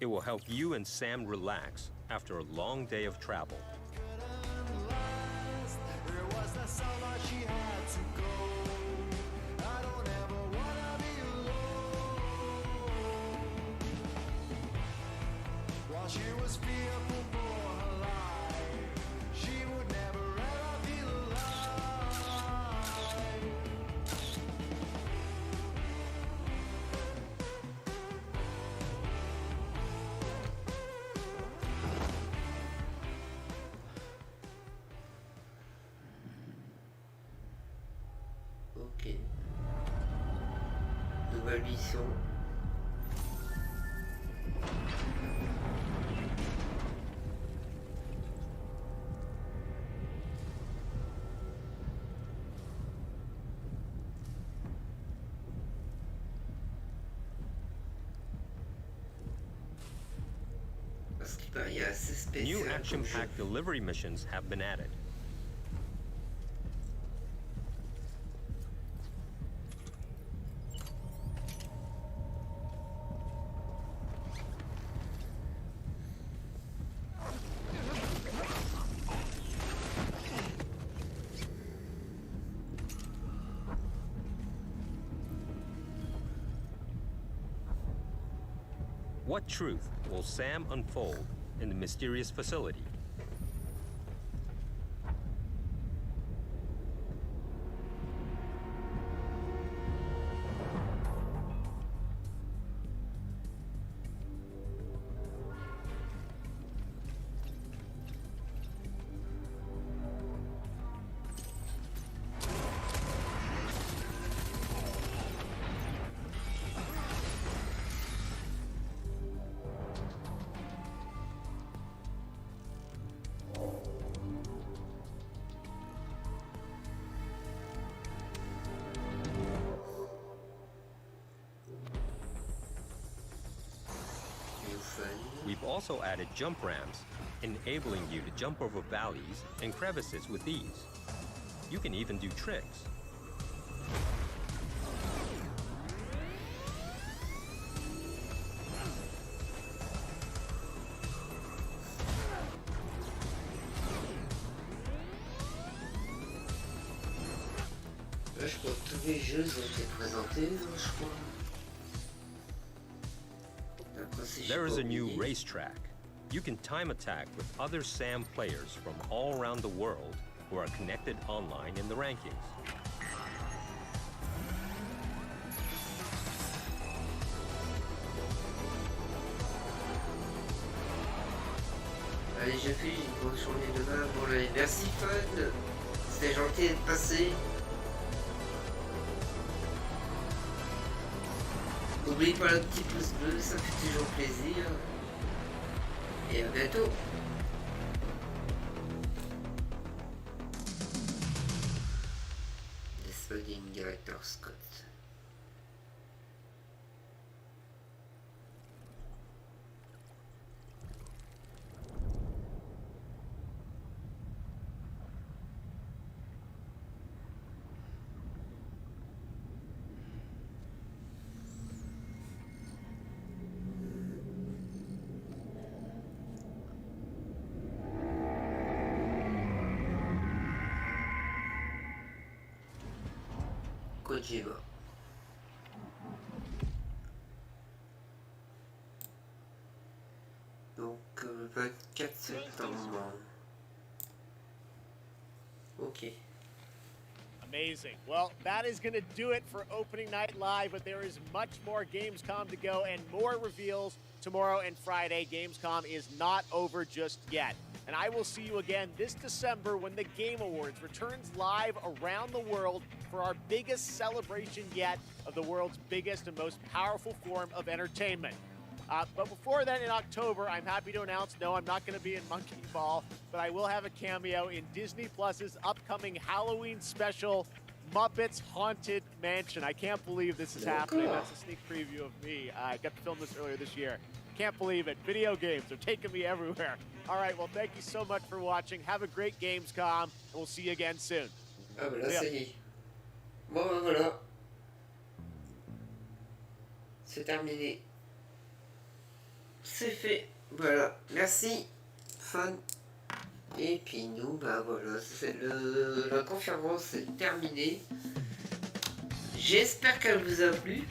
It will help you and Sam relax after a long day of travel. She was fearful for her life. She would never ever feel alive. Ok. Nouvelle mission. Parce qu'il paraît assez spécial. New comme jeu. action-packed delivery missions have been added. What truth will Sam unfold in the mysterious facility? We've also added jump ramps, enabling you to jump over valleys and crevices with ease. You can even do tricks. Là, je crois que tous les jeux ont été présentés, je crois. There is a new racetrack. You can time attack with other SAM players from all around the world who are connected online in the rankings. Allez, j'ai fait une bonne journée demain. Bon, allez, merci Fun. C'était gentil d'être passé. N'oubliez pas le petit pouce bleu, ça fait toujours plaisir. Et à bientôt. Disponible directeur Scott. Kojima. Donc 24 septembre. Ok. Amazing. Well, that is going to do it for opening night live, but there is much more Gamescom to go and more reveals tomorrow and Friday. Gamescom is not over just yet. And I will see you again this December when the Game Awards returns live around the world for our biggest celebration yet of the world's biggest and most powerful form of entertainment. But before then, in October, I'm happy to announce, no, I'm not going to be in Monkey Ball, but I will have a cameo in Disney Plus's upcoming Halloween special, Muppets Haunted Mansion. I can't believe this is happening. That's a sneak preview of me. I got to film this earlier this year. Can't believe it. Video games are taking me everywhere. All right, well, thank you so much for watching. Have a great Gamescom, and we'll see you again soon. Ah bah là, ça y est. Bon, ben voilà. C'est terminé. C'est fait. Voilà. Merci. Fun. Et puis nous, bah voilà, la conférence est terminée. J'espère qu'elle vous a plu.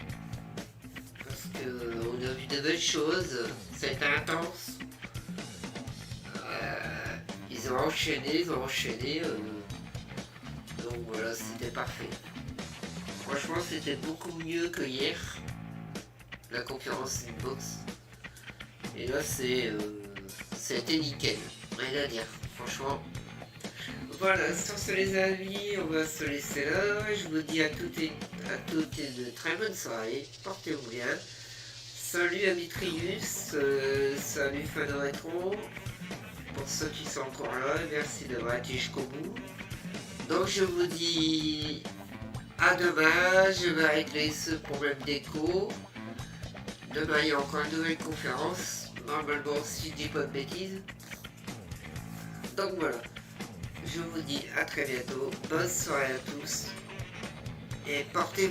Parce qu'on a vu de belles choses. C'était intense. Ils ont enchaîné. Donc voilà, c'était parfait. Franchement, c'était beaucoup mieux que hier. La conférence Xbox. Et là, c'était nickel. Rien à dire. Franchement. voilà, sur ce les amis, on va se laisser là. Je vous dis à toutes et une très bonne soirée. Portez-vous bien. Salut Amitrius, salut Fan Rétro. Pour ceux qui sont encore là, merci d'avoir été jusqu'au bout. Donc je vous dis à demain, je vais régler ce problème d'écho. Demain il y a encore une nouvelle conférence, normalement si je dis pas de bêtises. Donc voilà, je vous dis à très bientôt, bonne soirée à tous et portez-vous